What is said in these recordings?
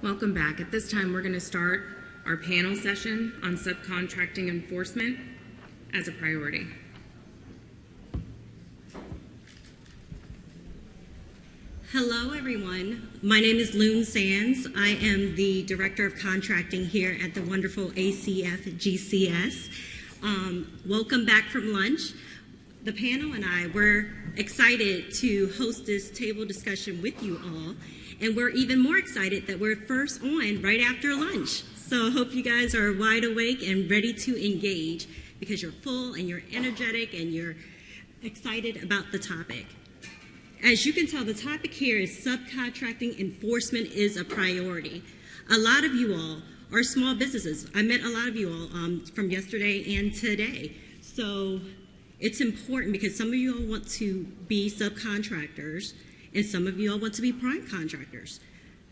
Welcome back. At this time, we're going to start our panel session on subcontracting enforcement as a priority. Hello, everyone. My name is Loon Sands. I am the Director of Contracting here at the wonderful ACF GCS. Welcome back from lunch. The panel and I, we're excited to host this table discussion with you all, and we're even more excited that we're first on right after lunch. So I hope you guys are wide awake and ready to engage because you're full and you're energetic and you're excited about the topic. As you can tell, the topic here is subcontracting enforcement is a priority. A lot of you all are small businesses. I met a lot of you all from yesterday and today. So it's important because some of you all want to be subcontractors and some of you all want to be prime contractors.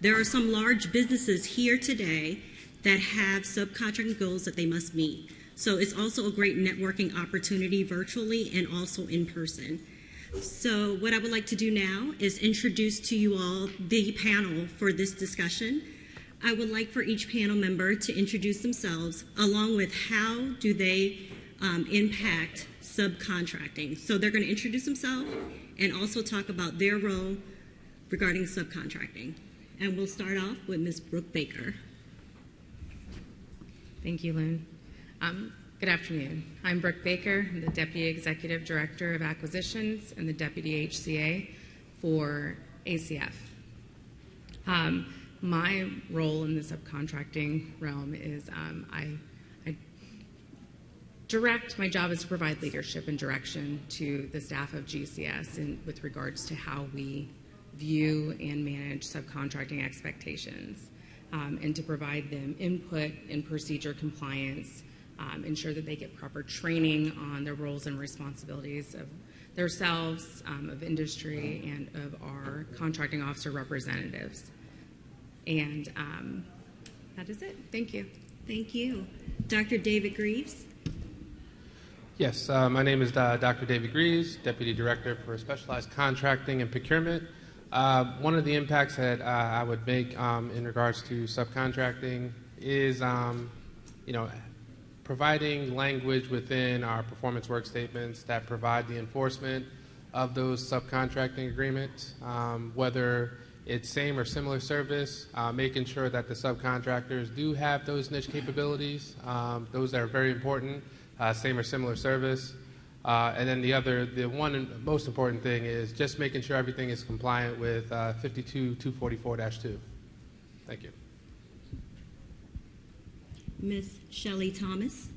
There are some large businesses here today that have subcontracting goals that they must meet. So it's also a great networking opportunity virtually and also in person. So what I would like to do now is introduce to you all the panel for this discussion. I would like for each panel member to introduce themselves along with how do they impact subcontracting. So they're going to introduce themselves and also talk about their role regarding subcontracting. And we'll start off with Ms. Brooke Baker. Thank you, Lynn. Good afternoon. I'm Brooke Baker. I'm the Deputy Executive Director of Acquisitions and the Deputy HCA for ACF. My role in the subcontracting realm is I direct, my job is to provide leadership and direction to the staff of GCS with regards to how we view and manage subcontracting expectations and to provide them input in procedure compliance, ensure that they get proper training on their roles and responsibilities of themselves, of industry, and of our contracting officer representatives. And that is it. Thank you. Thank you. Dr. David Greaves. Yes, my name is Dr. David Greaves, Deputy Director for Specialized Contracting and Procurement. One of the impacts that I would make in regards to subcontracting is, providing language within our performance work statements that provide the enforcement of those subcontracting agreements, whether it's same or similar service, making sure that the subcontractors do have those niche capabilities, those that are very important, same or similar service. And then the one and most important thing is just making sure everything is compliant with 52-244-2. Thank you. Ms. Shelley Thomas.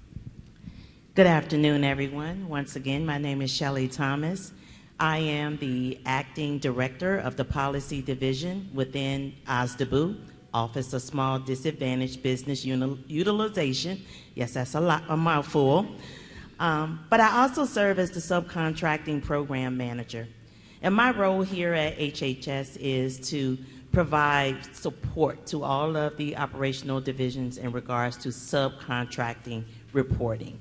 Good afternoon, everyone. Once again, my name is Shelley Thomas. I am the Acting Director of the Policy Division within ACF, Office of Small Disadvantaged Business Utilization. Yes, that's a mouthful. But I also serve as the Subcontracting Program Manager. And my role here at HHS is to provide support to all of the operational divisions in regards to subcontracting reporting.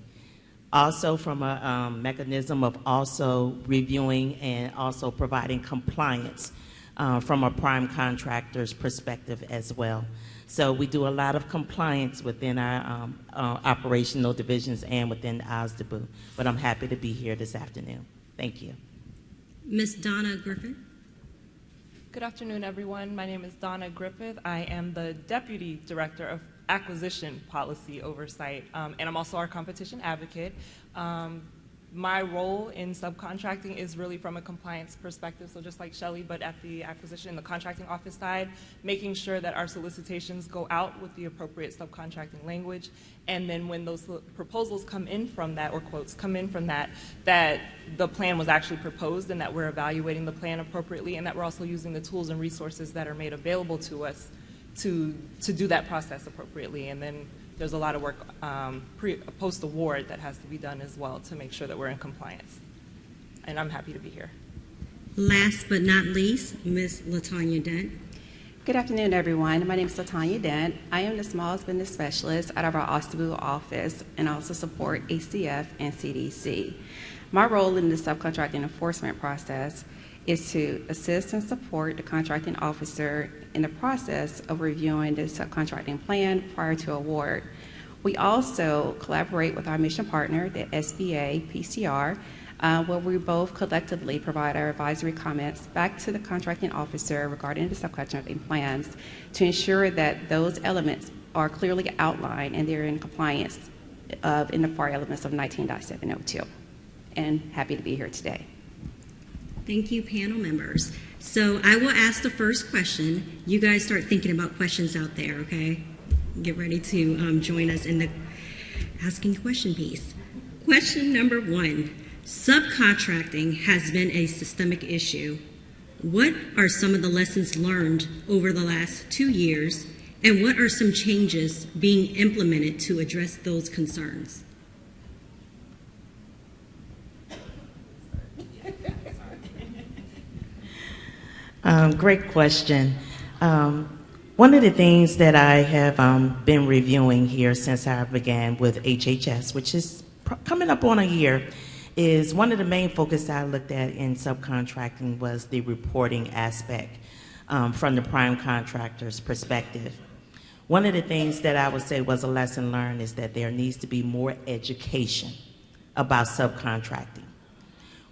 Also from a mechanism of also reviewing and also providing compliance from a prime contractor's perspective as well. So we do a lot of compliance within our operational divisions and within ACF, but I'm happy to be here this afternoon. Thank you. Ms. Donna Griffith. Good afternoon, everyone. My name is Donna Griffith. I am the Deputy Director of Acquisition Policy Oversight, and I'm also our competition advocate. My role in subcontracting is really from a compliance perspective, so just like Shelley, but at the acquisition, the contracting office side, making sure that our solicitations go out with the appropriate subcontracting language, and then when those proposals come in from that, or quotes come in from that, that the plan was actually proposed and that we're evaluating the plan appropriately, and that we're also using the tools and resources that are made available to us to do that process appropriately. And then there's a lot of work post-award that has to be done as well to make sure that we're in compliance. And I'm happy to be here. Last but not least, Ms. LaTanya Dent. Good afternoon, everyone. My name is LaTanya Dent. I am the Small Business Specialist out of our ACF office and also support ACF and CDC. My role in the subcontracting enforcement process is to assist and support the contracting officer in the process of reviewing the subcontracting plan prior to award. We also collaborate with our mission partner, the SBA PCR, where we both collectively provide our advisory comments back to the contracting officer regarding the subcontracting plans to ensure that those elements are clearly outlined and they're in compliance in the FAR elements of 19.702. And happy to be here today. Thank you, panel members. So I will ask the first question. You guys start thinking about questions out there, okay? Get ready to join us in the asking question piece. Question number 1. Subcontracting has been a systemic issue. What are some of the lessons learned over the last 2 years, and what are some changes being implemented to address those concerns? Great question. One of the things that I have been reviewing here since I began with HHS, which is coming up on a year, is one of the main focus I looked at in subcontracting was the reporting aspect from the prime contractor's perspective. One of the things that I would say was a lesson learned is that there needs to be more education about subcontracting.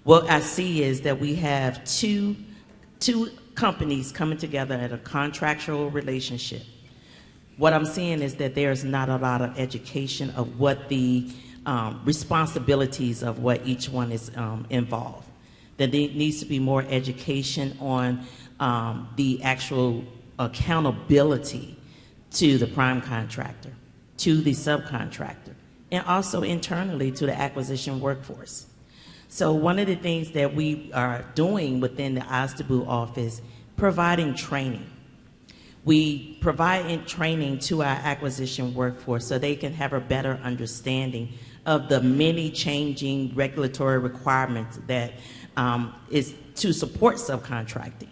What I see is that we have two companies coming together in a contractual relationship. What I'm seeing is that there's not a lot of education of what the responsibilities of what each one is involved. That there needs to be more education on the actual accountability to the prime contractor, to the subcontractor, and also internally to the acquisition workforce. So one of the things that we are doing within the ACF office, providing training. We provide training to our acquisition workforce so they can have a better understanding of the many changing regulatory requirements that is to support subcontracting.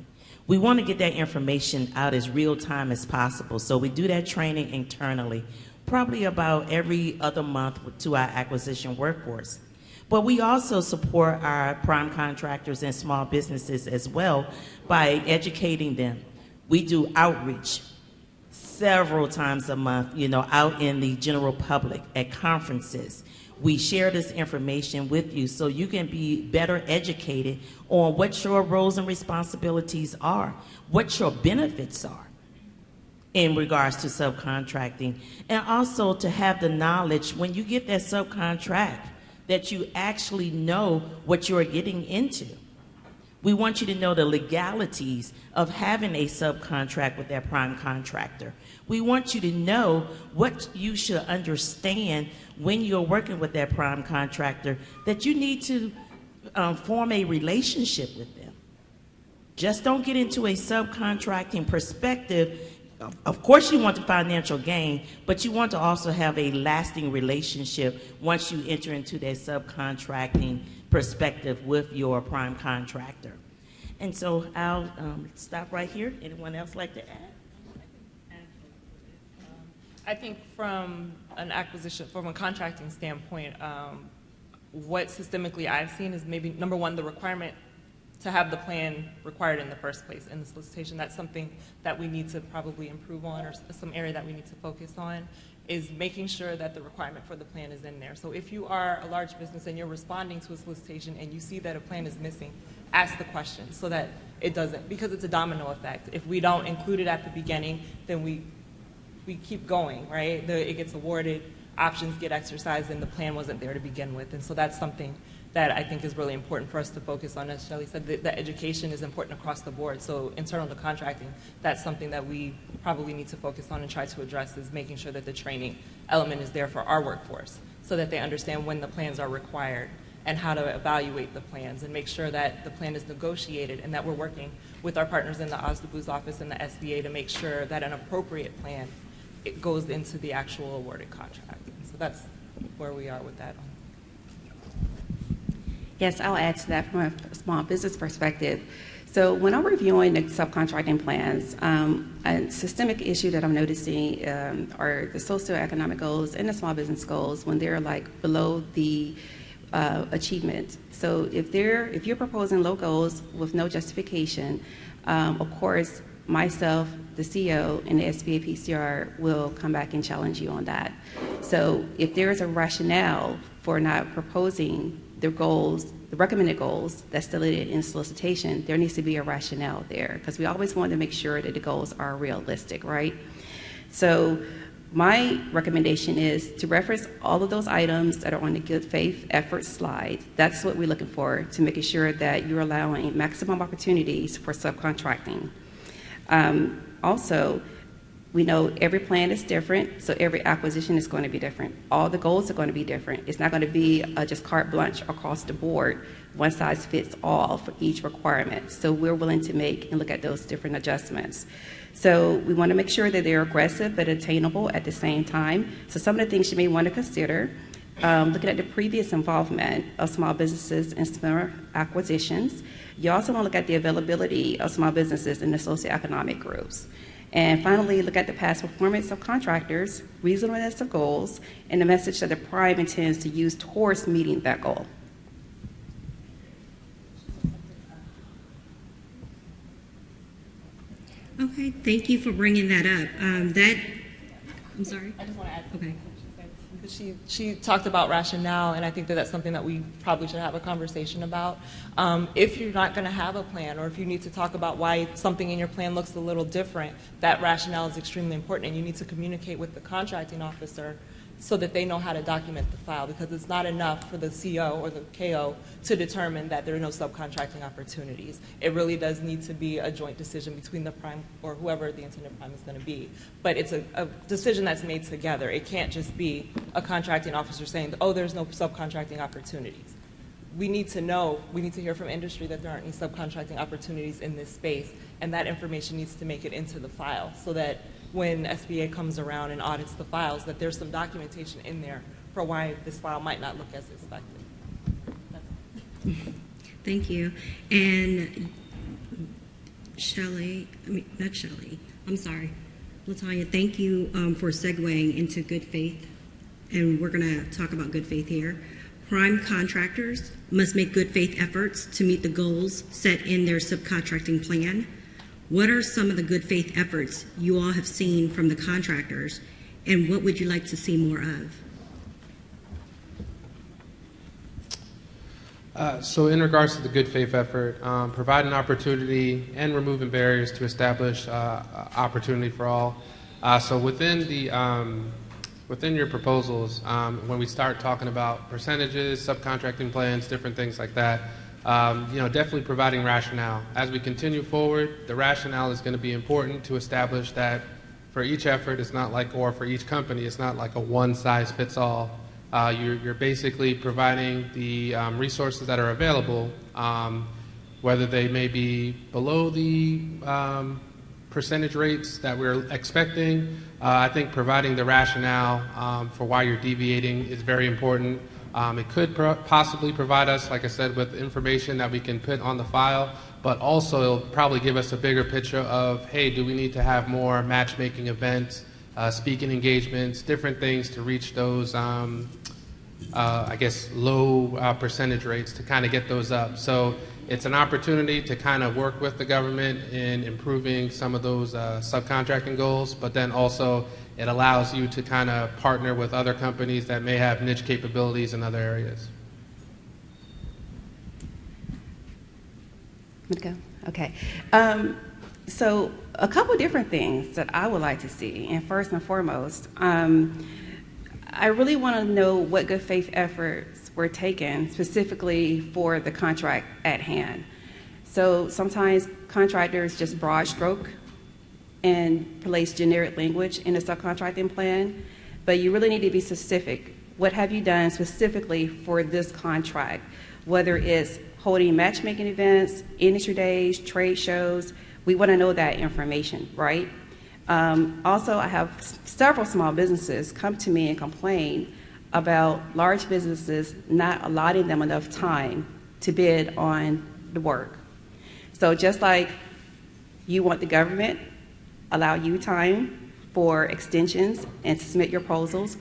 We want to get that information out as real time as possible. So we do that training internally, probably about every other month to our acquisition workforce. But we also support our prime contractors and small businesses as well by educating them. We do outreach several times a month, out in the general public at conferences. We share this information with you so you can be better educated on what your roles and responsibilities are, what your benefits are in regards to subcontracting, and also to have the knowledge when you get that subcontract that you actually know what you're getting into. We want you to know the legalities of having a subcontract with that prime contractor. We want you to know what you should understand when you're working with that prime contractor, that you need to form a relationship with them. Just don't get into a subcontracting perspective. Of course you want the financial gain, but you want to also have a lasting relationship once you enter into that subcontracting perspective with your prime contractor. And so I'll stop right here. Anyone else like to add? I think from a contracting standpoint, what systemically I've seen is maybe, number one, the requirement to have the plan required in the first place in the solicitation. That's something that we need to probably improve on, or some area that we need to focus on, is making sure that the requirement for the plan is in there. So if you are a large business and you're responding to a solicitation and you see that a plan is missing, ask the question so that it doesn't, because it's a domino effect. If we don't include it at the beginning, then we keep going, right? It gets awarded, options get exercised, and the plan wasn't there to begin with. And so that's something that I think is really important for us to focus on. As Shelley said, the education is important across the board. So internal to contracting, that's something that we probably need to focus on and try to address, is making sure that the training element is there for our workforce so that they understand when the plans are required and how to evaluate the plans, and make sure that the plan is negotiated and that we're working with our partners in the OSDBU's office and the SBA to make sure that an appropriate plan it goes into the actual awarded contract. So that's where we are with that. Yes, I'll add to that from a small business perspective. So when I'm reviewing the subcontracting plans, a systemic issue that I'm noticing are the socioeconomic goals and the small business goals when they're like below the achievement. So if you're proposing low goals with no justification, of course, myself, the CEO, and the SBA PCR will come back and challenge you on that. So if there is a rationale for not proposing the goals, the recommended goals that's stated in solicitation, there needs to be a rationale there, because we always want to make sure that the goals are realistic, right? So my recommendation is to reference all of those items that are on the good faith effort slide. That's what we're looking for, to making sure that you're allowing maximum opportunities for subcontracting. Also, we know every plan is different, so every acquisition is going to be different. All the goals are going to be different. It's not going to be just carte blanche across the board, one size fits all for each requirement. So we're willing to make and look at those different adjustments. So we want to make sure that they're aggressive but attainable at the same time. So some of the things you may want to consider, looking at the previous involvement of small businesses in similar acquisitions. You also want to look at the availability of small businesses in the socioeconomic groups. And finally, look at the past performance of contractors, reasonableness of goals, and the message that the prime intends to use towards meeting that goal. Okay, thank you for bringing that up. I'm sorry? I just want to add Okay. because she talked about rationale, and I think that that's something that we probably should have a conversation about. If you're not going to have a plan, or if you need to talk about why something in your plan looks a little different, that rationale is extremely important, and you need to communicate with the contracting officer so that they know how to document the file, because it's not enough for the CO or the KO to determine that there are no subcontracting opportunities. It really does need to be a joint decision between the prime or whoever the intended prime is going to be. But it's a decision that's made together. It can't just be a contracting officer saying, oh, there's no subcontracting opportunities. We need to know, we need to hear from industry that there aren't any subcontracting opportunities in this space, and that information needs to make it into the file so that when SBA comes around and audits the files, that there's some documentation in there for why this file might not look as expected. Thank you. And not Shelley, I'm sorry. LaTanya, thank you for segueing into good faith. And we're going to talk about good faith here. Prime contractors must make good faith efforts to meet the goals set in their subcontracting plan. What are some of the good faith efforts you all have seen from the contractors, and what would you like to see more of? So in regards to the good faith effort, providing opportunity and removing barriers to establish opportunity for all. So within your proposals, when we start talking about percentages, subcontracting plans, different things like that, definitely providing rationale. As we continue forward, the rationale is going to be important to establish that for each effort, it's not like, or for each company, it's not like a one-size-fits-all. You're basically providing the resources that are available, whether they may be below the percentage rates that we're expecting. I think providing the rationale for why you're deviating is very important. It could possibly provide us, like I said, with information that we can put on the file, but also it'll probably give us a bigger picture of, hey, do we need to have more matchmaking events, speaking engagements, different things to reach those, low percentage rates to kind of get those up. So it's an opportunity to kind of work with the government in improving some of those subcontracting goals, but then also it allows you to kind of partner with other companies that may have niche capabilities in other areas. Okay. So a couple different things that I would like to see. And first and foremost, I really want to know what good faith efforts were taken specifically for the contract at hand. So sometimes contractors just broad stroke and place generic language in a subcontracting plan, but you really need to be specific. What have you done specifically for this contract? Whether it's holding matchmaking events, industry days, trade shows, we want to know that information, right? Also, I have several small businesses come to me and complain about large businesses not allotting them enough time to bid on the work. So just like you want the government allow you time for extensions and to submit your proposals,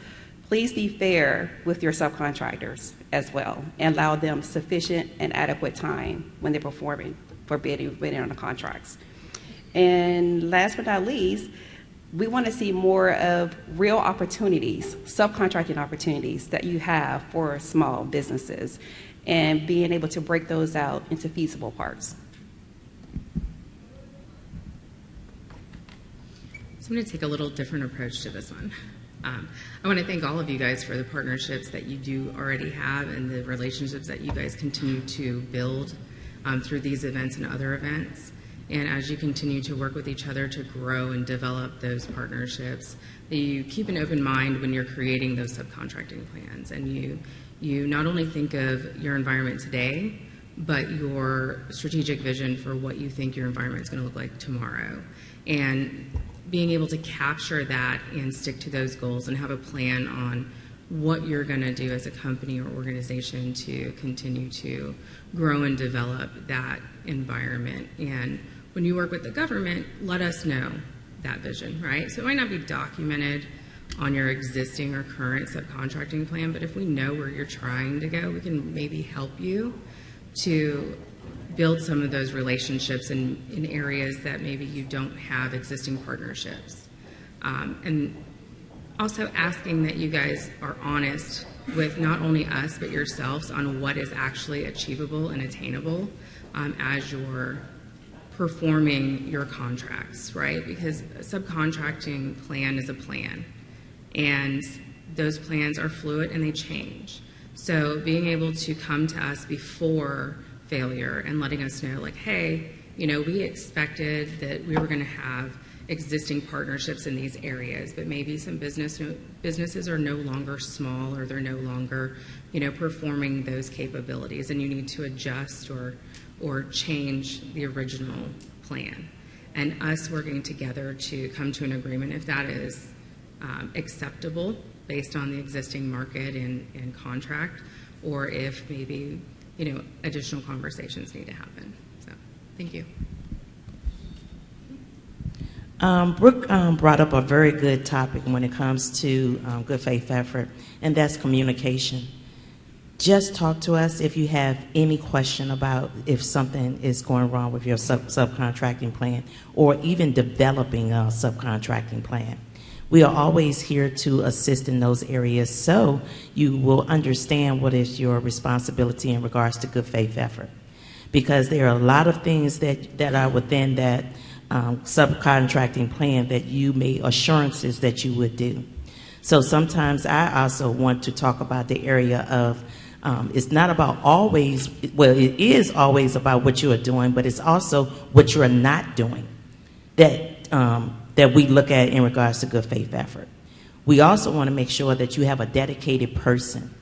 Please be fair with your subcontractors as well and allow them sufficient and adequate time when they're performing for bidding on the contracts. And last but not least, we want to see more of real opportunities, subcontracting opportunities that you have for small businesses and being able to break those out into feasible parts. So I'm going to take a little different approach to this one. I want to thank all of you guys for the partnerships that you do already have and the relationships that you guys continue to build through these events and other events. And as you continue to work with each other to grow and develop those partnerships, that you keep an open mind when you're creating those subcontracting plans. And you not only think of your environment today, but your strategic vision for what you think your environment is going to look like tomorrow. And being able to capture that and stick to those goals and have a plan on what you're going to do as a company or organization to continue to grow and develop that environment. And when you work with the government, let us know that vision, right? So it might not be documented on your existing or current subcontracting plan, but if we know where you're trying to go, we can maybe help you to build some of those relationships in areas that maybe you don't have existing partnerships. And also asking that you guys are honest with not only us, but yourselves on what is actually achievable and attainable as you're performing your contracts, right? Because a subcontracting plan is a plan, and those plans are fluid and they change. So being able to come to us before failure and letting us know, like, hey, you know, we expected that we were going to have existing partnerships in these areas, but maybe some businesses are no longer small, or they're no longer, you know, performing those capabilities, and you need to adjust or change the original plan. And us working together to come to an agreement if that is acceptable based on the existing market and contract, or if maybe, you know, additional conversations need to happen. So, thank you. Brooke brought up a very good topic when it comes to good faith effort, and that's communication. Just talk to us if you have any question about if something is going wrong with your subcontracting plan, or even developing a subcontracting plan. We are always here to assist in those areas, so you will understand what is your responsibility in regards to good faith effort. Because there are a lot of things that are within that subcontracting plan that you made assurances that you would do. So sometimes I also want to talk about the area of it's not about always, well, it is always about what you are doing, but it's also what you are not doing that we look at in regards to good faith effort. We also want to make sure that you have a dedicated person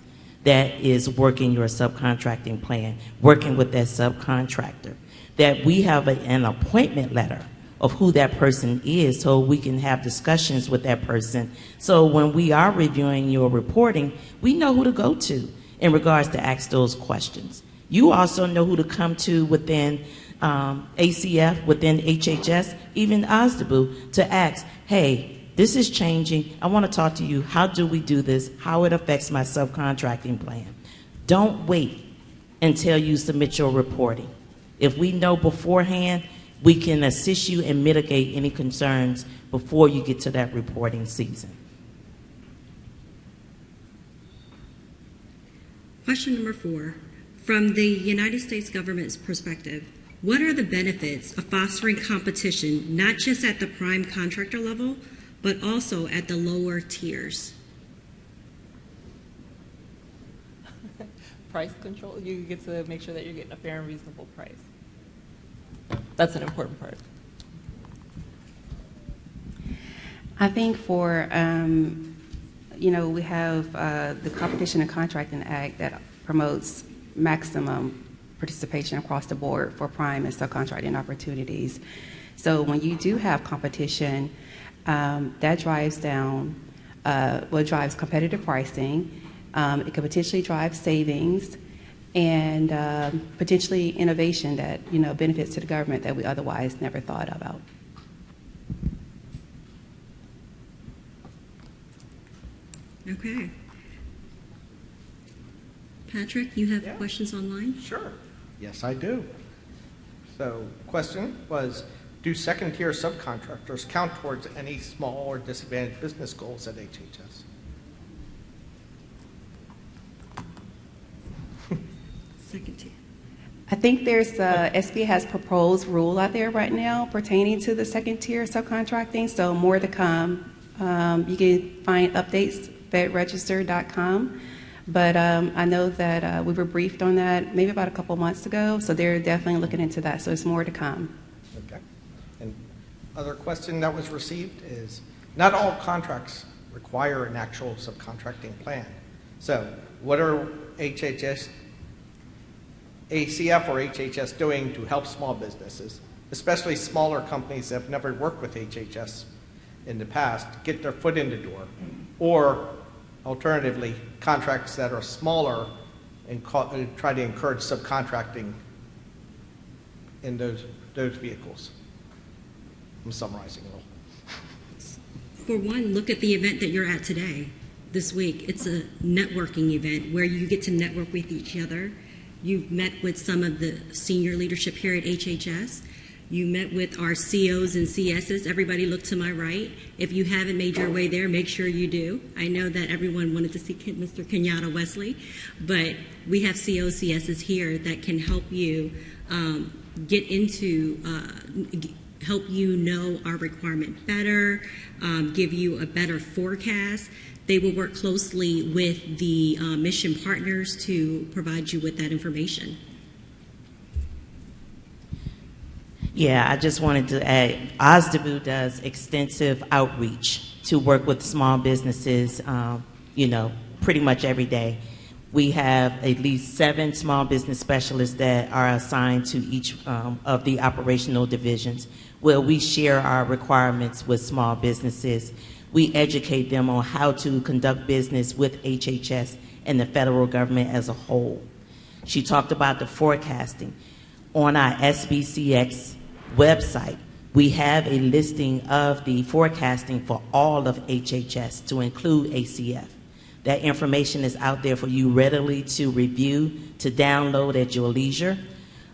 that is working your subcontracting plan, working with that subcontractor, that we have an appointment letter of who that person is, so we can have discussions with that person. So when we are reviewing your reporting, we know who to go to in regards to ask those questions. You also know who to come to within ACF, within HHS, even OSDBU, to ask, hey, this is changing. I want to talk to you. How do we do this? How it affects my subcontracting plan. Don't wait until you submit your reporting. If we know beforehand, we can assist you and mitigate any concerns before you get to that reporting season. Question number 4. From the United States government's perspective, what are the benefits of fostering competition, not just at the prime contractor level, but also at the lower tiers? Price control. You get to make sure that you're getting a fair and reasonable price. That's an important part. I think for, you know, we have the Competition and Contracting Act that promotes maximum participation across the board for prime and subcontracting opportunities. So when you do have competition, that drives down, drives competitive pricing. It could potentially drive savings and potentially innovation that, you know, benefits to the government that we otherwise never thought about. Okay. Patrick, you have Yeah. questions online? Sure. Yes, I do. So, question was, do second-tier subcontractors count towards any small or disadvantaged business goals at HHS? Second tier. I think there's SBA has proposed rule out there right now pertaining to the second-tier subcontracting, so more to come. You can find updates fedregister.com. But I know that we were briefed on that maybe about a couple months ago, so they're definitely looking into that, so it's more to come. Okay. And other question that was received is, not all contracts require an actual subcontracting plan. So what are HHS, ACF or HHS doing to help small businesses, especially smaller companies that have never worked with HHS in the past, get their foot in the door? Or alternatively, contracts that are smaller and try to encourage subcontracting in those vehicles. I'm summarizing a little. For one, look at the event that you're at today, this week. It's a networking event where you get to network with each other. You've met with some of the senior leadership here at HHS. You met with our COs and CSs. Everybody look to my right. If you haven't made your way there, make sure you do. I know that everyone wanted to see Mr. Kenyatta Wesley, but we have COs, CSs here that can help you get into, help you know our requirement better, give you a better forecast. They will work closely with the mission partners to provide you with that information. Yeah, I just wanted to add, OSDBU does extensive outreach to work with small businesses, pretty much every day. We have at least 7 small business specialists that are assigned to each of the operational divisions, where we share our requirements with small businesses. We educate them on how to conduct business with HHS and the federal government as a whole. She talked about the forecasting. On our SBCX website, we have a listing of the forecasting for all of HHS to include ACF. That information is out there for you readily to review, to download at your leisure.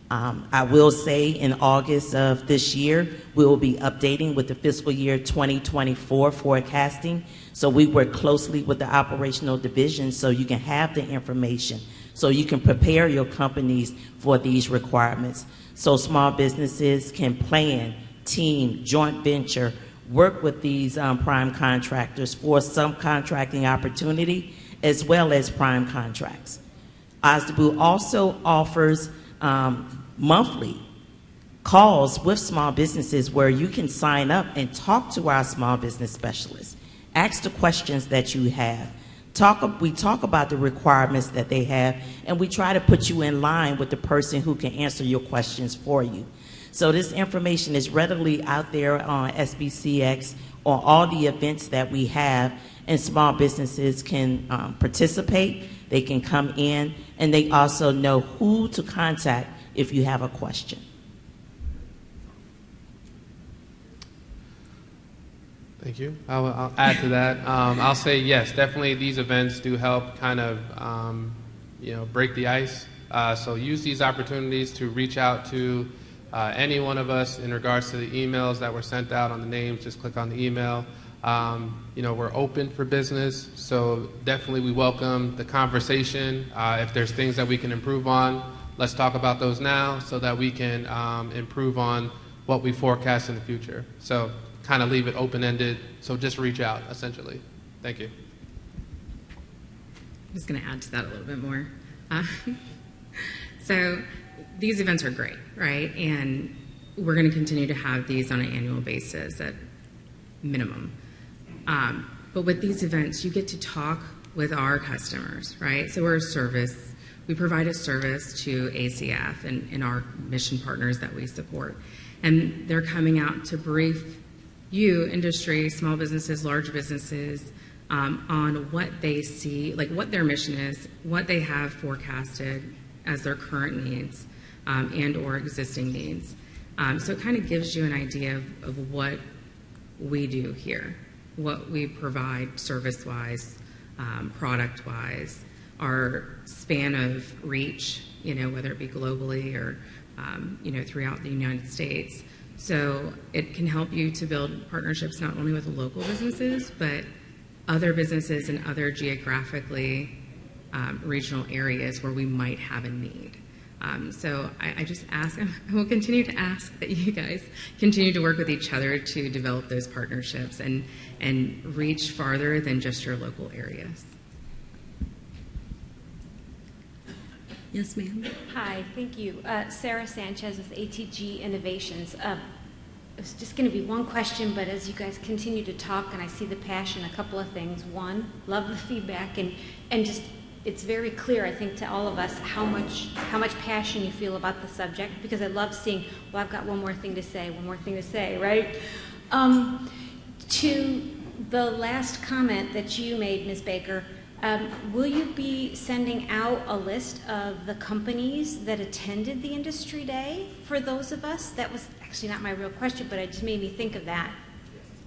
I will say in August of this year, we will be updating with the fiscal year 2024 forecasting. So we work closely with the operational division so you can have the information, so you can prepare your companies for these requirements. So small businesses can plan, team, joint venture, work with these prime contractors for subcontracting opportunity as well as prime contracts. OSDBU also offers monthly calls with small businesses where you can sign up and talk to our small business specialists. Ask the questions that you have. We talk about the requirements that they have, and we try to put you in line with the person who can answer your questions for you. So this information is readily out there on SBCX, on all the events that we have, and small businesses can participate, they can come in, and they also know who to contact if you have a question. Thank you. I'll add to that. I'll say yes, definitely these events do help kind of, break the ice. So use these opportunities to reach out to any one of us in regards to the emails that were sent out on the names. Just click on the email. We're open for business, so definitely we welcome the conversation. If there's things that we can improve on, let's talk about those now so that we can improve on what we forecast in the future. So kind of leave it open-ended, so just reach out, essentially. Thank you. I'm just going to add to that a little bit more. So these events are great, right? And we're going to continue to have these on an annual basis at minimum. But with these events, you get to talk with our customers, right? So we're a service. We provide a service to ACF and our mission partners that we support. And they're coming out to brief you, industry, small businesses, large businesses, on what they see, like what their mission is, what they have forecasted as their current needs and or existing needs. So it kind of gives you an idea of what we do here, what we provide service-wise, product-wise, our span of reach, whether it be globally or, throughout the United States. So it can help you to build partnerships not only with local businesses, but other businesses in other geographically regional areas where we might have a need. So I just ask, I will continue to ask that you guys continue to work with each other to develop those partnerships and reach farther than just your local areas. Yes, ma'am. Hi, thank you. Sarah Sanchez with ATG Innovations. It's just going to be one question, but as you guys continue to talk and I see the passion, a couple of things. One, love the feedback, and just it's very clear, I think, to all of us how much passion you feel about the subject, because I love seeing, well, I've got one more thing to say, right? To the last comment that you made, Ms. Baker, will you be sending out a list of the companies that attended the industry day for those of us? That was actually not my real question, but it just made me think of that.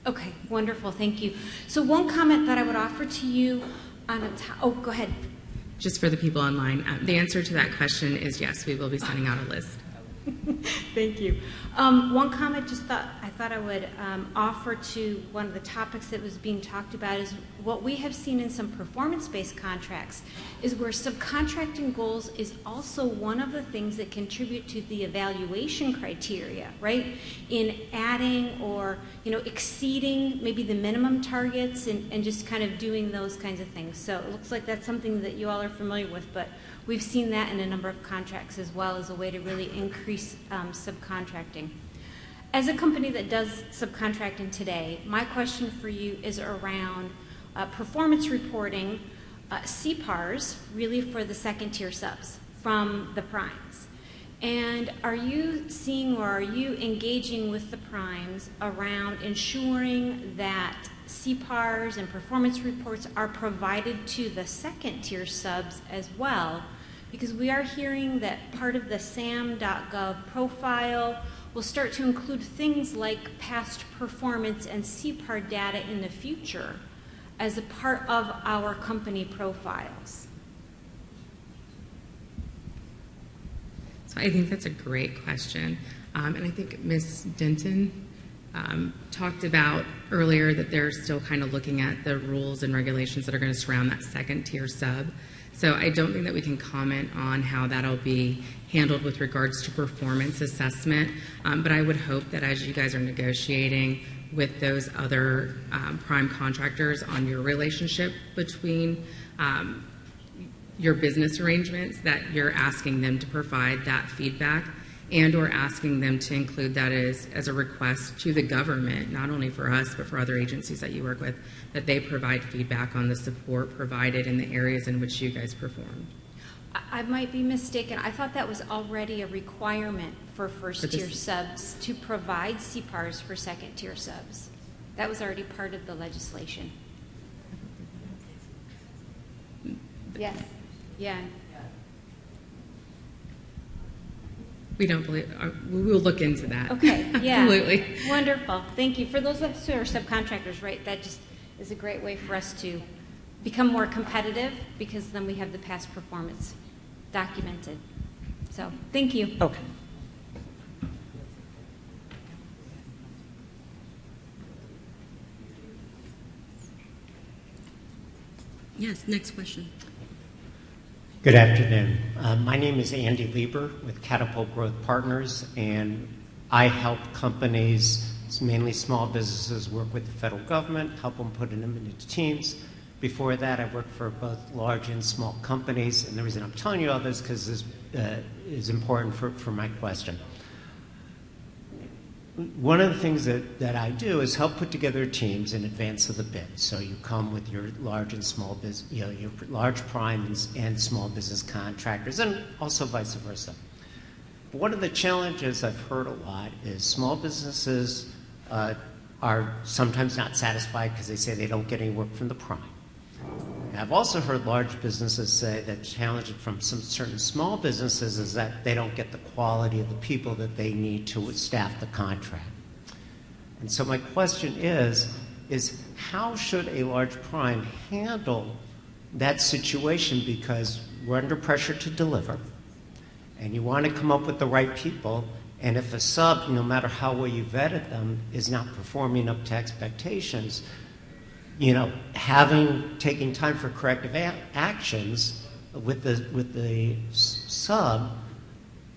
Okay, wonderful, thank you. So one comment that I would offer to you on oh, go ahead. Just for the people online, the answer to that question is yes, we will be sending out a list. Thank you. One comment I thought I would offer to one of the topics that was being talked about is what we have seen in some performance-based contracts is where subcontracting goals is also one of the things that contribute to the evaluation criteria, right? In adding or exceeding maybe the minimum targets and just kind of doing those kinds of things. So it looks like that's something that you all are familiar with, but we've seen that in a number of contracts as well as a way to really increase subcontracting. As a company that does subcontracting today, my question for you is around performance reporting, CPARs, really for the second tier subs from the primes. And are you seeing or are you engaging with the primes around ensuring that CPARs and performance reports are provided to the second tier subs as well? Because we are hearing that part of the SAM.gov profile will start to include things like past performance and CPAR data in the future as a part of our company profiles. So I think that's a great question. And I think Ms. Denton talked about earlier that they're still kind of looking at the rules and regulations that are going to surround that second tier sub. So I don't think that we can comment on how that'll be handled with regards to performance assessment, but I would hope that as you guys are negotiating with those other prime contractors on your relationship between your business arrangements, that you're asking them to provide that feedback and or asking them to include that as a request to the government, not only for us, but for other agencies that you work with, that they provide feedback on the support provided in the areas in which you guys perform. I might be mistaken. I thought that was already a requirement for first-tier subs to provide CPARs for second-tier subs. That was already part of the legislation. Yes. Yeah. We don't believe, we will look into that. Okay, yeah. Absolutely. Wonderful. Thank you. For those of us who are subcontractors, right, that just is a great way for us to become more competitive because then we have the past performance documented. So, thank you. Okay. Yes, next question. Good afternoon. My name is Andy Lieber with Catapult Growth Partners, and I help companies, mainly small businesses, work with the federal government, help them put them into teams. Before that, I worked for both large and small companies, and the reason I'm telling you all this because this is important for my question. One of the things that I do is help put together teams in advance of the bid. So you come with your large and small business, your large primes and small business contractors, and also vice versa. But one of the challenges I've heard a lot is small businesses are sometimes not satisfied because they say they don't get any work from the prime. I've also heard large businesses say that the challenge from some certain small businesses is that they don't get the quality of the people that they need to staff the contract. And so my question is how should a large prime handle that situation because we're under pressure to deliver, and you want to come up with the right people, and if a sub, no matter how well you vetted them, is not performing up to expectations, taking time for corrective actions with the sub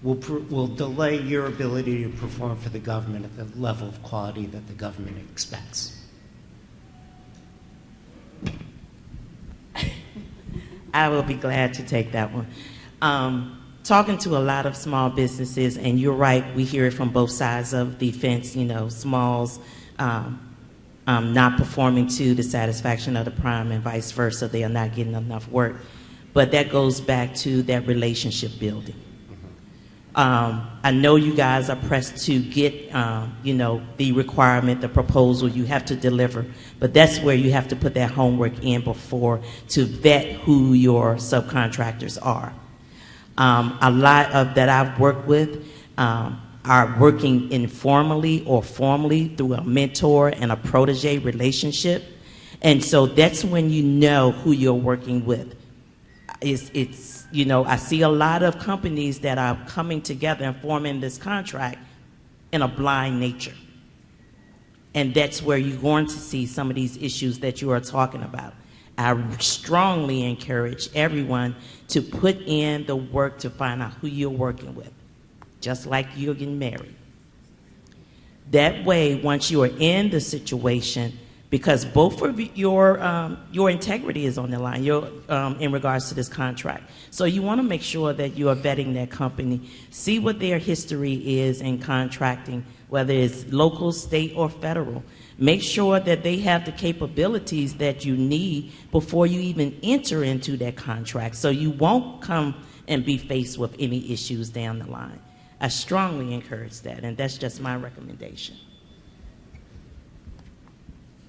will delay your ability to perform for the government at the level of quality that the government expects. I will be glad to take that one. Talking to a lot of small businesses, and you're right, we hear it from both sides of the fence, smalls not performing to the satisfaction of the prime and vice versa. They are not getting enough work. But that goes back to that relationship building. I know you guys are pressed to get, the requirement, the proposal you have to deliver, but that's where you have to put that homework in before to vet who your subcontractors are. A lot of that I've worked with are working informally or formally through a mentor and a protege relationship, and so that's when you know who you're working with. I see a lot of companies that are coming together and forming this contract in a blind nature. And that's where you're going to see some of these issues that you are talking about. I strongly encourage everyone to put in the work to find out who you're working with, just like you're getting married. That way, once you are in the situation, because both of your integrity is on the line in regards to this contract. So you want to make sure that you are vetting that company, see what their history is in contracting, whether it's local, state, or federal. Make sure that they have the capabilities that you need before you even enter into that contract, so you won't come and be faced with any issues down the line. I strongly encourage that, and that's just my recommendation.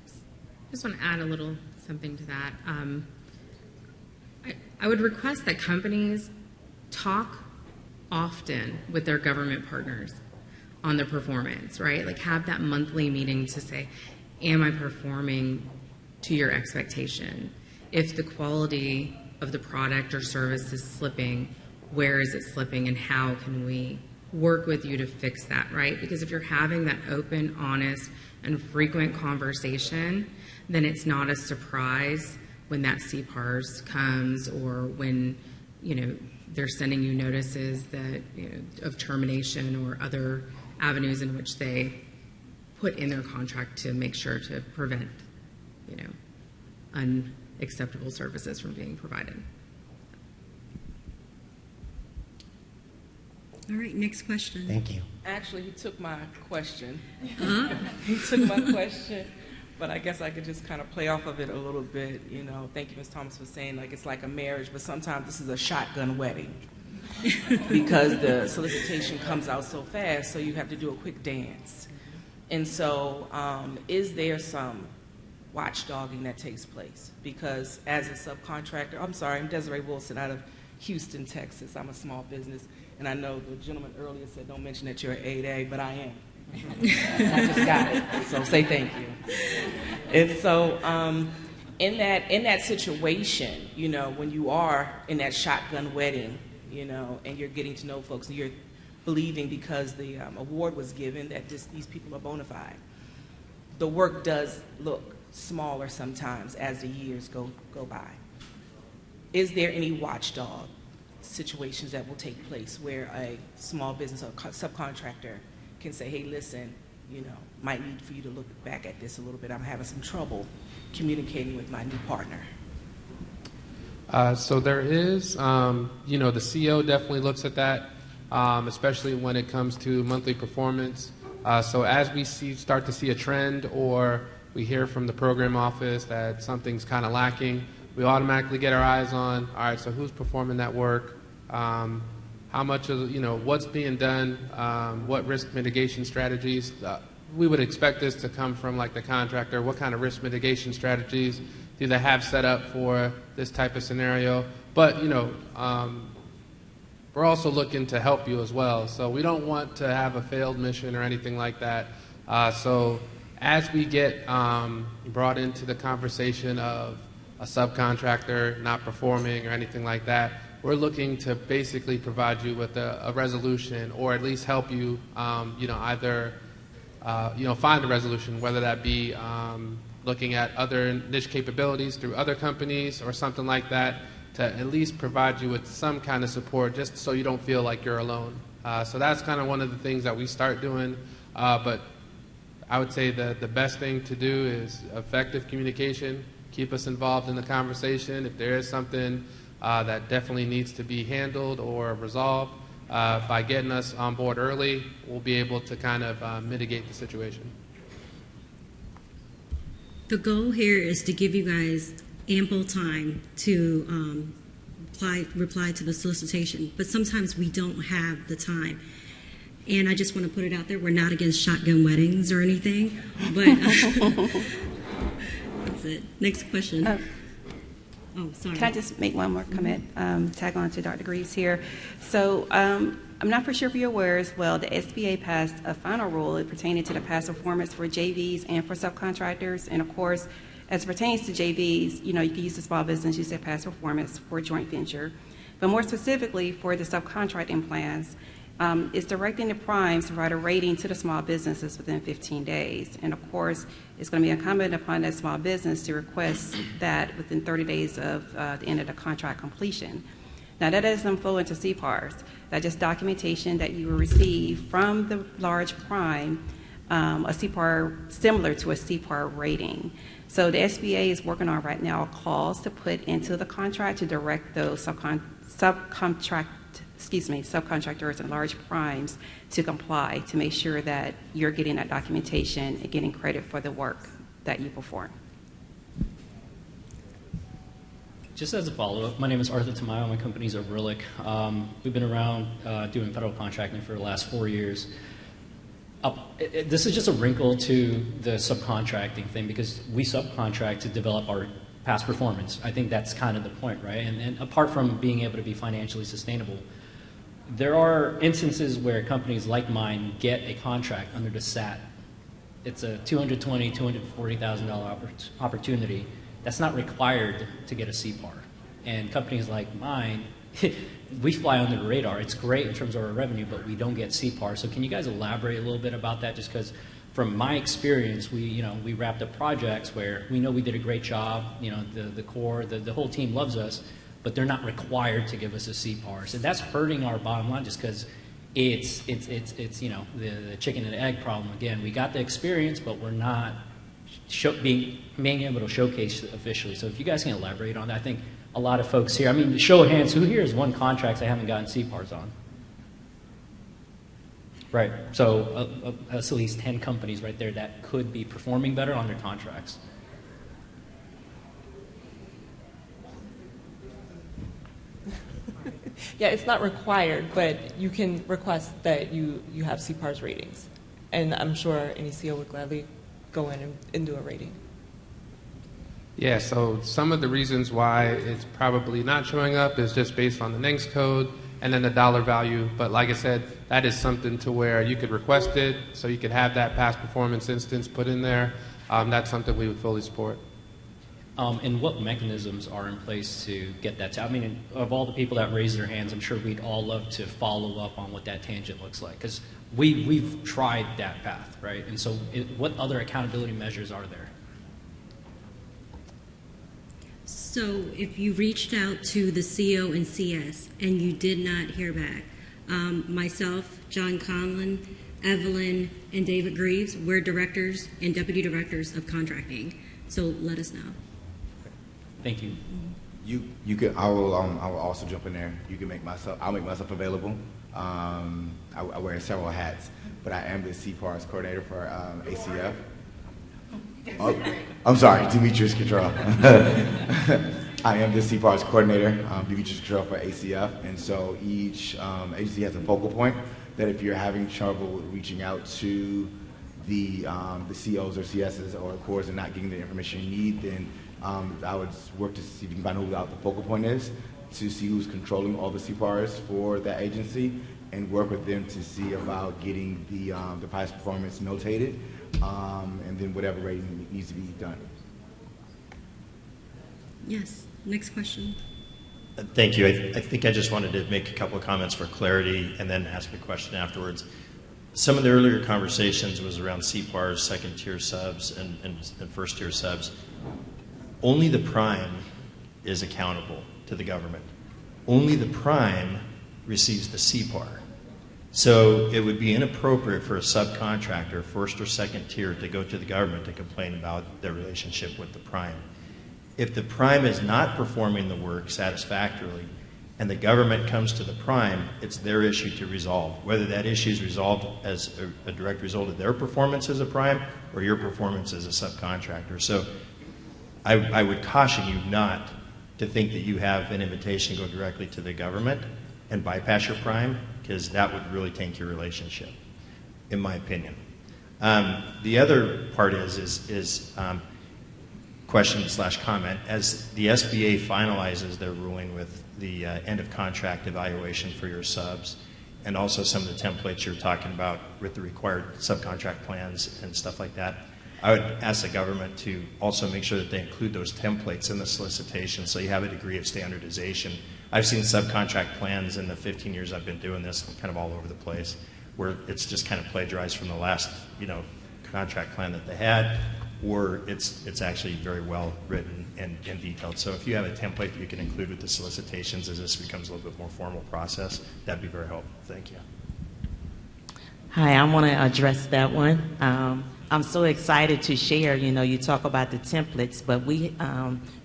I just want to add a little something to that. I would request that companies talk often with their government partners on their performance, right? Like have that monthly meeting to say, am I performing to your expectation? If the quality of the product or service is slipping, where is it slipping and how can we work with you to fix that, right? Because if you're having that open, honest, and frequent conversation, then it's not a surprise when that CPARS comes or when, they're sending you notices that, of termination or other avenues in which they put in their contract to make sure to prevent, unacceptable services from being provided. All right, next question. Thank you. Actually, he took my question. Uh-huh. He took my question, but I guess I could just kind of play off of it a little bit. Thank you, Ms. Thomas, for saying it's like a marriage, but sometimes this is a shotgun wedding because the solicitation comes out so fast, so you have to do a quick dance. And so is there some watchdogging that takes place? Because as a subcontractor, I'm Desiree Wilson out of Houston, Texas. I'm a small business. And I know the gentleman earlier said, don't mention that you're an 8A, but I am. I just got it. So say thank you. And so in that situation, when you are in that shotgun wedding, and you're getting to know folks, and you're believing because the award was given that these people are bona fide, the work does look smaller sometimes as the years go by. Is there any watchdog situations that will take place where a small business or subcontractor can say, hey, listen, might need for you to look back at this a little bit. I'm having some trouble communicating with my new partner. So there is, the CO definitely looks at that, especially when it comes to monthly performance. So as we start to see a trend or we hear from the program office that something's kind of lacking, we automatically get our eyes on, all right, so who's performing that work? How much of, what's being done? What risk mitigation strategies? We would expect this to come from like the contractor. What kind of risk mitigation strategies do they have set up for this type of scenario? But, we're also looking to help you as well. So we don't want to have a failed mission or anything like that. So as we get brought into the conversation of a subcontractor not performing or anything like that. We're looking to basically provide you with a resolution, or at least help you, either find a resolution, whether that be looking at other niche capabilities through other companies or something like that, to at least provide you with some kind of support, just so you don't feel like you're alone. So that's kind of one of the things that we start doing. But I would say that the best thing to do is effective communication. Keep us involved in the conversation. If there is something that definitely needs to be handled or resolved, by getting us on board early, we'll be able to kind of mitigate the situation. The goal here is to give you guys ample time to reply to the solicitation, but sometimes we don't have the time. And I just want to put it out there, we're not against shotgun weddings or anything, but that's it. Next question. Oh, sorry. Can I just make one more comment, tag on to Dr. Greaves here? So I'm not for sure if you're aware as well, the SBA passed a final rule pertaining to the past performance for JVs and for subcontractors. And of course, as it pertains to JVs, you can use the small business, you said past performance for joint venture. But more specifically for the subcontracting plans, it's directing the primes to provide a rating to the small businesses within 15 days. And of course, it's going to be incumbent upon that small business to request that within 30 days of the end of the contract completion. Now, that doesn't flow into CPARs. That's just documentation that you will receive from the large prime, a CPAR similar to a CPAR rating. So the SBA is working on right now a clause to put into the contract to direct those subcontractors and large primes to comply, to make sure that you're getting that documentation and getting credit for the work that you perform. Just as a follow-up, my name is Arthur Tamayo. My company's Overlick. We've been around doing federal contracting for the last 4 years. This is just a wrinkle to the subcontracting thing, because we subcontract to develop our past performance. I think that's kind of the point, right? And apart from being able to be financially sustainable, there are instances where companies like mine get a contract under the SAT. It's a $220,000, $240,000 opportunity. That's not required to get a CPAR. And companies like mine, we fly under the radar. It's great in terms of our revenue, but we don't get CPAR. So can you guys elaborate a little bit about that? Just because from my experience, we wrapped up projects where we know we did a great job. The core, the whole team loves us, but they're not required to give us a CPAR. So that's hurting our bottom line, just because it's the chicken and egg problem again. We got the experience, but we're not being able to showcase officially. So if you guys can elaborate on that, I think a lot of folks here, show of hands, who here has won contracts they haven't gotten CPARs on? Right, so that's at least 10 companies right there that could be performing better on their contracts. Yeah, it's not required, but you can request that you have CPARS ratings. And I'm sure any CO would gladly go in and do a rating. Yeah, so some of the reasons why it's probably not showing up is just based on the NAICS code and then the dollar value. But like I said, that is something to where you could request it, so you could have that past performance instance put in there. That's something we would fully support. And what mechanisms are in place to get that? Of all the people that raised their hands, I'm sure we'd all love to follow up on what that tangent looks like, because we've tried that path, right? And so what other accountability measures are there? So if you reached out to the CO and CS and you did not hear back, myself, John Conlon, Evelyn, and David Greaves, we're directors and deputy directors of contracting. So let us know. Thank you. You could. I will also jump in there. You can I'll make myself available. I wear several hats, but I am the CPARS coordinator for ACF. Oh, I'm sorry, Demetrius Control. I am the CPARS coordinator, Demetrius Control for ACF, and so each agency has a focal point that if you're having trouble reaching out to the COs or CSs or cores and not getting the information you need, then I would work to see if you can find who the focal point is, to see who's controlling all the CPARs for that agency, and work with them to see about getting the past performance notated, and then whatever rating needs to be done. Yes, next question. Thank you. I think I just wanted to make a couple of comments for clarity and then ask a question afterwards. Some of the earlier conversations was around CPARs, second-tier subs, and first-tier subs. Only the prime is accountable to the government. Only the prime receives the CPAR. So it would be inappropriate for a subcontractor, first or second tier, to go to the government to complain about their relationship with the prime. If the prime is not performing the work satisfactorily and the government comes to the prime, it's their issue to resolve. Whether that issue is resolved as a direct result of their performance as a prime or your performance as a subcontractor. So I would caution you not to think that you have an invitation to go directly to the government and bypass your prime, because that would really tank your relationship, in my opinion. The other part is question/comment. As the SBA finalizes their ruling with the end of contract evaluation for your subs, and also some of the templates you're talking about with the required subcontract plans and stuff like that, I would ask the government to also make sure that they include those templates in the solicitation so you have a degree of standardization. I've seen subcontract plans in the 15 years I've been doing this kind of all over the place, where it's just kind of plagiarized from the last, contract plan that they had, or it's actually very well written and detailed. So if you have a template that you can include with the solicitations as this becomes a little bit more formal process, that'd be very helpful. Thank you. Hi, I want to address that one. I'm so excited to share, you talk about the templates, but we,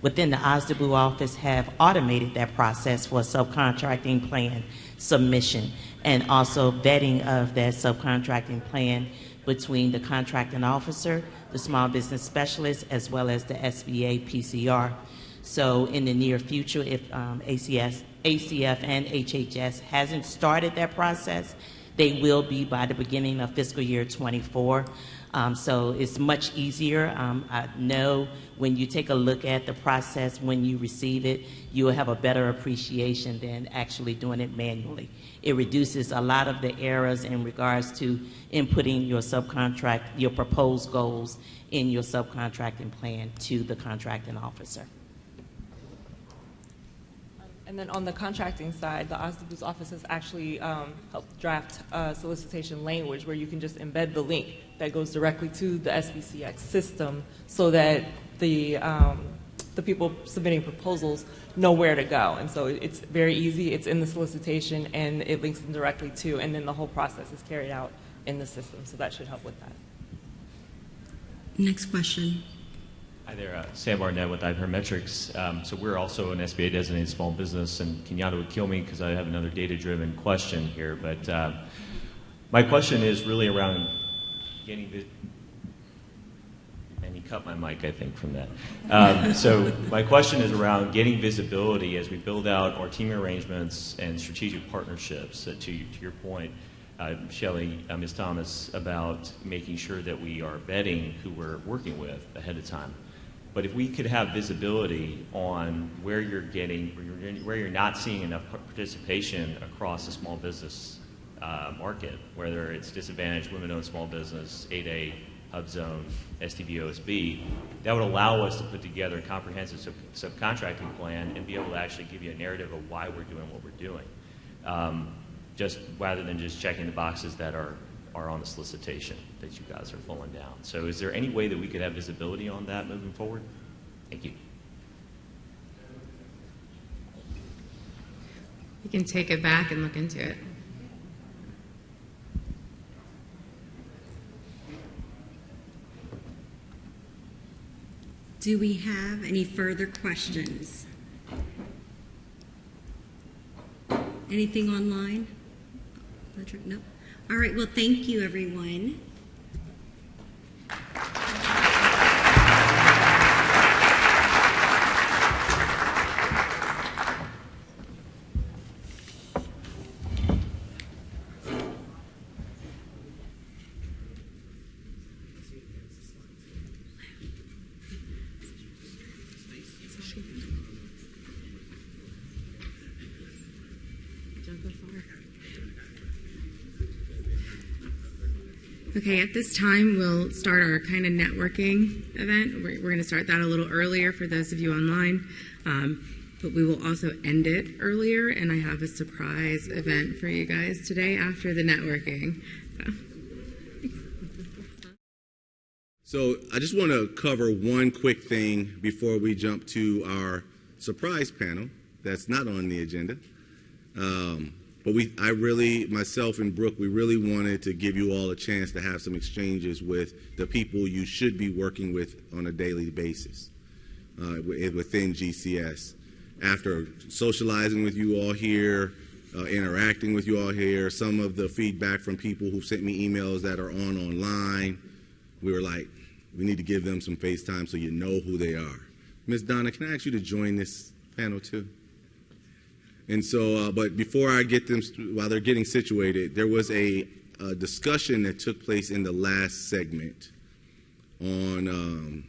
within the OSDBU office, have automated that process for subcontracting plan submission and also vetting of that subcontracting plan between the contracting officer, the small business specialist, as well as the SBA PCR. So in the near future, if ACF and HHS hasn't started that process, they will be by the beginning of fiscal year 24. So it's much easier. I know when you take a look at the process, when you receive it, you will have a better appreciation than actually doing it manually. It reduces a lot of the errors in regards to inputting your proposed goals in your subcontracting plan to the contracting officer. And then on the contracting side, the OSDBU's office has actually helped draft solicitation language where you can just embed the link that goes directly to the SBCX system so that the people submitting proposals know where to go. And so it's very easy. It's in the solicitation, and it links them directly to, and then the whole process is carried out in the system. So that should help with that. Next question. Hi there, Sam Barnett with iParametrics. So we're also an SBA designated small business, and Kenyatta would kill me because I have another data-driven question here. But my question is really around getting, and he cut my mic, I think, from that. So my question is around getting visibility as we build out our team arrangements and strategic partnerships. To your point, Shelley, Ms. Thomas, about making sure that we are vetting who we're working with ahead of time. But if we could have visibility on where you're getting, where you're not seeing enough participation across the small business market, whether it's disadvantaged, women-owned small business, 8A, HubZone, STB, OSB, that would allow us to put together a comprehensive subcontracting plan and be able to actually give you a narrative of why we're doing what we're doing, just rather than just checking the boxes that are on the solicitation that you guys are flowing down. So is there any way that we could have visibility on that moving forward? Thank you. We can take it back and look into it. Do we have any further questions? Anything online? Patrick, no. All right, well, thank you, everyone. Okay, at this time, we'll start our kind of networking event. We're going to start that a little earlier for those of you online, but we will also end it earlier, and I have a surprise event for you guys today after the networking. So I just want to cover one quick thing before we jump to our surprise panel that's not on the agenda. But myself and Brooke, we really wanted to give you all a chance to have some exchanges with the people you should be working with on a daily basis within GCS. After socializing with you all here, interacting with you all here, some of the feedback from people who sent me emails that are online, we were like, we need to give them some face time so you know who they are. Ms. Donna, can I ask you to join this panel too? And so, but before I get them, while they're getting situated, there was a discussion that took place in the last segment on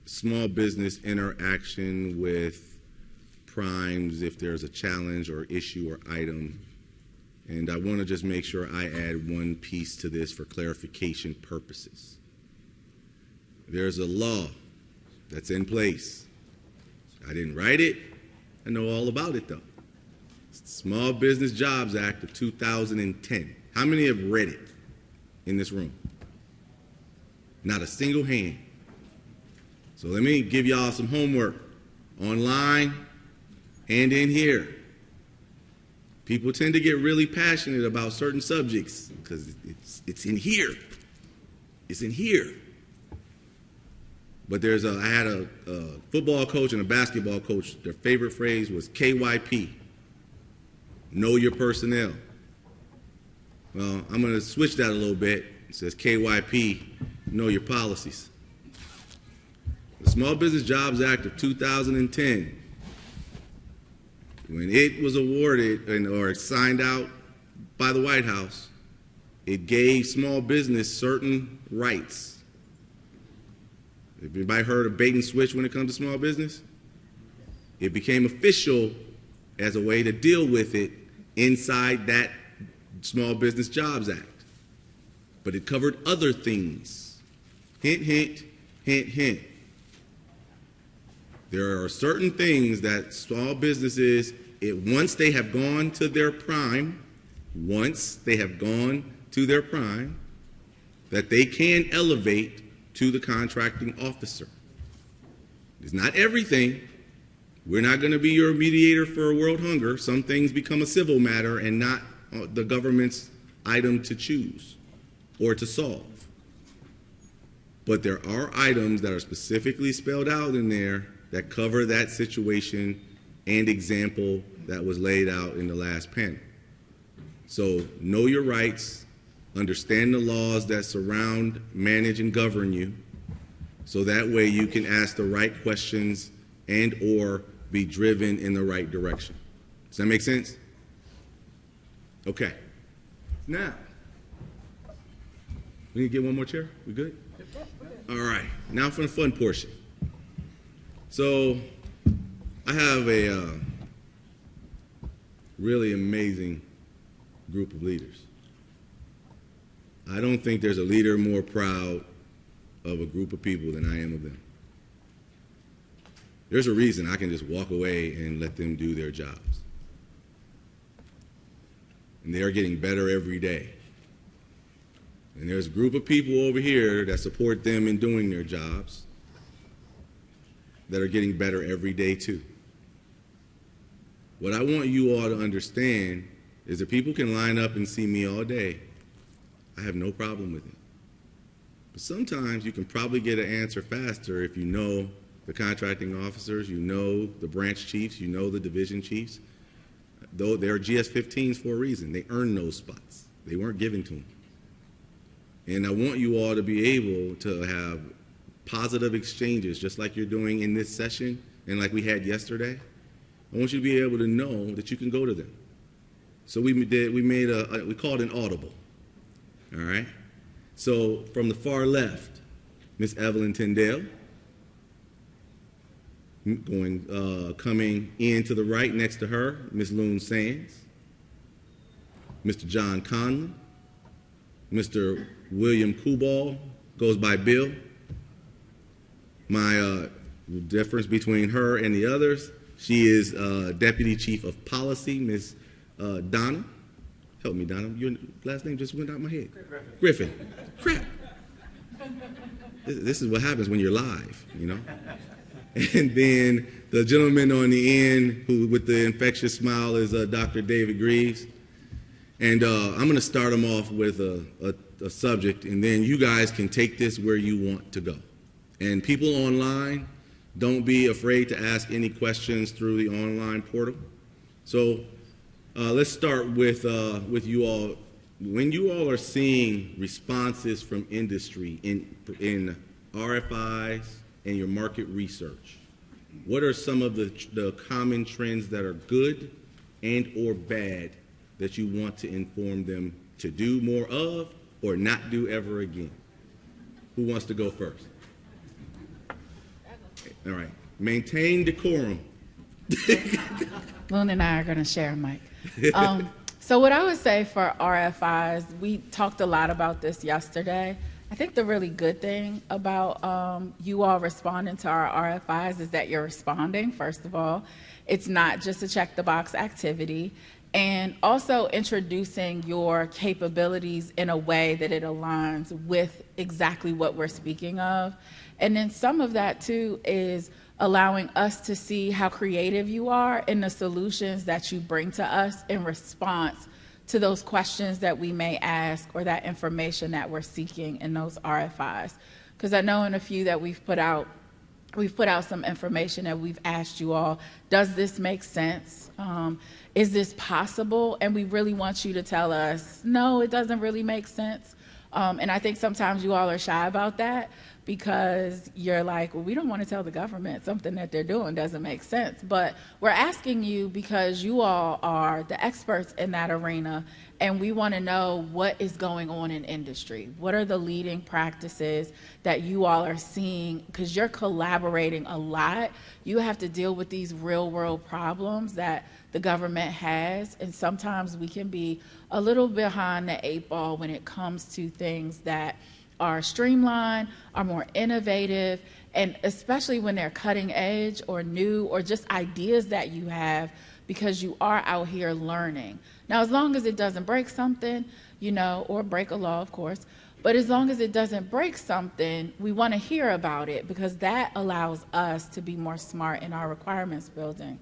small business interaction with primes if there's a challenge or issue or item. And I want to just make sure I add one piece to this for clarification purposes. There's a law that's in place. I didn't write it. I know all about it, though. It's the Small Business Jobs Act of 2010. How many have read it in this room? Not a single hand. So let me give y'all some homework online and in here. People tend to get really passionate about certain subjects because it's in here. It's in here. But I had a football coach and a basketball coach. Their favorite phrase was KYP, know your personnel. Well, I'm going to switch that a little bit. It says KYP, know your policies. The Small Business Jobs Act of 2010, when it was awarded or signed out by the White House, it gave small business certain rights. Have anybody heard of bait and switch when it comes to small business? It became official as a way to deal with it inside that Small Business Jobs Act. But it covered other things. Hint, hint, hint, hint. There are certain things that small businesses, once they have gone to their prime, that they can elevate to the contracting officer. It's not everything. We're not going to be your mediator for world hunger. Some things become a civil matter and not the government's item to choose or to solve. But there are items that are specifically spelled out in there that cover that situation and example that was laid out in the last panel. So know your rights, understand the laws that surround, manage, and govern you, so that way you can ask the right questions and or be driven in the right direction. Does that make sense? Okay. Now, we need to get one more chair? We good? All right. Now for the fun portion. So I have a really amazing group of leaders. I don't think there's a leader more proud of a group of people than I am of them. There's a reason I can just walk away and let them do their jobs. And they are getting better every day. And there's a group of people over here that support them in doing their jobs that are getting better every day too. What I want you all to understand is that people can line up and see me all day. I have no problem with it. But sometimes you can probably get an answer faster if you know the contracting officers, you know the branch chiefs, you know the division chiefs. Though they're GS-15s for a reason. They earned those spots. They weren't given to them. And I want you all to be able to have positive exchanges, just like you're doing in this session and like we had yesterday. I want you to be able to know that you can go to them. So we called an audible. All right? So from the far left, Miss Evelyn Tyndale, coming in to the right next to her, Miss Loon Sands, Mr. John Conlon, Mr. William Kubal, goes by Bill. My difference between her and the others, she is Deputy Chief of Policy, Ms. Donna. Help me, Donna. Your last name just went out my head. Griffin. Crap. This is what happens when you're live, you know. And then the gentleman on the end, who with the infectious smile, is Dr. David Greaves. And I'm going to start them off with a subject, and then you guys can take this where you want to go. And people online, don't be afraid to ask any questions through the online portal. So let's start with you all. When you all are seeing responses from industry in RFIs and your market research, what are some of the common trends that are good and or bad that you want to inform them to do more of or not do ever again? Who wants to go first? All right. Maintain decorum. Loon and I are going to share a mic. So what I would say for RFIs, we talked a lot about this yesterday. I think the really good thing about you all responding to our RFIs is that you're responding, first of all. It's not just a check-the-box activity. And also introducing your capabilities in a way that it aligns with exactly what we're speaking of. And then some of that, too, is allowing us to see how creative you are in the solutions that you bring to us in response to those questions that we may ask or that information that we're seeking in those RFIs. Because I know in a few that we've put out some information that we've asked you all, does this make sense? Is this possible? And we really want you to tell us, no, it doesn't really make sense. And I think sometimes you all are shy about that because you're like, well, we don't want to tell the government something that they're doing doesn't make sense. But we're asking you because you all are the experts in that arena, and we want to know what is going on in industry. What are the leading practices that you all are seeing? Because you're collaborating a lot. You have to deal with these real-world problems that the government has, and sometimes we can be a little behind the eight ball when it comes to things that are streamlined, are more innovative, and especially when they're cutting edge or new or just ideas that you have because you are out here learning. Now, as long as it doesn't break something, you know, or break a law, of course, but as long as it doesn't break something, we want to hear about it because that allows us to be more smart in our requirements building.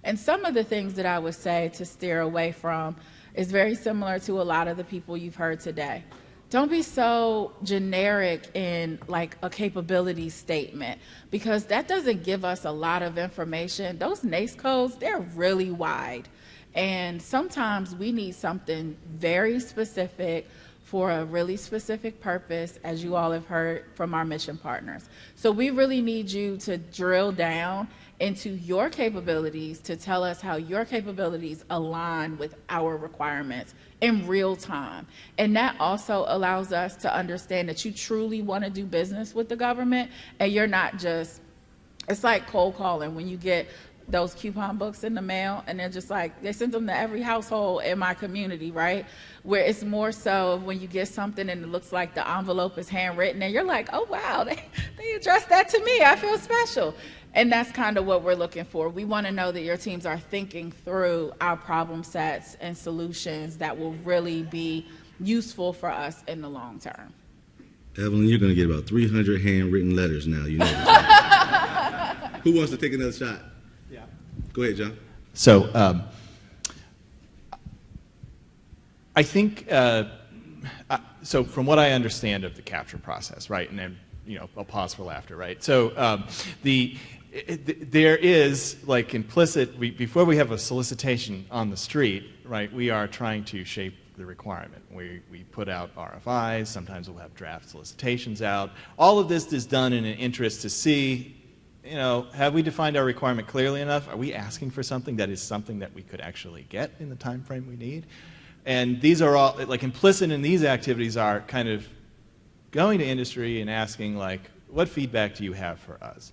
And some of the things that I would say to steer away from is very similar to a lot of the people you've heard today. Don't be so generic in like a capability statement because that doesn't give us a lot of information. Those NACE codes, they're really wide. And sometimes we need something very specific for a really specific purpose, as you all have heard from our mission partners. So we really need you to drill down into your capabilities to tell us how your capabilities align with our requirements in real time. And that also allows us to understand that you truly want to do business with the government and you're not just, it's like cold calling when you get those coupon books in the mail and they're just like, they send them to every household in my community, right? Where it's more so when you get something and it looks like the envelope is handwritten and you're like, oh wow, they addressed that to me, I feel special. And that's kind of what we're looking for. We want to know that your teams are thinking through our problem sets and solutions that will really be useful for us in the long term. Evelyn, you're going to get about 300 handwritten letters now. You know this, right? Who wants to take another shot? Yeah. Go ahead, John. So I think, so from what I understand of the capture process, right, and then, you know, I'll pause for laughter, right? So there is like implicit, before we have a solicitation on the street, right, we are trying to shape the requirement. We put out RFIs, sometimes we'll have draft solicitations out. All of this is done in an interest to see, you know, have we defined our requirement clearly enough? Are we asking for something that is something that we could actually get in the time frame we need? And these are all, like implicit in these activities are kind of going to industry and asking like, what feedback do you have for us?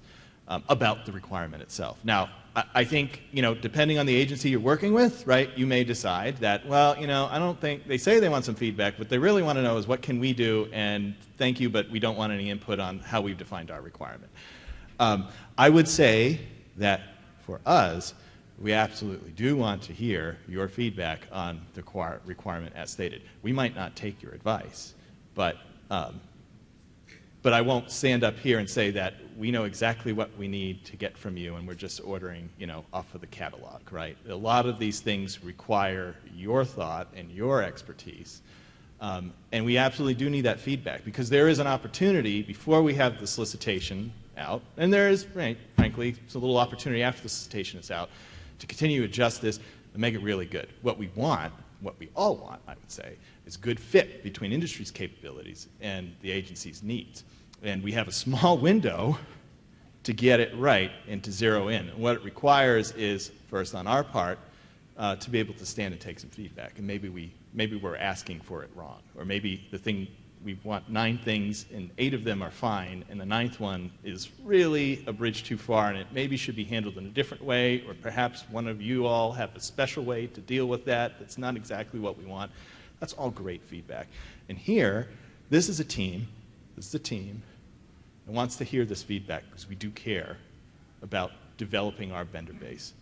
about the requirement itself. Now, I think, depending on the agency you're working with, right, you may decide that, well, I don't think, they say they want some feedback, but they really want to know is what can we do, and thank you, but we don't want any input on how we've defined our requirement. I would say that for us, we absolutely do want to hear your feedback on the requirement as stated. We might not take your advice, but I won't stand up here and say that we know exactly what we need to get from you and we're just ordering, off of the catalog, right? A lot of these things require your thought and your expertise. And we absolutely do need that feedback because there is an opportunity before we have the solicitation out, and there is, frankly, it's a little opportunity after the solicitation is out to continue to adjust this and make it really good. What we want, what we all want, I would say, is good fit between industry's capabilities and the agency's needs. And we have a small window to get it right and to zero in. And what it requires is, first on our part, to be able to stand and take some feedback. And maybe we're asking for it wrong. Or maybe the thing, we want 9 things and 8 of them are fine, and the 9th one is really a bridge too far, and it maybe should be handled in a different way, or perhaps one of you all have a special way to deal with that that's not exactly what we want. That's all great feedback. And here, this is a team that wants to hear this feedback because we do care about developing our vendor base,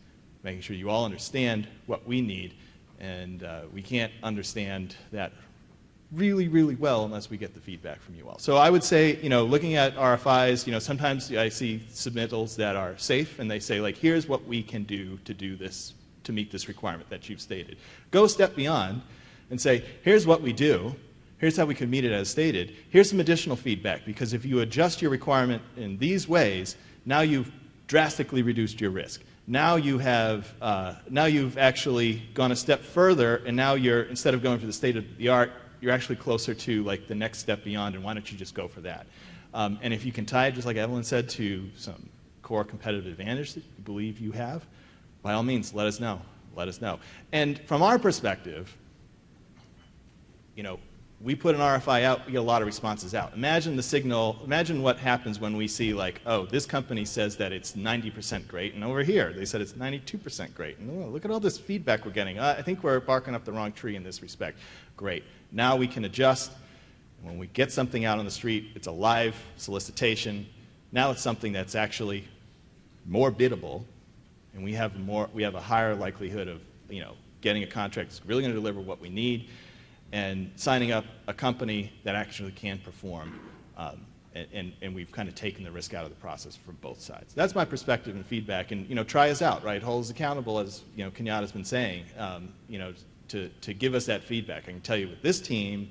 making sure you all understand what we need, and we can't understand that really, really well unless we get the feedback from you all. So I would say, looking at RFIs, sometimes I see submittals that are safe, and they say, like, here's what we can do this, to meet this requirement that you've stated. Go a step beyond and say, here's what we do, here's how we can meet it as stated, here's some additional feedback, because if you adjust your requirement in these ways, now you've drastically reduced your risk. Now you've actually gone a step further, and now you're, instead of going for the state of the art, you're actually closer to like the next step beyond, and why don't you just go for that? And if you can tie it, just like Evelyn said, to some core competitive advantage that you believe you have, by all means, let us know. Let us know. And from our perspective, we put an RFI out, we get a lot of responses out. Imagine the signal, imagine what happens when we see like, oh, this company says that it's 90% great, and over here they said it's 92% great. And oh, look at all this feedback we're getting. I think we're barking up the wrong tree in this respect. Great. Now we can adjust. When we get something out on the street, it's a live solicitation. Now it's something that's actually more biddable, and we have a higher likelihood of getting a contract that's really going to deliver what we need, and signing up a company that actually can perform, and we've kind of taken the risk out of the process from both sides. That's my perspective and feedback, and try us out, right? Hold us accountable, as Kenyatta's been saying, to give us that feedback. I can tell you with this team,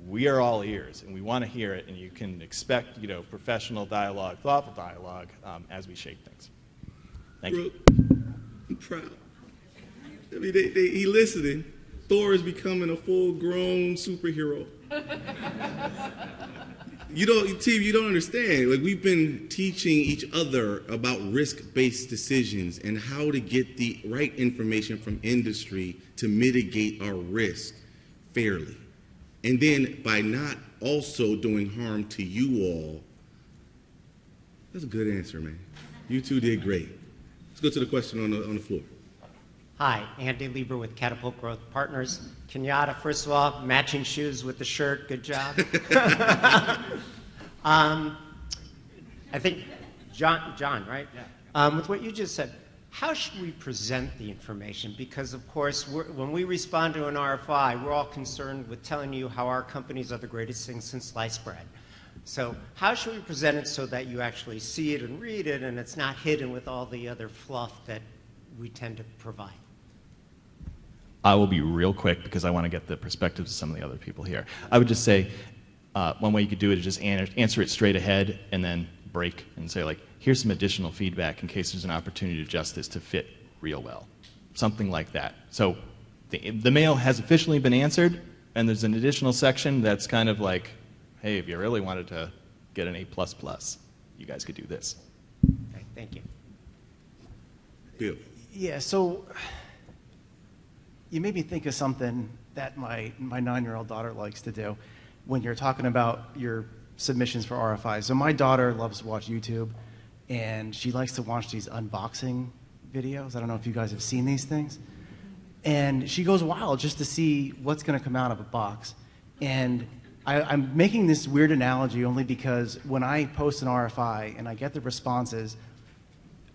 we are all ears, and we want to hear it, and you can expect professional dialogue, thoughtful dialogue as we shape things. Thank you. I'm proud. I mean, he listening. Thor is becoming a full-grown superhero. Team, you don't understand. Like, we've been teaching each other about risk-based decisions and how to get the right information from industry to mitigate our risk fairly. And then by not also doing harm to you all, that's a good answer, man. You two did great. Let's go to the question on the floor. Hi, Andy Lieber with Catapult Growth Partners. Kenyatta, first of all, matching shoes with the shirt, good job. I think, John, right? Yeah. With what you just said, how should we present the information? Because, of course, when we respond to an RFI, we're all concerned with telling you how our companies are the greatest thing since sliced bread. So how should we present it so that you actually see it and read it, and it's not hidden with all the other fluff that we tend to provide? I will be real quick because I want to get the perspectives of some of the other people here. I would just say one way you could do it is just answer it straight ahead and then break and say, like, here's some additional feedback in case there's an opportunity to adjust this to fit real well. Something like that. So the mail has officially been answered, and there's an additional section that's kind of like, hey, if you really wanted to get an A++, you guys could do this. Okay, thank you. Bill. Yeah, so you made me think of something that my 9-year-old daughter likes to do when you're talking about your submissions for RFIs. So my daughter loves to watch YouTube, and she likes to watch these unboxing videos. I don't know if you guys have seen these things. And she goes wild just to see what's going to come out of a box. And I'm making this weird analogy only because when I post an RFI and I get the responses,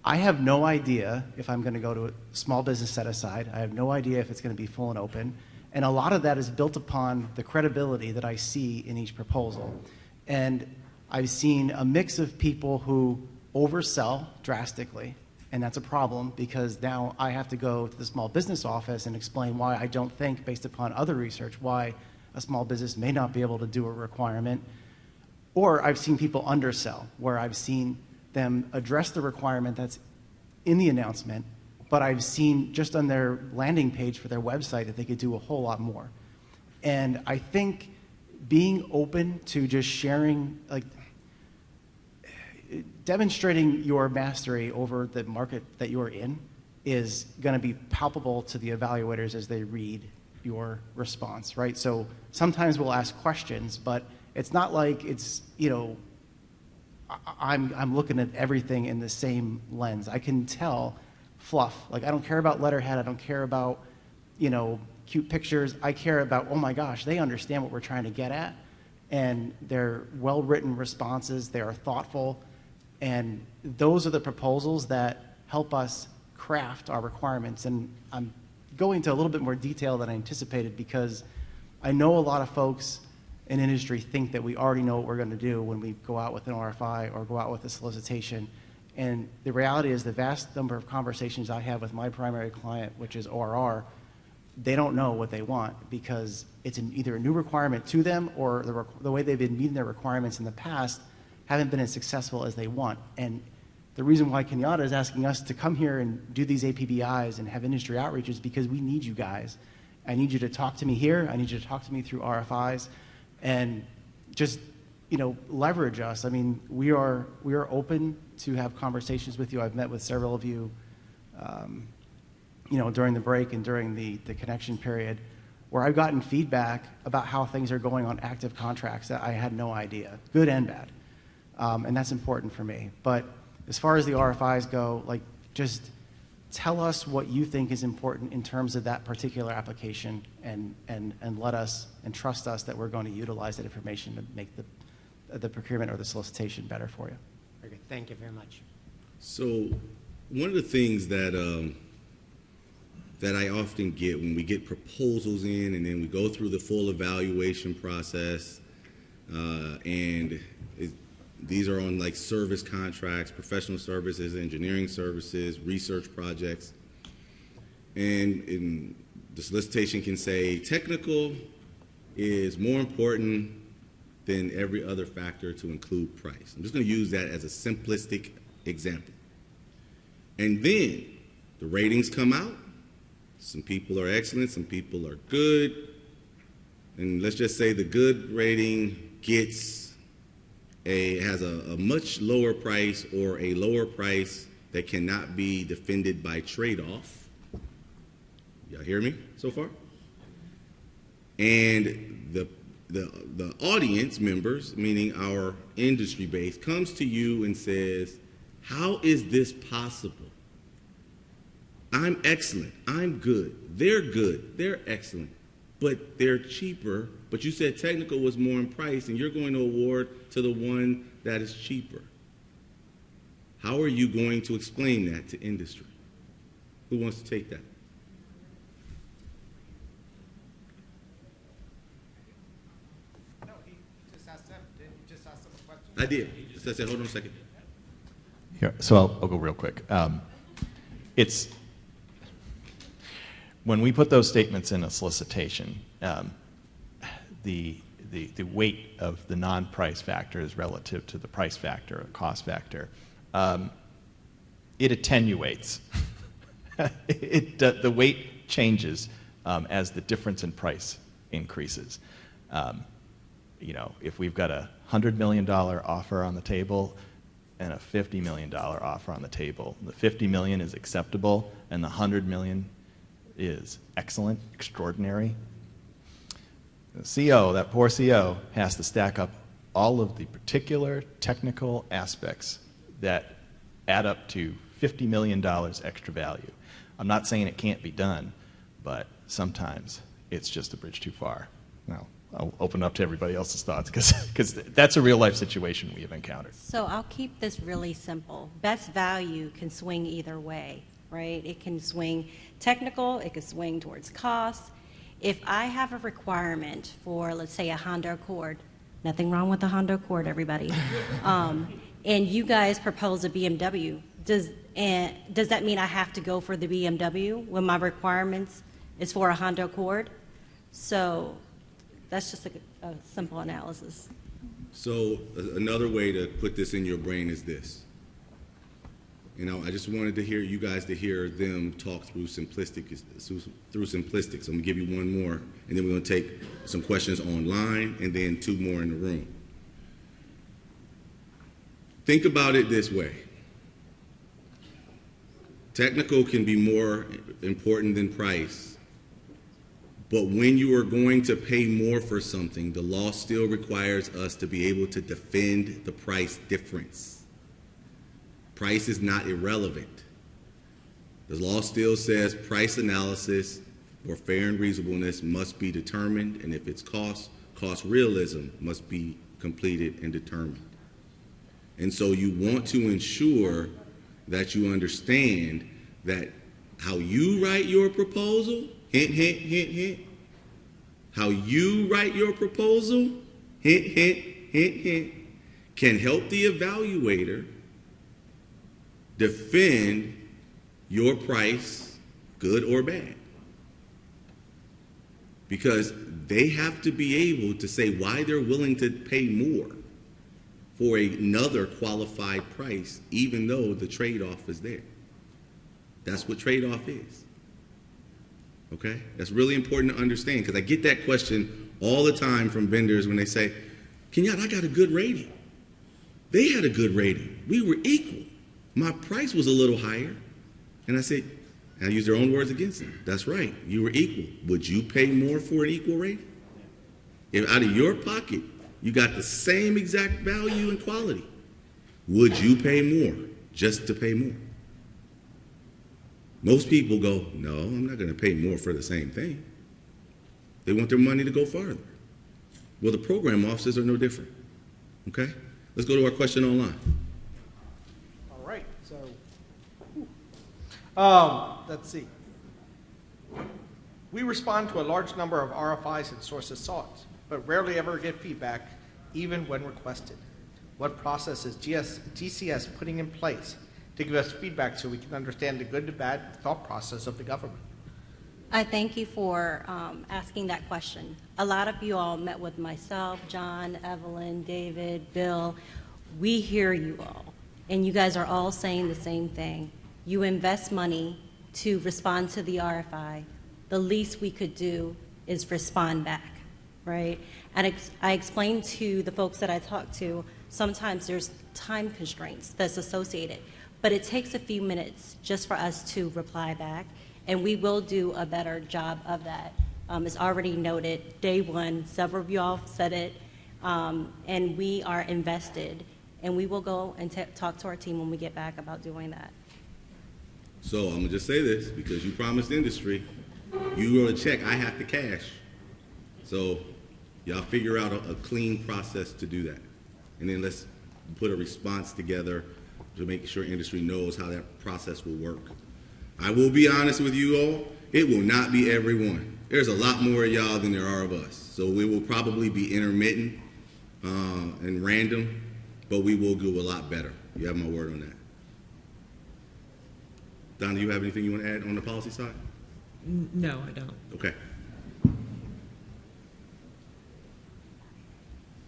I have no idea if I'm going to go to a small business set aside. I have no idea if it's going to be full and open. And a lot of that is built upon the credibility that I see in each proposal. And I've seen a mix of people who oversell drastically, and that's a problem because now I have to go to the small business office and explain why I don't think, based upon other research, why a small business may not be able to do a requirement. Or I've seen people undersell, where I've seen them address the requirement that's in the announcement, but I've seen just on their landing page for their website that they could do a whole lot more. And I think being open to just sharing, like, demonstrating your mastery over the market that you're in is going to be palpable to the evaluators as they read your response, right? So sometimes we'll ask questions, but it's not like it's, you know, I'm looking at everything in the same lens. I can tell fluff. Like, I don't care about letterhead. I don't care about, you know, cute pictures. I care about, oh my gosh, they understand what we're trying to get at, and they're well-written responses. They are thoughtful. And those are the proposals that help us craft our requirements. And I'm going into a little bit more detail than I anticipated because I know a lot of folks in industry think that we already know what we're going to do when we go out with an RFI or go out with a solicitation. And the reality is the vast number of conversations I have with my primary client, which is ORR, they don't know what they want because it's either a new requirement to them or the way they've been meeting their requirements in the past haven't been as successful as they want. And the reason why Kenyatta is asking us to come here and do these APBIs and have industry outreach is because we need you guys. I need you to talk to me here. I need you to talk to me through RFIs and just, you know, leverage us. I mean, we are open to have conversations with you. I've met with several of you, you know, during the break and during the connection period where I've gotten feedback about how things are going on active contracts that I had no idea, good and bad. And that's important for me. But as far as the RFIs go, like, just tell us what you think is important in terms of that particular application and let us and trust us that we're going to utilize that information to make the procurement or the solicitation better for you. Very good. Thank you very much. So one of the things that that I often get when we get proposals in and then we go through the full evaluation process these are on like service contracts, professional services, engineering services, research projects. And the solicitation can say technical is more important than every other factor to include price. I'm just going to use that as a simplistic example. And then the ratings come out. Some people are excellent, some people are good. And let's just say the good rating has a much lower price or a lower price that cannot be defended by trade-off. Y'all hear me so far? And the audience members, meaning our industry base, comes to you and says, how is this possible? I'm excellent, I'm good, they're excellent, but they're cheaper. But you said technical was more in price, and you're going to award to the one that is cheaper. How are you going to explain that to industry? Who wants to take that? No, he just asked them. Didn't you just ask them a question? I did. Just I said, hold on a second. Here, so I'll go real quick. It's when we put those statements in a solicitation, the weight of the non-price factor is relative to the price factor or cost factor. It attenuates. The weight changes as the difference in price increases. You know, if we've got a $100 million offer on the table and a $50 million offer on the table, the $50 million is acceptable and the $100 million is excellent, extraordinary. The CO, that poor CO, has to stack up all of the particular technical aspects that add up to $50 million extra value. I'm not saying it can't be done, but sometimes it's just a bridge too far. Now, I'll open up to everybody else's thoughts because that's a real life situation we have encountered. So I'll keep this really simple. Best value can swing either way, right? It can swing technical, it can swing towards cost. If I have a requirement for, let's say, a Honda Accord, nothing wrong with the Honda Accord, everybody, and you guys propose a BMW, does that mean I have to go for the BMW when my requirements is for a Honda Accord? So that's just a simple analysis. So another way to put this in your brain is this. You know, I just wanted to hear you guys to hear them talk through simplistic. So I'm gonna give you one more, and then we're gonna take some questions online, and then 2 more in the room. Think about it this way. Technical can be more important than price. But when you are going to pay more for something, the law still requires us to be able to defend the price difference. Price is not irrelevant. The law still says price analysis for fair and reasonableness must be determined, and if it's cost realism must be completed and determined. And so you want to ensure that you understand that how you write your proposal, hint, hint, hint, hint. How you write your proposal, hint, hint, hint, hint, can help the evaluator defend your price, good or bad. Because they have to be able to say why they're willing to pay more for another qualified price, even though the trade-off is there. That's what trade-off is. Okay? That's really important to understand because I get that question all the time from vendors when they say, Kenyatta, I got a good rating. They had a good rating. We were equal. My price was a little higher. And I said, and I use their own words against them. That's right. You were equal. Would you pay more for an equal rating? If out of your pocket you got the same exact value and quality, would you pay more just to pay more? Most people go, no, I'm not going to pay more for the same thing. They want their money to go farther. Well, the program officers are no different. Okay? Let's go to our question online. All right. So, let's see. We respond to a large number of RFIs and sources sought, but rarely ever get feedback, even when requested. What process is GCS putting in place to give us feedback so we can understand the good and bad thought process of the government? I thank you for asking that question. A lot of you all met with myself, John, Evelyn, David, Bill. We hear you all, and you guys are all saying the same thing. You invest money to respond to the RFI. The least we could do is respond back, right? And I explained to the folks that I talked to, sometimes there's time constraints that's associated. But it takes a few minutes just for us to reply back, and we will do a better job of that. It's already noted, day one, several of you all said it, and we are invested, and we will go and talk to our team when we get back about doing that. So I'm going to just say this, because you promised industry, you wrote a check, I have to cash. So y'all figure out a clean process to do that. And then let's put a response together to make sure industry knows how that process will work. I will be honest with you all, it will not be everyone. There's a lot more of y'all than there are of us. So we will probably be intermittent and random, but we will do a lot better. You have my word on that. Donna, do you have anything you want to add on the policy side? No, I don't. Okay.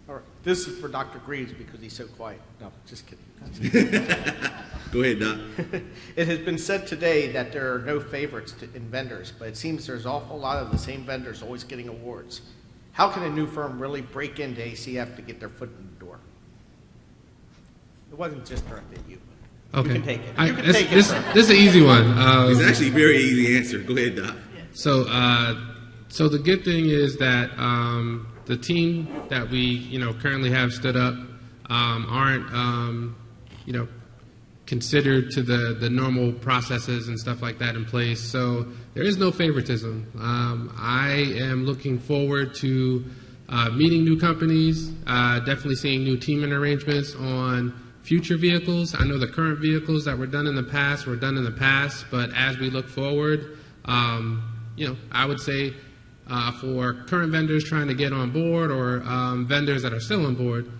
All right. This is for Dr. Greaves because he's so quiet. No, just kidding. Go ahead, Doc. It has been said today that there are no favorites in vendors, but it seems there's an awful lot of the same vendors always getting awards. How can a new firm really break into ACF to get their foot in the door? It wasn't just directed at you. Okay. You can take it. You can take it. This is an easy one. It's actually a very easy answer. Go ahead, Doc. So the good thing is that the team that we currently have stood up aren't considered to the normal processes and stuff like that in place. So there is no favoritism. I am looking forward to meeting new companies, definitely seeing new teaming arrangements on future vehicles. I know the current vehicles that were done in the past, but as we look forward, I would say for current vendors trying to get on board or vendors that are still on board,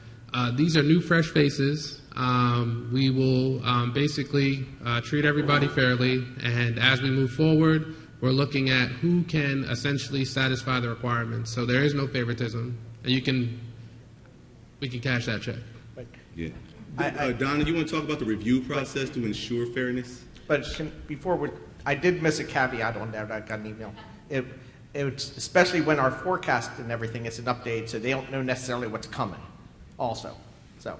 these are new, fresh faces. We will basically treat everybody fairly, and as we move forward, we're looking at who can essentially satisfy the requirements. So there is no favoritism, and we can cash that check. Yeah. Donna, you want to talk about the review process to ensure fairness? But I did miss a caveat on that. I got an email. It's especially when our forecast and everything is an update, so they don't know necessarily what's coming. Also, So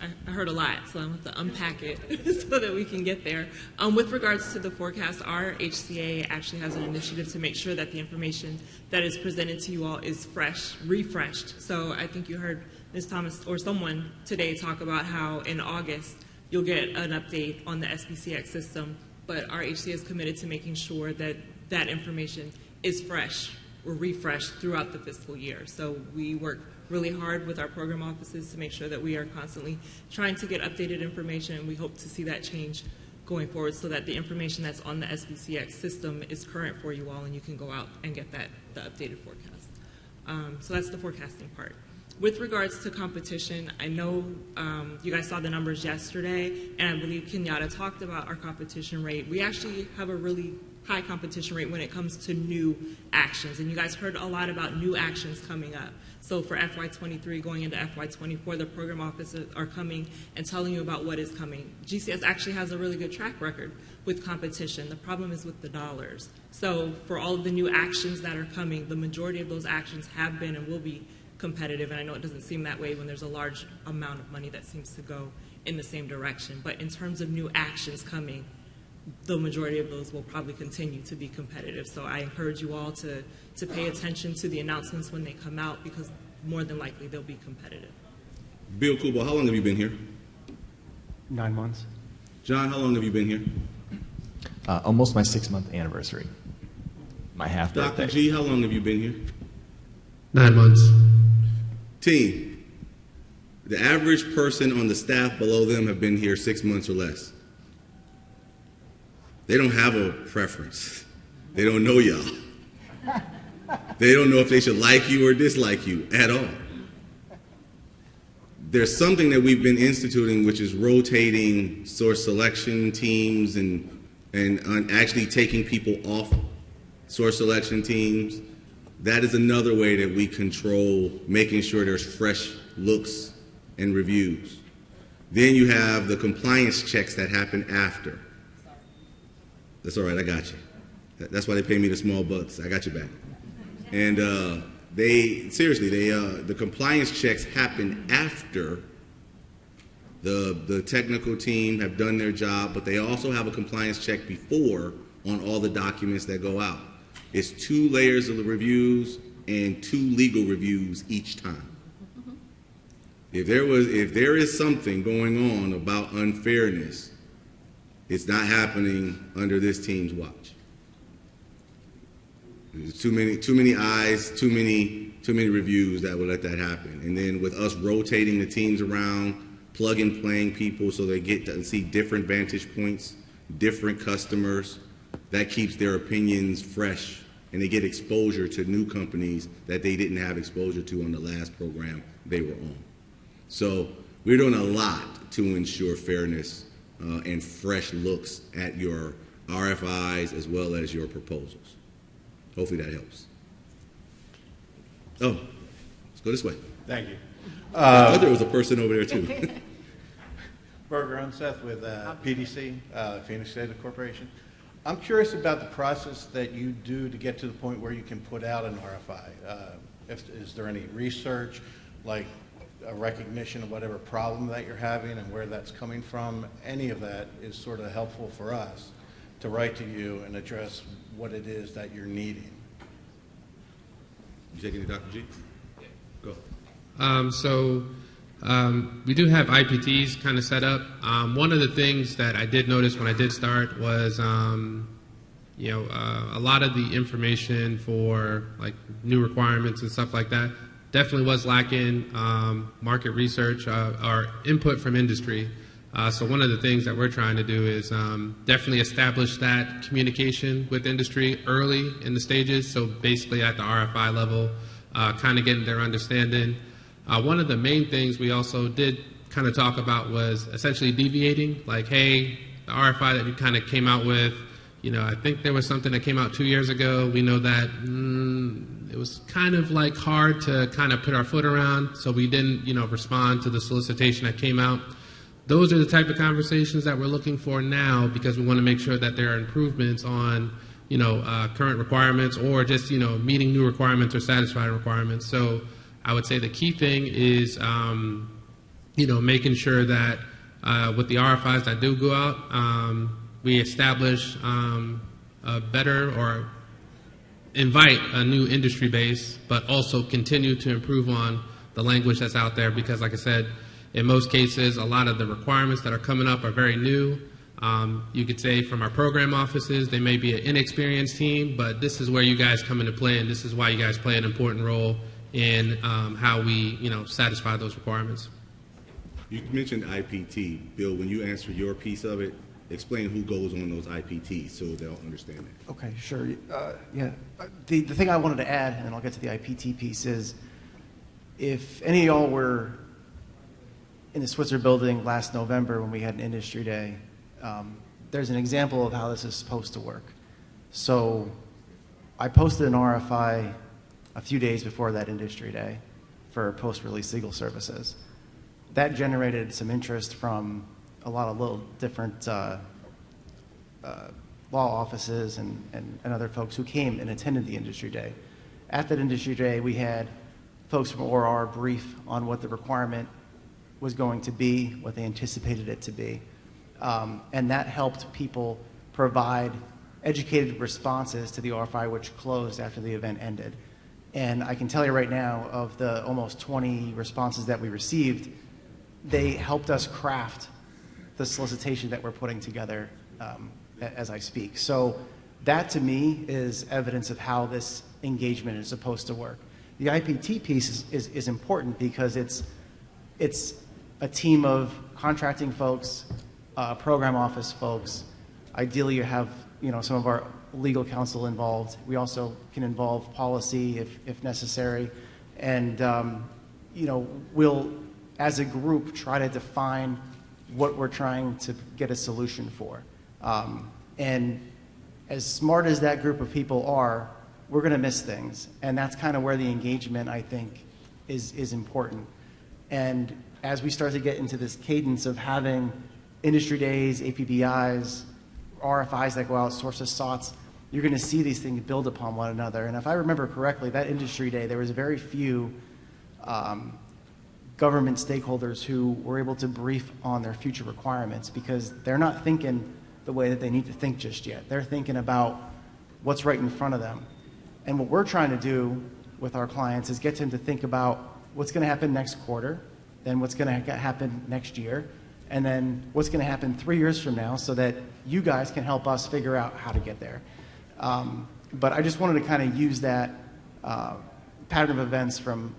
I heard a lot, so I'm going to unpack it so that we can get there. With regards to the forecast, our HCA actually has an initiative to make sure that the information that is presented to you all is fresh, refreshed. So I think you heard Ms. Thomas or someone today talk about how in August you'll get an update on the SBCX system, but our HCA is committed to making sure that that information is fresh or refreshed throughout the fiscal year. So we work really hard with our program offices to make sure that we are constantly trying to get updated information, and we hope to see that change going forward so that the information that's on the SBCX system is current for you all and you can go out and get the updated forecast. So that's the forecasting part. With regards to competition, I know you guys saw the numbers yesterday, and I believe Kenyatta talked about our competition rate. We actually have a really high competition rate when it comes to new actions, and you guys heard a lot about new actions coming up. So for FY23 going into FY24, the program officers are coming and telling you about what is coming. GCS actually has a really good track record with competition. The problem is with the dollars. So for all of the new actions that are coming, the majority of those actions have been and will be competitive, and I know it doesn't seem that way when there's a large amount of money that seems to go in the same direction. But in terms of new actions coming, the majority of those will probably continue to be competitive. So I encourage you all to pay attention to the announcements when they come out, because more than likely they'll be competitive. Bill Kubo, how long have you been here? 9 months. John, how long have you been here? Almost my 6-month anniversary. My half birthday. Dr. G, how long have you been here? 9 months. Team, the average person on the staff below them have been here 6 months or less. They don't have a preference. They don't know y'all. They don't know if they should like you or dislike you at all. There's something that we've been instituting, which is rotating source selection teams and actually taking people off source selection teams. That is another way that we control making sure there's fresh looks and reviews. Then you have the compliance checks that happen after. That's all right, I got you. That's why they pay me the small bucks. I got you back. And the compliance checks happen after the technical team have done their job, but they also have a compliance check before on all the documents that go out. It's 2 layers of the reviews and 2 legal reviews each time. If there is something going on about unfairness, it's not happening under this team's watch. There's too many eyes, too many reviews that would let that happen. And then with us rotating the teams around, plug and playing people so they get to see different vantage points, different customers, that keeps their opinions fresh, and they get exposure to new companies that they didn't have exposure to on the last program they were on. So we're doing a lot to ensure fairness and fresh looks at your RFIs as well as your proposals. Hopefully that helps. Oh, let's go this way. Thank you. I thought there was a person over there too. Berger Unseth with PDC, Phoenix Data Corporation. I'm curious about the process that you do to get to the point where you can put out an RFI. Is there any research, like a recognition of whatever problem that you're having and where that's coming from? Any of that is sort of helpful for us to write to you and address what it is that you're needing. You taking it, Dr. G? Go. So We do have IPTs kind of set up. One of the things that I did notice when I did start was, a lot of the information for like new requirements and stuff like that definitely was lacking market research or input from industry. So one of the things that we're trying to do is definitely establish that communication with industry early in the stages. So basically at the RFI level, kind of getting their understanding. One of the main things we also did kind of talk about was essentially deviating. Like, hey, the RFI that you kind of came out with, I think there was something that came out 2 years ago. We know that it was kind of like hard to kind of put our foot around, so we didn't, respond to the solicitation that came out. Those are the type of conversations that we're looking for now, because we want to make sure that there are improvements on, current requirements, or just, meeting new requirements or satisfying requirements. So I would say the key thing is, making sure that with the RFIs that do go out, we establish a better or invite a new industry base, but also continue to improve on the language that's out there, because like I said, in most cases, a lot of the requirements that are coming up are very new. You could say from our program offices, they may be an inexperienced team, but this is where you guys come into play, and this is why you guys play an important role in how we, satisfy those requirements. You mentioned IPT. Bill, when you answer your piece of it, explain who goes on those IPTs so they'll understand it. Okay, sure. The thing I wanted to add, and then I'll get to the IPT piece, is if any of y'all were in the Switzer building last November when we had an industry day, there's an example of how this is supposed to work. So I posted an RFI a few days before that industry day for post-release legal services. That generated some interest from a lot of little different law offices and other folks who came and attended the industry day. At that industry day, we had folks from ORR brief on what the requirement was going to be, what they anticipated it to be. And that helped people provide educated responses to the RFI, which closed after the event ended. And I can tell you right now, of the almost 20 responses that we received, they helped us craft the solicitation that we're putting together as I speak. So that to me is evidence of how this engagement is supposed to work. The IPT piece is important because it's a team of contracting folks, program office folks. Ideally, you have some of our legal counsel involved. We also can involve policy if necessary, and we'll, as a group, try to define what we're trying to get a solution for. And as smart as that group of people are, we're going to miss things, and that's kind of where the engagement, I think, is important. And as we start to get into this cadence of having industry days, APBIs, RFIs that go out, sources soughts, you're going to see these things build upon one another. And if I remember correctly, that industry day, there was very few government stakeholders who were able to brief on their future requirements, because they're not thinking the way that they need to think just yet. They're thinking about what's right in front of them. And what we're trying to do with our clients is get them to think about what's going to happen next quarter, then what's going to happen next year, and then what's going to happen 3 years from now, so that you guys can help us figure out how to get there. But I just wanted to kind of use that pattern of events from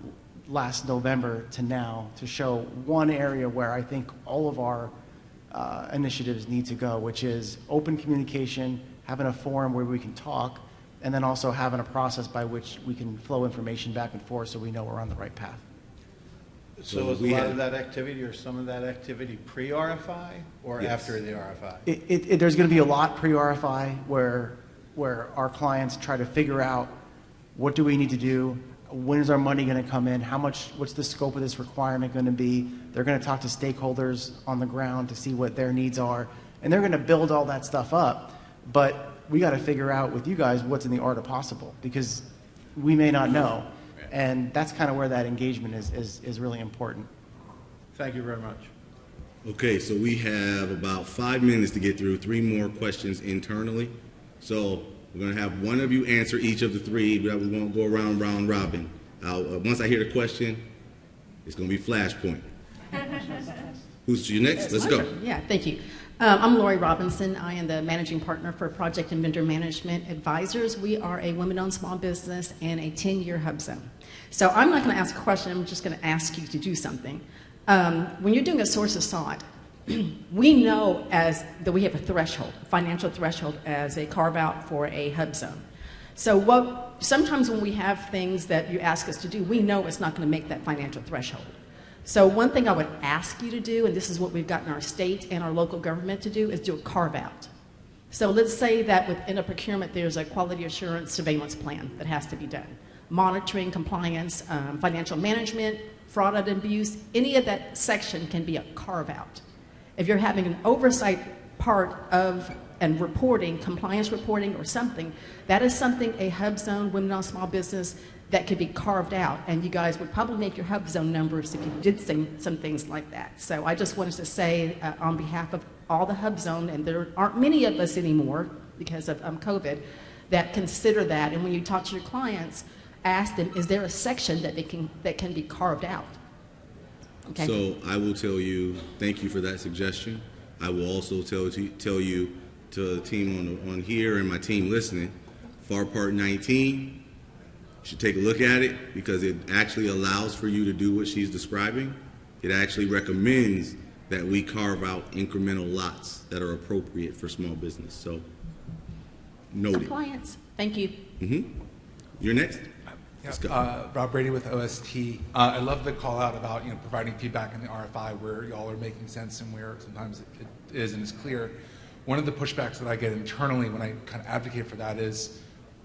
last November to now to show one area where I think all of our initiatives need to go, which is open communication, having a forum where we can talk, and then also having a process by which we can flow information back and forth so we know we're on the right path. So is a lot of that activity or some of that activity pre-RFI or Yes. after the RFI? There's going to be a lot pre-RFI where our clients try to figure out what do we need to do, when is our money going to come in, what's the scope of this requirement going to be. They're going to talk to stakeholders on the ground to see what their needs are, and they're going to build all that stuff up. But we got to figure out with you guys what's in the art of possible, because we may not know. And that's kind of where that engagement is really important. Thank you very much. Okay, so we have about 5 minutes to get through 3 more questions internally. So we're going to have one of you answer each of the 3, but we won't go around round robin. Once I hear the question, it's going to be flashpoint. Who's you next? Let's go. Yeah, thank you. I'm Lori Robinson. I am the managing partner for Project and Vendor Management Advisors. We are a women-owned small business and a 10-year hub zone. So I'm not going to ask a question. I'm just going to ask you to do something. When you're doing a source of SOT, we know that we have a threshold, a financial threshold as a carve-out for a hub zone. So sometimes when we have things that you ask us to do, we know it's not going to make that financial threshold. So one thing I would ask you to do, and this is what we've gotten our state and our local government to do, is do a carve-out. So let's say that within a procurement there's a quality assurance surveillance plan that has to be done. Monitoring, compliance, financial management, fraud and abuse, any of that section can be a carve-out. If you're having an oversight part of and reporting, compliance reporting or something, that is something a hub zone, women-owned small business, that could be carved out, and you guys would probably make your hub zone numbers if you did some things like that. So I just wanted to say on behalf of all the hub zone, and there aren't many of us anymore because of COVID, that consider that, and when you talk to your clients, ask them, is there a section that can be carved out? Okay. So I will tell you, thank you for that suggestion. I will also tell you to the team on here and my team listening, FAR Part 19, you should take a look at it because it actually allows for you to do what she's describing. It actually recommends that we carve out incremental lots that are appropriate for small business. So, noted. Compliance. Thank you. You're next. Let's go. Rob Brady with OST. I love the call out about providing feedback in the RFI where y'all are making sense and where sometimes it is and is clear. One of the pushbacks that I get internally when I kind of advocate for that is,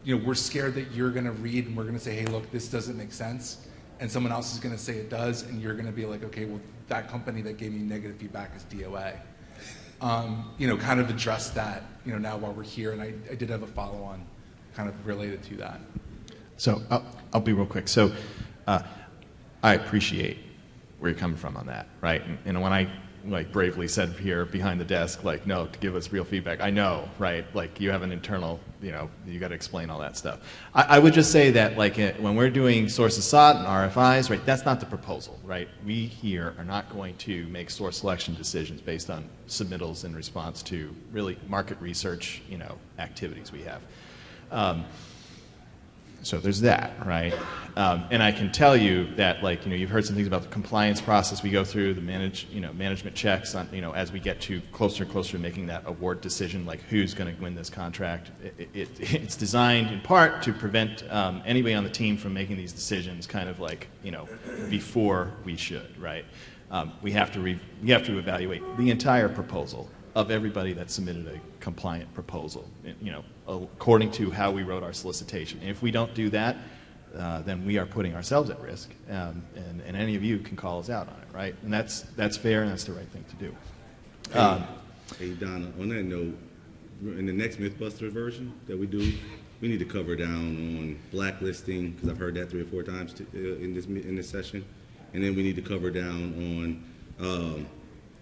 we're scared that you're going to read and we're going to say, hey, look, this doesn't make sense. And someone else is going to say it does. And you're going to be like, okay, well, that company that gave me negative feedback is DOA. Kind of address that, now while we're here. And I did have a follow-on kind of related to that. So I'll be real quick. So I appreciate where you're coming from on that, right? And when I bravely said here behind the desk, no, to give us real feedback, I know, right? You have an internal, you got to explain all that stuff. I would just say that when we're doing source of SOT and RFIs, right, that's not the proposal, right? We here are not going to make source selection decisions based on submittals in response to really market research, activities we have. So there's that, right? And I can tell you that, you've heard some things about the compliance process we go through, the management checks on, as we get closer and closer to making that award decision, who's going to win this contract. It's designed in part to prevent anybody on the team from making these decisions kind of before we should, right? We have to evaluate the entire proposal of everybody that submitted a compliant proposal, according to how we wrote our solicitation. And if we don't do that, then we are putting ourselves at risk, and any of you can call us out on it, right? And that's fair, and that's the right thing to do. Hey, Donna, on that note, in the next Mythbusters version that we do, we need to cover down on blacklisting, because I've heard that 3 or 4 times in this session, and then we need to cover down on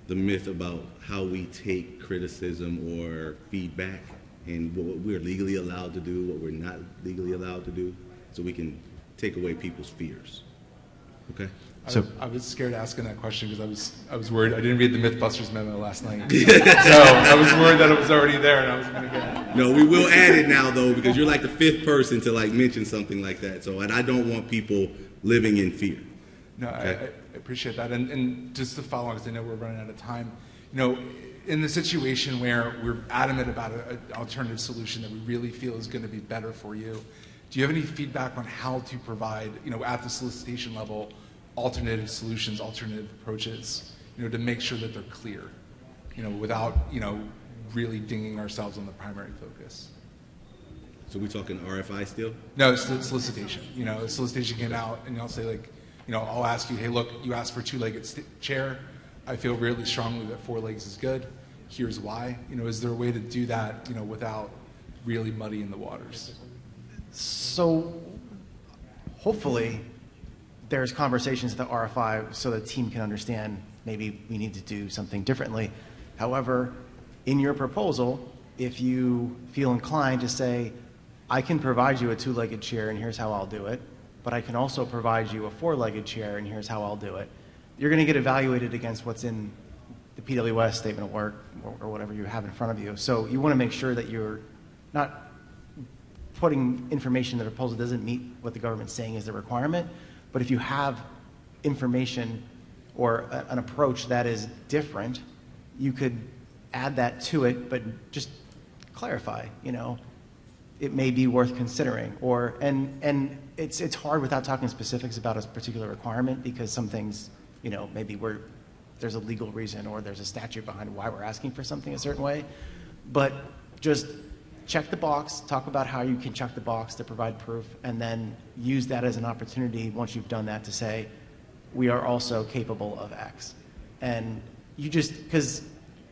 the myth about how we take criticism or feedback and what we're legally allowed to do, what we're not legally allowed to do, so we can take away people's fears. Okay? So I was scared asking that question because I was worried. I didn't read the Mythbusters memo last night. So I was worried that it was already there and I was going to get it. No, we will add it now, though, because you're like the 5th person to mention something like that. So, and I don't want people living in fear. No, okay? I appreciate that. And just to follow on, because I know we're running out of time, in the situation where we're adamant about an alternative solution that we really feel is going to be better for you, do you have any feedback on how to provide, at the solicitation level, alternative solutions, alternative approaches, to make sure that they're clear, without, really dinging ourselves on the primary focus? So we're talking RFI still? No, it's the solicitation. Solicitation came out, and I'll say, I'll ask you, hey, look, you asked for 2-legged chair. I feel really strongly that 4 legs is good. Here's why. Is there a way to do that, without really muddying the waters? So hopefully there's conversations at the RFI so the team can understand maybe we need to do something differently. However, in your proposal, if you feel inclined to say, I can provide you a 2-legged chair and here's how I'll do it, but I can also provide you a 4-legged chair and here's how I'll do it, you're going to get evaluated against what's in the PWS statement of work or whatever you have in front of you. So you want to make sure that you're not putting information in the proposal that doesn't meet what the government's saying is the requirement. But if you have information or an approach that is different, you could add that to it, but just clarify, it may be worth considering. And it's hard without talking specifics about a particular requirement, because some things, maybe there's a legal reason or there's a statute behind why we're asking for something a certain way. But just check the box, talk about how you can check the box to provide proof, and then use that as an opportunity once you've done that to say, we are also capable of X. And because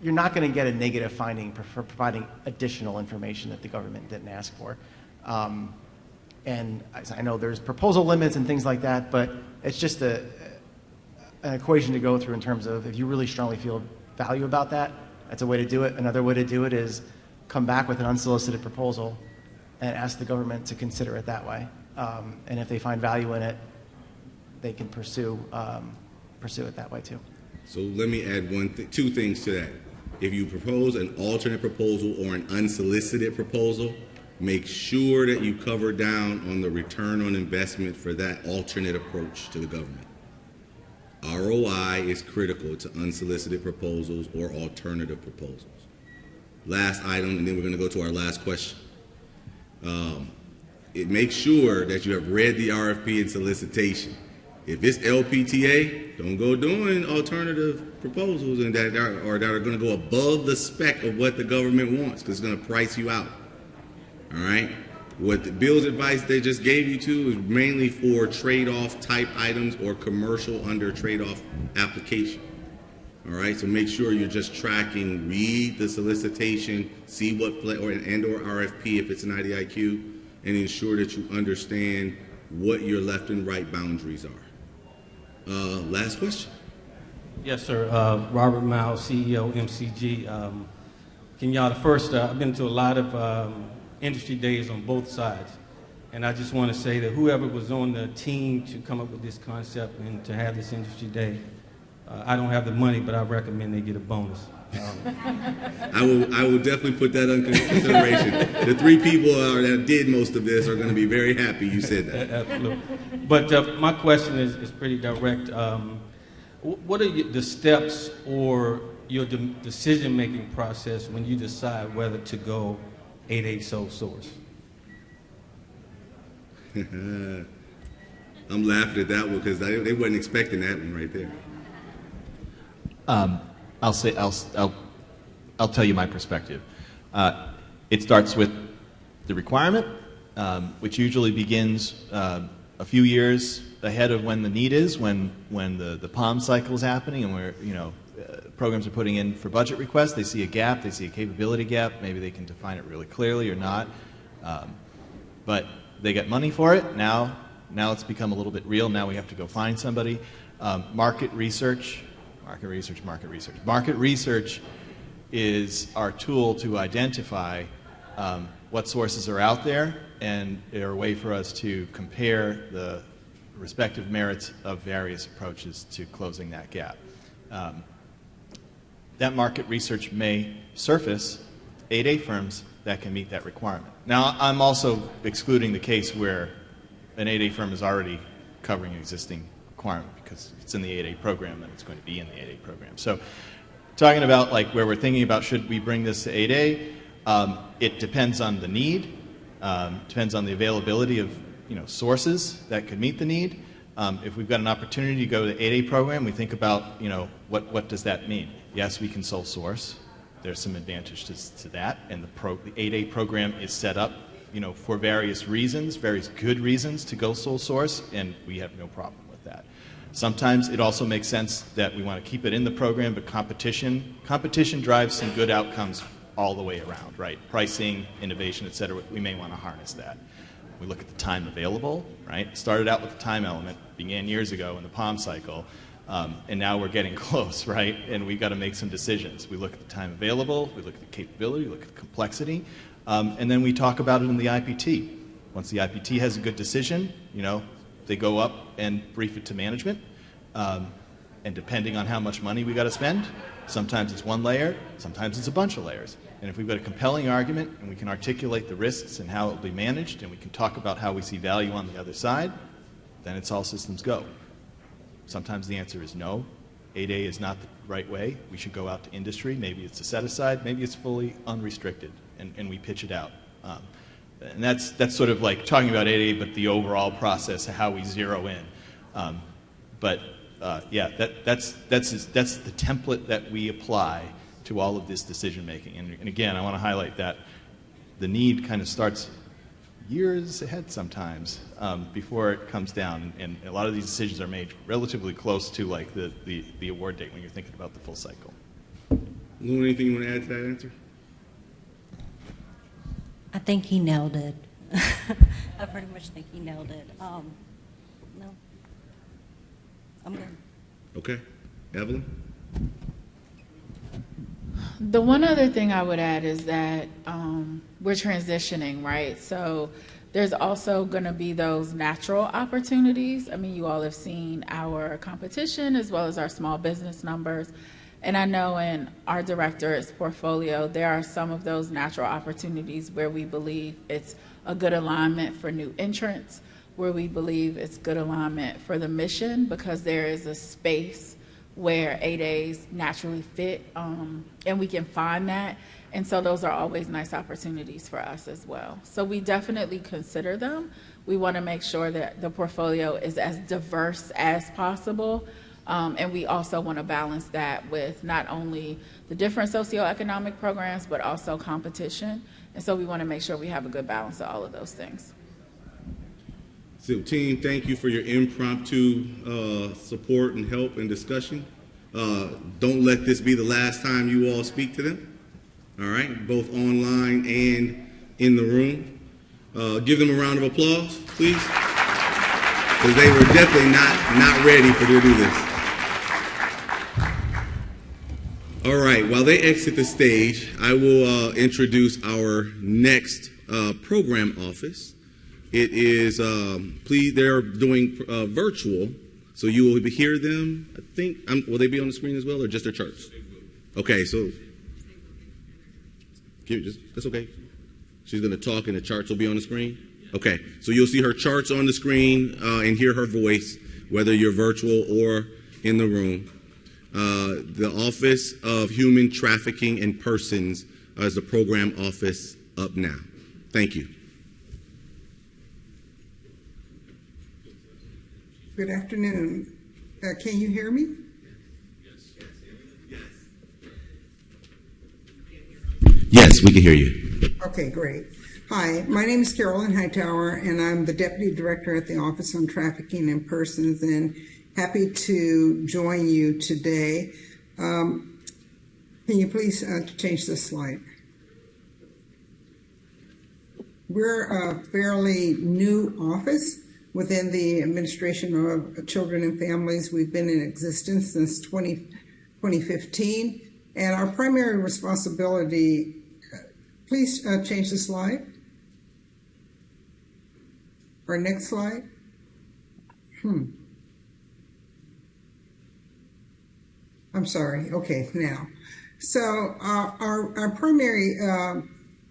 you're not going to get a negative finding for providing additional information that the government didn't ask for. And I know there's proposal limits and things like that, but it's just an equation to go through in terms of if you really strongly feel value about that, that's a way to do it. Another way to do it is come back with an unsolicited proposal and ask the government to consider it that way. And if they find value in it, they can pursue it that way too. So let me add two things to that. If you propose an alternate proposal or an unsolicited proposal, make sure that you cover down on the return on investment for that alternate approach to the government. ROI is critical to unsolicited proposals or alternative proposals. Last item, and then we're going to go to our last question. It makes sure that you have read the RFP and solicitation. If it's LPTA, don't go doing alternative proposals and that are going to go above the spec of what the government wants, because it's going to price you out. All right? What the Bill's advice they just gave you to is mainly for trade-off type items or commercial under trade-off application. All right? So make sure you're just tracking, read the solicitation, see what or RFP if it's an IDIQ, and ensure that you understand what your left and right boundaries are. Last question. Yes, sir. Robert Miles, CEO, MCG. Kenyatta, first, I've been to a lot of industry days on both sides, and I just want to say that whoever was on the team to come up with this concept and to have this industry day, I don't have the money, but I recommend they get a bonus. I will definitely put that under consideration. The three people that did most of this are going to be very happy you said that. Absolutely. But my question is pretty direct. What are the steps or your decision-making process when you decide whether to go 8A sole source? I'm laughing at that one because they wasn't expecting that one right there. I'll tell you my perspective. It starts with the requirement, which usually begins a few years ahead of when the need is, when the POM cycle is happening, and where programs are putting in for budget requests. They see a gap, they see a capability gap. Maybe they can define it really clearly or not, but they get money for it. Now it's become a little bit real. Now we have to go find somebody. Market research is our tool to identify what sources are out there, and they're a way for us to compare the respective merits of various approaches to closing that gap. That market research may surface 8A firms that can meet that requirement. Now, I'm also excluding the case where an 8A firm is already covering an existing requirement, because if it's in the 8A program, then it's going to be in the 8A program. So talking about like where we're thinking about should we bring this to 8A, it depends on the need, depends on the availability of sources that could meet the need. If we've got an opportunity to go to the 8A program, we think about what does that mean? Yes, we can sole source. There's some advantages to that, and the 8A program is set up for various reasons, various good reasons to go sole source, and we have no problem with that. Sometimes it also makes sense that we want to keep it in the program, but competition drives some good outcomes all the way around, right? Pricing, innovation, et cetera. We may want to harness that. We look at the time available, right? Started out with the time element, began years ago in the POM cycle, and now we're getting close, right? And we've got to make some decisions. We look at the time available, we look at the capability, we look at the complexity, and then we talk about it in the IPT. Once the IPT has a good decision, they go up and brief it to management. And depending on how much money we got to spend, sometimes it's one layer, sometimes it's a bunch of layers. And if we've got a compelling argument and we can articulate the risks and how it will be managed, and we can talk about how we see value on the other side, then it's all systems go. Sometimes the answer is no. 8A is not the right way. We should go out to industry. Maybe it's a set-aside. Maybe it's fully unrestricted, and we pitch it out. And that's sort of like talking about 8A, but the overall process of how we zero in. Yeah, that's the template that we apply to all of this decision making. And again, I want to highlight that the need kind of starts years ahead sometimes before it comes down, and a lot of these decisions are made relatively close to like the award date when you're thinking about the full cycle. Lou, anything you want to add to that answer? I think he nailed it. I pretty much think he nailed it. No, I'm good. Okay. Evelyn? The one other thing I would add is that we're transitioning, right? So there's also going to be those natural opportunities. I mean, you all have seen our competition as well as our small business numbers. And I know in our director's portfolio, there are some of those natural opportunities where we believe it's a good alignment for new entrants, where we believe it's good alignment for the mission, because there is a space where 8As naturally fit, and we can find that. And so those are always nice opportunities for us as well. So we definitely consider them. We want to make sure that the portfolio is as diverse as possible. And we also want to balance that with not only the different socioeconomic programs, but also competition. And so we want to make sure we have a good balance of all of those things. So team, thank you for your impromptu support and help and discussion. Don't let this be the last time you all speak to them. All right, both online and in the room. Give them a round of applause, please. Because they were definitely not ready to do this. All right, while they exit the stage, I will introduce our next program office. It is, they're doing virtual, so you will hear them, I think. Will they be on the screen as well, or just their charts? Okay, so, that's okay. She's going to talk and the charts will be on the screen? Okay, so you'll see her charts on the screen and hear her voice, whether you're virtual or in the room. The Office of Human Trafficking and Persons is the program office up now. Thank you. Good afternoon. Can you hear me? Yes, we can hear you. Okay, great. Hi, my name is Carolyn Hightower, and I'm the Deputy Director at the Office on Trafficking in Persons, and happy to join you today. Can you please change this slide? We're a fairly new office within the Administration of Children and Families. We've been in existence since 2015, and our primary responsibility, please change the slide. Our next slide. I'm sorry. Okay, now. So our primary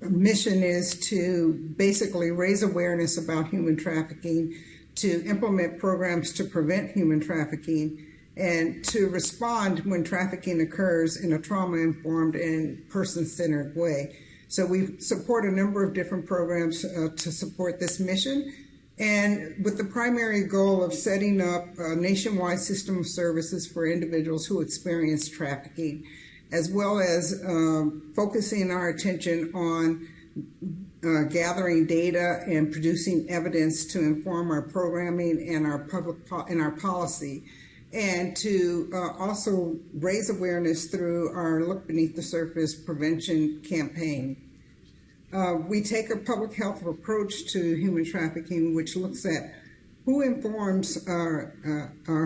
mission is to basically raise awareness about human trafficking, to implement programs to prevent human trafficking, and to respond when trafficking occurs in a trauma-informed and person-centered way. So we support a number of different programs to support this mission, and with the primary goal of setting up a nationwide system of services for individuals who experience trafficking, as well as focusing our attention on gathering data and producing evidence to inform our programming and our our policy, and to also raise awareness through our Look Beneath the Surface prevention campaign. We take a public health approach to human trafficking, which looks at who informs or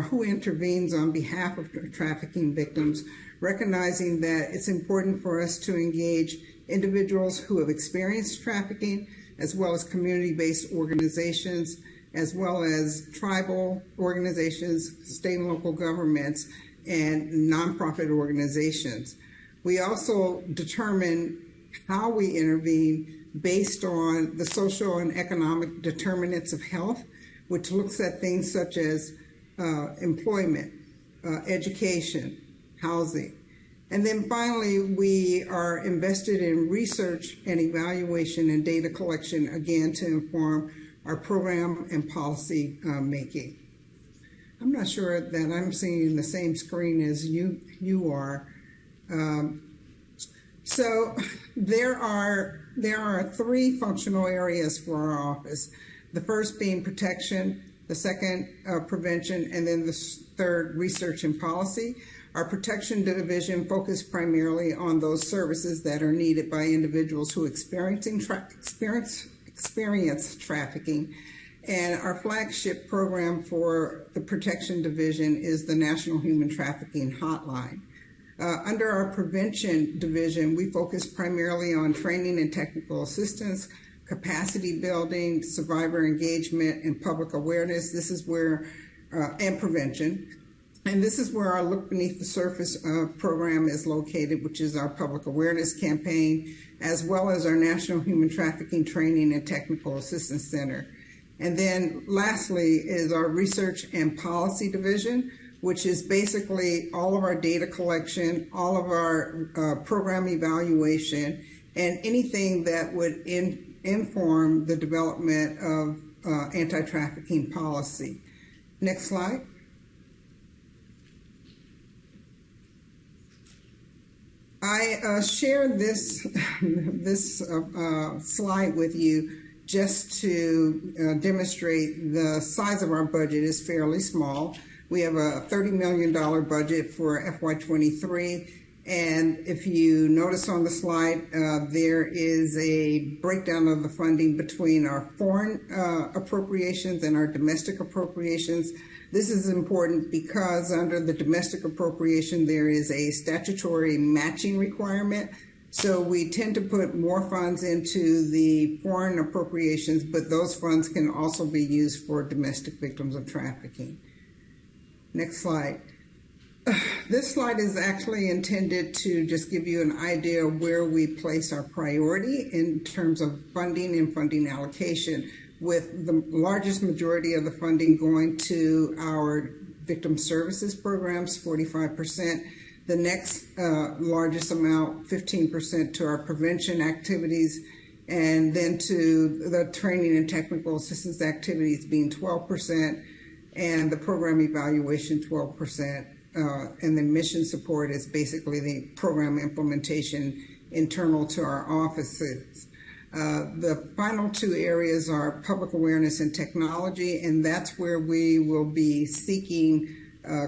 who intervenes on behalf of trafficking victims, recognizing that it's important for us to engage individuals who have experienced trafficking, as well as community-based organizations, as well as tribal organizations, state and local governments, and nonprofit organizations. We also determine how we intervene based on the social and economic determinants of health, which looks at things such as employment, education, housing. And then finally, we are invested in research and evaluation and data collection, again, to inform our program and policy making. I'm not sure that I'm seeing the same screen as you are. So there are 3 functional areas for our office. The first being protection, the second prevention, and then the third research and policy. Our protection division focuses primarily on those services that are needed by individuals who experience trafficking. And our flagship program for the protection division is the National Human Trafficking Hotline. Under our prevention division, we focus primarily on training and technical assistance, capacity building, survivor engagement, and public awareness. This is where, and prevention. And this is where our Look Beneath the Surface program is located, which is our public awareness campaign, as well as our National Human Trafficking Training and Technical Assistance Center. And then lastly is our Research and Policy Division, which is basically all of our data collection, all of our program evaluation, and anything that would inform the development of anti-trafficking policy. Next slide. I shared this slide with you just to demonstrate the size of our budget is fairly small. We have a $30 million budget for FY23, and if you notice on the slide, there is a breakdown of the funding between our foreign appropriations and our domestic appropriations. This is important because under the domestic appropriation, there is a statutory matching requirement. So we tend to put more funds into the foreign appropriations, but those funds can also be used for domestic victims of trafficking. Next slide. This slide is actually intended to just give you an idea of where we place our priority in terms of funding and funding allocation, with the largest majority of the funding going to our victim services programs, 45%. The next largest amount, 15%, to our prevention activities, and then to the training and technical assistance activities being 12%, and the program evaluation 12%, and then mission support is basically the program implementation internal to our offices. The final 2 areas are public awareness and technology, and that's where we will be seeking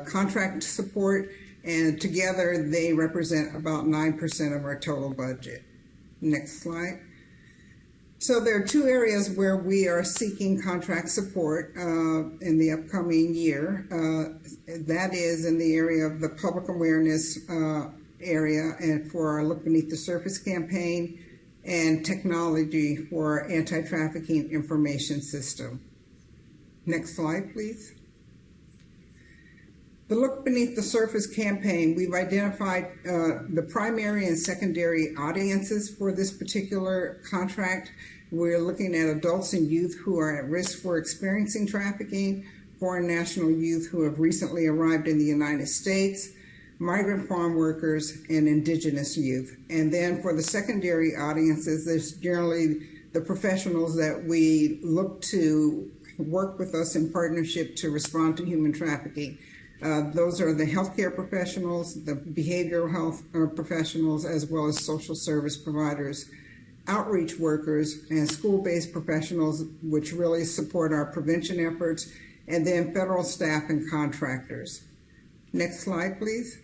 contract support, and together they represent about 9% of our total budget. Next slide. So there are 2 areas where we are seeking contract support in the upcoming year. That is in the area of the public awareness area and for our Look Beneath the Surface campaign, and technology for our anti-trafficking information system. Next slide, please. The Look Beneath the Surface campaign, we've identified the primary and secondary audiences for this particular contract. We're looking at adults and youth who are at risk for experiencing trafficking, foreign national youth who have recently arrived in the United States, migrant farm workers, and indigenous youth. And then for the secondary audiences, there's generally the professionals that we look to work with us in partnership to respond to human trafficking. Those are the healthcare professionals, the behavioral health professionals, as well as social service providers, outreach workers, and school-based professionals, which really support our prevention efforts, and then federal staff and contractors. Next slide, please.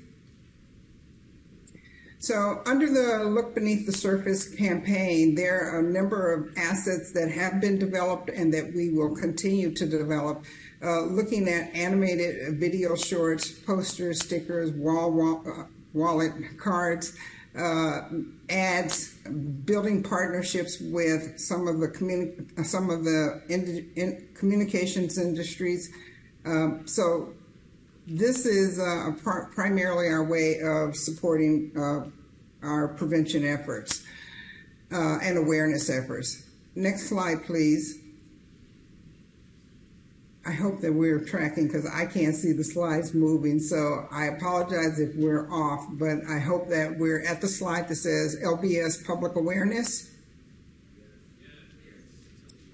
So under the Look Beneath the Surface campaign, there are a number of assets that have been developed and that we will continue to develop, looking at animated video shorts, posters, stickers, wallet cards, ads, building partnerships with some of the communications industries. So This is primarily our way of supporting our prevention efforts and awareness efforts. Next slide, please. I hope that we're tracking because I can't see the slides moving, so I apologize if we're off, but I hope that we're at the slide that says LBS Public Awareness.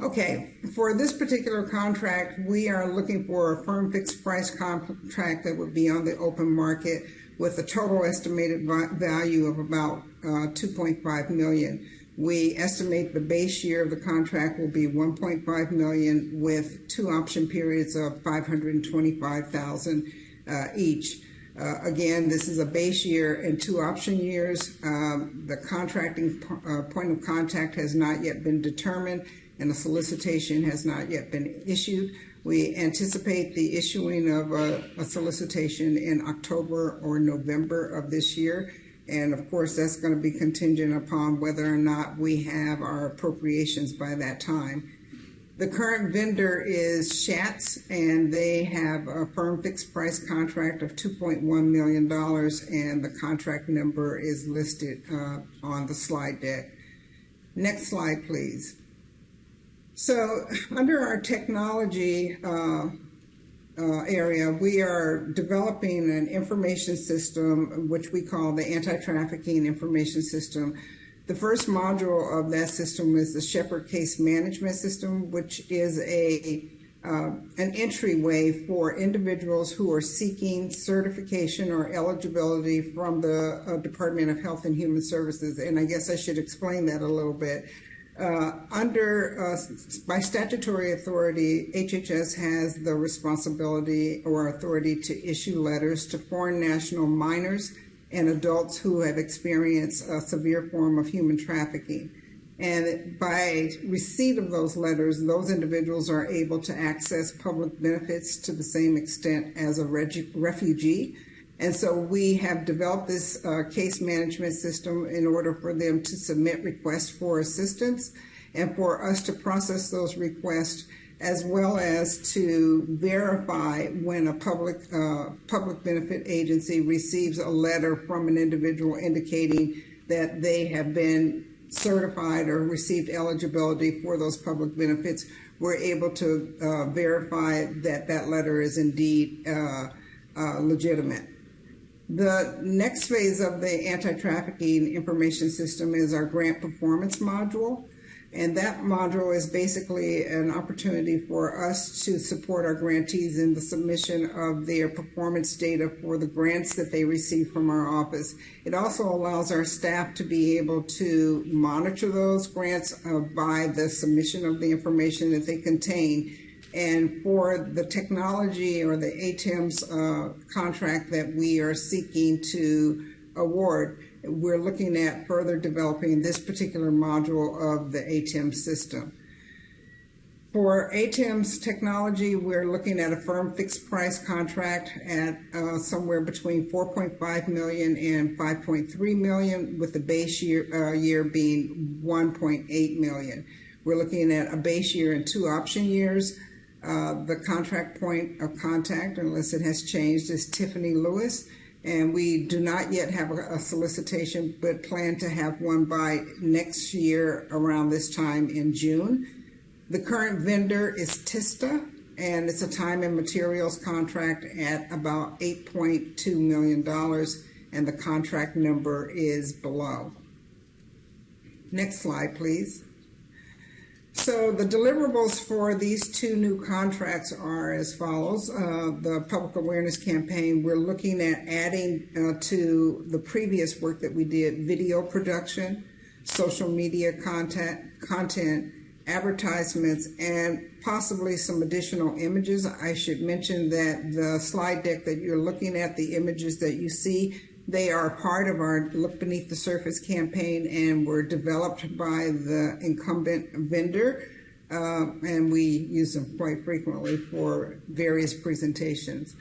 Okay, for this particular contract, we are looking for a firm fixed price contract that would be on the open market with a total estimated value of about $2.5 million. We estimate the base year of the contract will be $1.5 million with 2 option periods of $525,000 each. Again, this is a base year and 2 option years. The contracting point of contact has not yet been determined, and the solicitation has not yet been issued. We anticipate the issuing of a solicitation in October or November of this year. And of course, that's going to be contingent upon whether or not we have our appropriations by that time. The current vendor is Schatz, and they have a firm fixed price contract of $2.1 million, and the contract number is listed on the slide deck. Next slide, please. So under our technology area, we are developing an information system which we call the Anti-Trafficking Information System. The first module of that system is the Shepherd Case Management System, which is an entryway for individuals who are seeking certification or eligibility from the Department of Health and Human Services. And I guess I should explain that a little bit. By statutory authority, HHS has the responsibility or authority to issue letters to foreign national minors and adults who have experienced a severe form of human trafficking. And by receipt of those letters, those individuals are able to access public benefits to the same extent as a refugee. And so we have developed this case management system in order for them to submit requests for assistance and for us to process those requests, as well as to verify when a public benefit agency receives a letter from an individual indicating that they have been certified or received eligibility for those public benefits. We're able to verify that that letter is indeed legitimate. The next phase of the anti-trafficking information system is our grant performance module. And that module is basically an opportunity for us to support our grantees in the submission of their performance data for the grants that they receive from our office. It also allows our staff to be able to monitor those grants by the submission of the information that they contain. And for the technology or the ATIMS contract that we are seeking to award, we're looking at further developing this particular module of the ATIMS system. For ATIMS technology, we're looking at a firm fixed price contract at somewhere between $4.5 million and $5.3 million, with the base year being $1.8 million. We're looking at a base year and 2 option years. The contract point of contact, unless it has changed, is Tiffany Lewis, and we do not yet have a solicitation, but plan to have one by next year around this time in June. The current vendor is TISTA, and it's a time and materials contract at about $8.2 million, and the contract number is below. Next slide, please. So the deliverables for these 2 new contracts are as follows. The public awareness campaign, we're looking at adding to the previous work that we did, video production, social media content, advertisements, and possibly some additional images. I should mention that the slide deck that you're looking at, the images that you see, they are part of our Look Beneath the Surface campaign and were developed by the incumbent vendor, and we use them quite frequently for various presentations.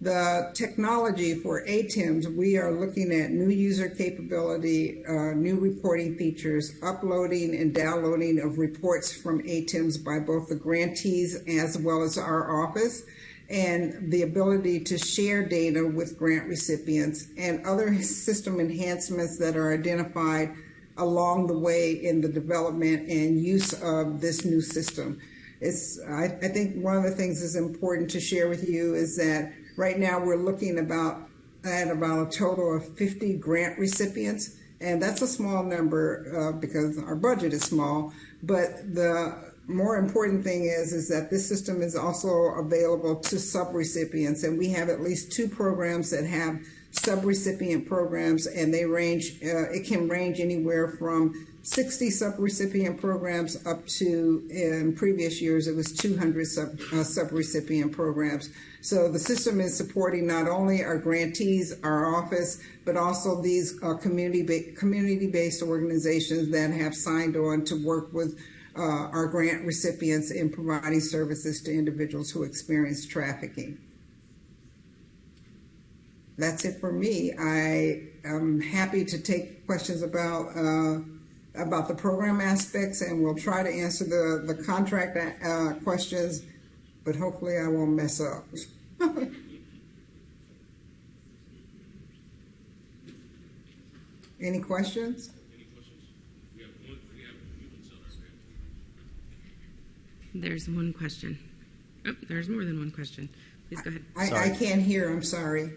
The technology for ATIMS, we are looking at new user capability, new reporting features, uploading and downloading of reports from ATIMS by both the grantees as well as our office. and the ability to share data with grant recipients and other system enhancements that are identified along the way in the development and use of this new system. I think one of the things that's important to share with you is that right now we're looking at about a total of 50 grant recipients, and that's a small number because our budget is small, but the more important thing is that this system is also available to subrecipients, and we have at least 2 programs that have subrecipient programs, and they range, it can range anywhere from 60 subrecipient programs up to, in previous years, it was 200 subrecipient programs. So the system is supporting not only our grantees, our office, but also these community-based organizations that have signed on to work with our grant recipients in providing services to individuals who experience trafficking. That's it for me. I am happy to take questions about the program aspects, and we'll try to answer the contract questions, but hopefully I won't mess up. Any questions? There's one question. Oh, there's more than one question. Please go ahead. I can't hear. I'm sorry.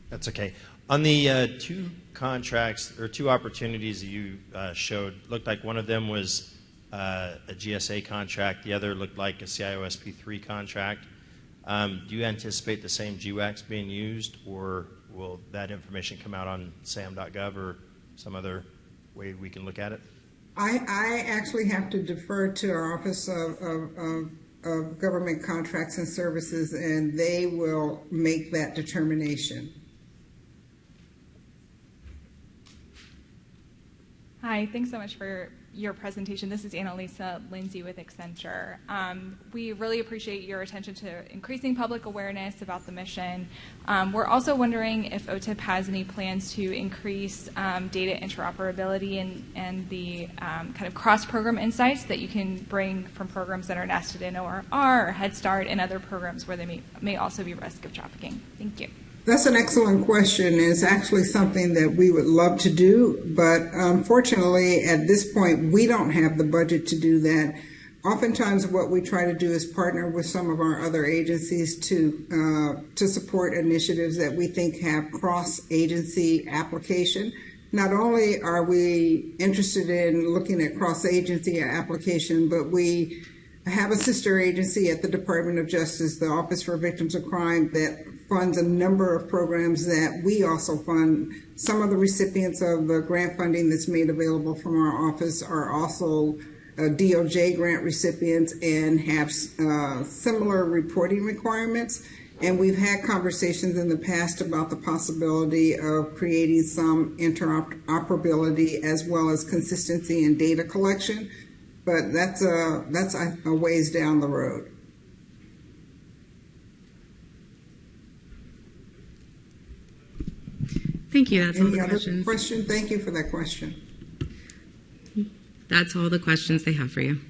That's okay. On the 2 contracts or 2 opportunities that you showed, looked like one of them was a GSA contract. The other looked like a CIOSP3 contract. Do you anticipate the same GWACs being used, or will that information come out on SAM.gov or some other way we can look at it? I actually have to defer to our Office of Government Contracts and Services, and they will make that determination. Hi, thanks so much for your presentation. This is Annalisa Lindsay with Accenture. We really appreciate your attention to increasing public awareness about the mission. We're also wondering if OTIP has any plans to increase data interoperability and the kind of cross-program insights that you can bring from programs that are nested in ORR or Head Start and other programs where they may also be risk of trafficking. Thank you. That's an excellent question. It's actually something that we would love to do, but unfortunately, at this point, we don't have the budget to do that. Oftentimes, what we try to do is partner with some of our other agencies to support initiatives that we think have cross-agency application. Not only are we interested in looking at cross-agency application, but we have a sister agency at the Department of Justice, the Office for Victims of Crime, that funds a number of programs that we also fund. Some of the recipients of the grant funding that's made available from our office are also DOJ grant recipients and have similar reporting requirements. And we've had conversations in the past about the possibility of creating some interoperability as well as consistency in data collection. But that's a ways down the road. Thank you. That's all the Any other questions. question? Thank you for that question. That's all the questions they have for you.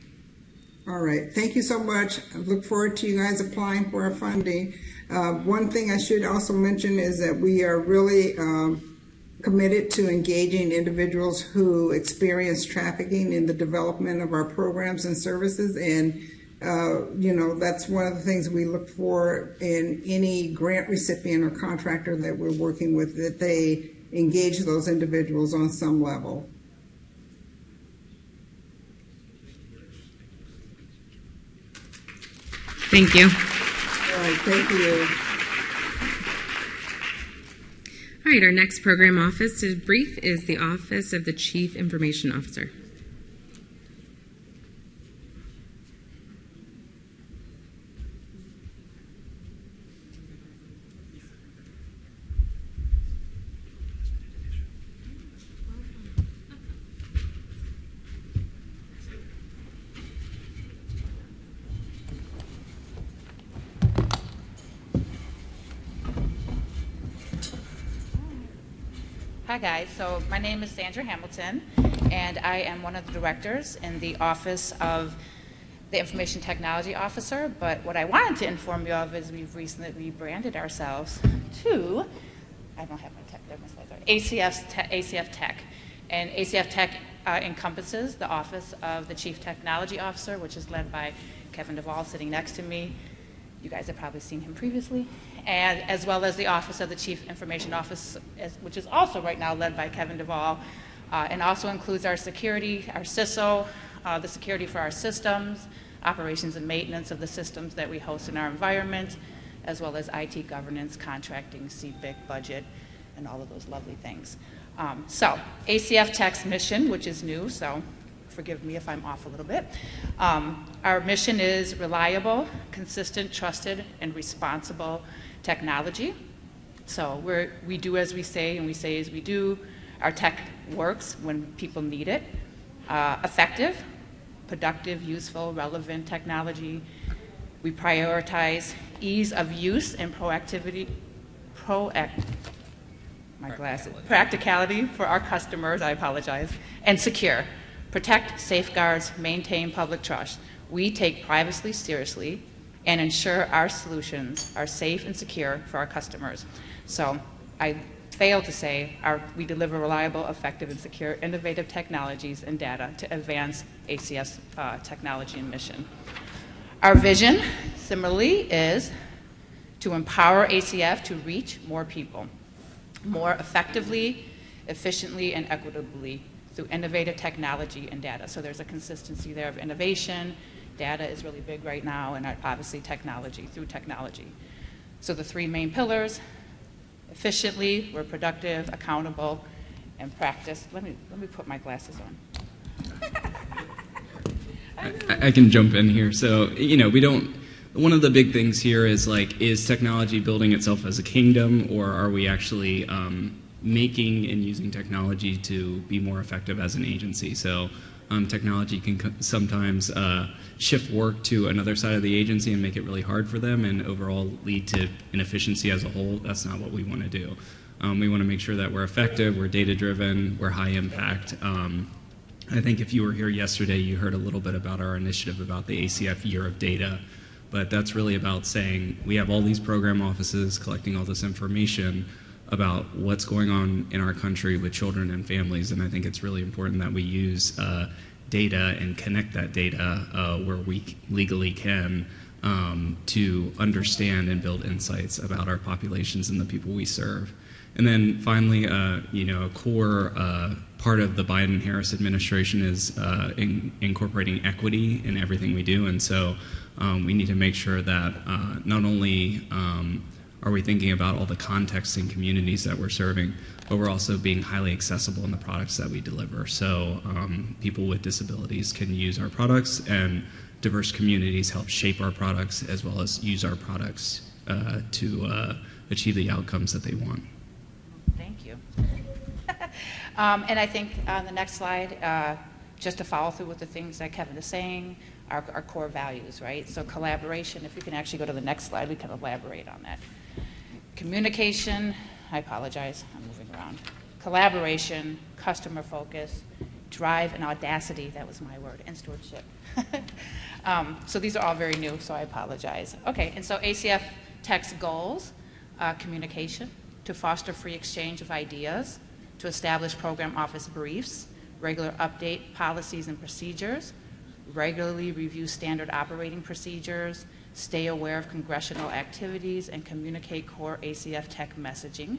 All right. Thank you so much. I look forward to you guys applying for our funding. One thing I should also mention is that we are really committed to engaging individuals who experience trafficking in the development of our programs and services. And, that's one of the things we look for in any grant recipient or contractor that we're working with, that they engage those individuals on some level. Thank you. All right, thank you. All right, our next program office to brief is the Office of the Chief Information Officer. Hi guys, so my name is Sandra Hamilton and I am one of the directors in the Office of the Information Technology Officer, but what I wanted to inform you of is we've recently rebranded ourselves to, I don't have my tech there, my slides are, ACF Tech. And ACF Tech encompasses the Office of the Chief Technology Officer, which is led by Kevin Duvall sitting next to me. You guys have probably seen him previously. And as well as the Office of the Chief Information Officer, which is also right now led by Kevin Duvall, and also includes our security, our CISO, the security for our systems, operations and maintenance of the systems that we host in our environment, as well as IT governance, contracting, CPIC, budget, and all of those lovely things. So ACF Tech's mission, which is new, so forgive me if I'm off a little bit. Our mission is reliable, consistent, trusted, and responsible technology. So we do as we say, and we say as we do. Our tech works when people need it. Effective, productive, useful, relevant technology. We prioritize ease of use and practicality for our customers, I apologize, and secure. Protect, safeguards, maintain public trust. We take privacy seriously and ensure our solutions are safe and secure for our customers. So I failed to say we deliver reliable, effective, and secure innovative technologies and data to advance ACF's technology and mission. Our vision, similarly, is to empower ACF to reach more people more effectively, efficiently, and equitably through innovative technology and data. So there's a consistency there of innovation. Data is really big right now, and obviously technology, through technology. So the three main pillars: efficiently, we're productive, accountable, and practice. Let me put my glasses on. I can jump in here. So, one of the big things here is is technology building itself as a kingdom, or are we actually making and using technology to be more effective as an agency? So technology can sometimes shift work to another side of the agency and make it really hard for them and overall lead to inefficiency as a whole. That's not what we want to do. We want to make sure that we're effective, we're data-driven, we're high impact. I think if you were here yesterday, you heard a little bit about our initiative about the ACF Year of Data. But that's really about saying we have all these program offices collecting all this information about what's going on in our country with children and families. And I think it's really important that we use data and connect that data where we legally can to understand and build insights about our populations and the people we serve. And then finally, a core part of the Biden-Harris administration is incorporating equity in everything we do. And so we need to make sure that not only are we thinking about all the contexts and communities that we're serving, but we're also being highly accessible in the products that we deliver. So people with disabilities can use our products, and diverse communities help shape our products as well as use our products to achieve the outcomes that they want. Thank you. And I think on the next slide, just to follow through with the things that Kevin is saying, our core values, right? So collaboration, if you can actually go to the next slide, we can elaborate on that. Communication, I apologize, I'm moving around. Collaboration, customer focus, drive, and audacity, that was my word, and stewardship. So these are all very new, so I apologize. Okay, and so ACF Tech's goals, communication, to foster free exchange of ideas, to establish program office briefs, regular update policies and procedures, regularly review standard operating procedures, stay aware of congressional activities, and communicate core ACF Tech messaging.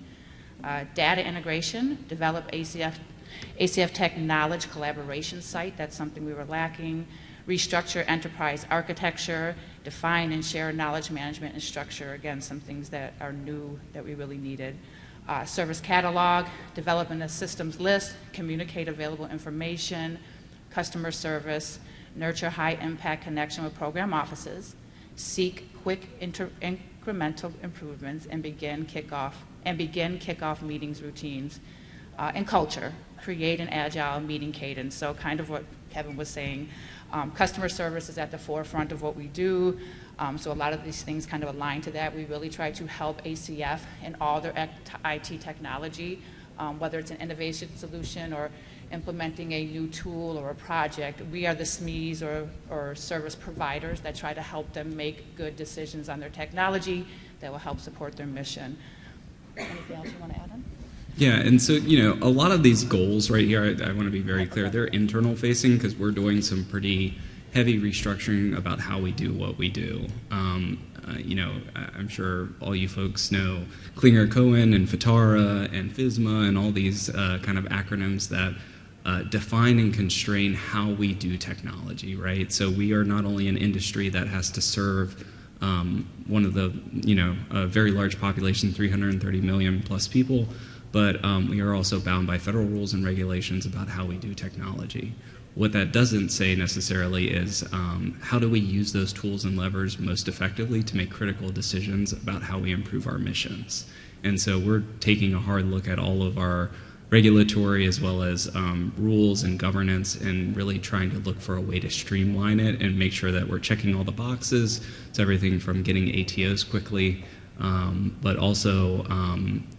Data integration, develop ACF Tech knowledge collaboration site. That's something we were lacking. Restructure enterprise architecture, define and share knowledge management and structure. Again, some things that are new that we really needed. Service catalog, developing a systems list, communicate available information, customer service, nurture high-impact connection with program offices, seek quick incremental improvements, and begin kickoff meetings routines, and culture, create an agile meeting cadence. So kind of what Kevin was saying, customer service is at the forefront of what we do. So a lot of these things kind of align to that. We really try to help ACF in all their IT technology, whether it's an innovation solution or implementing a new tool or a project, we are the SMEs or service providers that try to help them make good decisions on their technology that will help support their mission. Anything else you want to add on? Yeah, and so, a lot of these goals right here, I want to be very clear, they're internal facing because we're doing some pretty heavy restructuring about how we do what we do. I'm sure all you folks know Klinger Cohen and FITARA and FISMA and all these kind of acronyms that define and constrain how we do technology, right? So we are not only an industry that has to serve one of the, a very large population, 330 million plus people, but we are also bound by federal rules and regulations about how we do technology. What that doesn't say necessarily is how do we use those tools and levers most effectively to make critical decisions about how we improve our missions. And so we're taking a hard look at all of our regulatory as well as rules and governance and really trying to look for a way to streamline it and make sure that we're checking all the boxes. It's everything from getting ATOs quickly, but also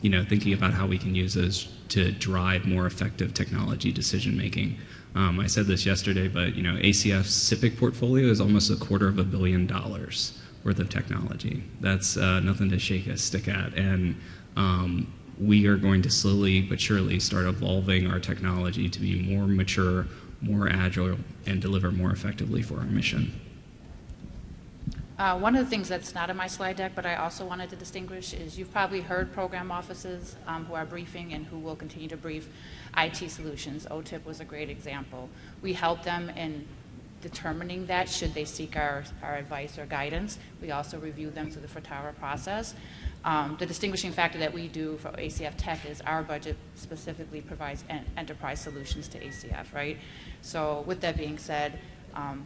thinking about how we can use those to drive more effective technology decision making. I said this yesterday, but ACF's SIPC portfolio is almost $250 million worth of technology. That's nothing to shake a stick at, and we are going to slowly but surely start evolving our technology to be more mature, more agile, and deliver more effectively for our mission. One of the things that's not in my slide deck, but I also wanted to distinguish, is you've probably heard program offices who are briefing and who will continue to brief IT solutions. OTIP was a great example. We help them in determining that should they seek our advice or guidance. We also review them through the FITARA process. The distinguishing factor that we do for ACF Tech is our budget specifically provides enterprise solutions to ACF, right? So with that being said,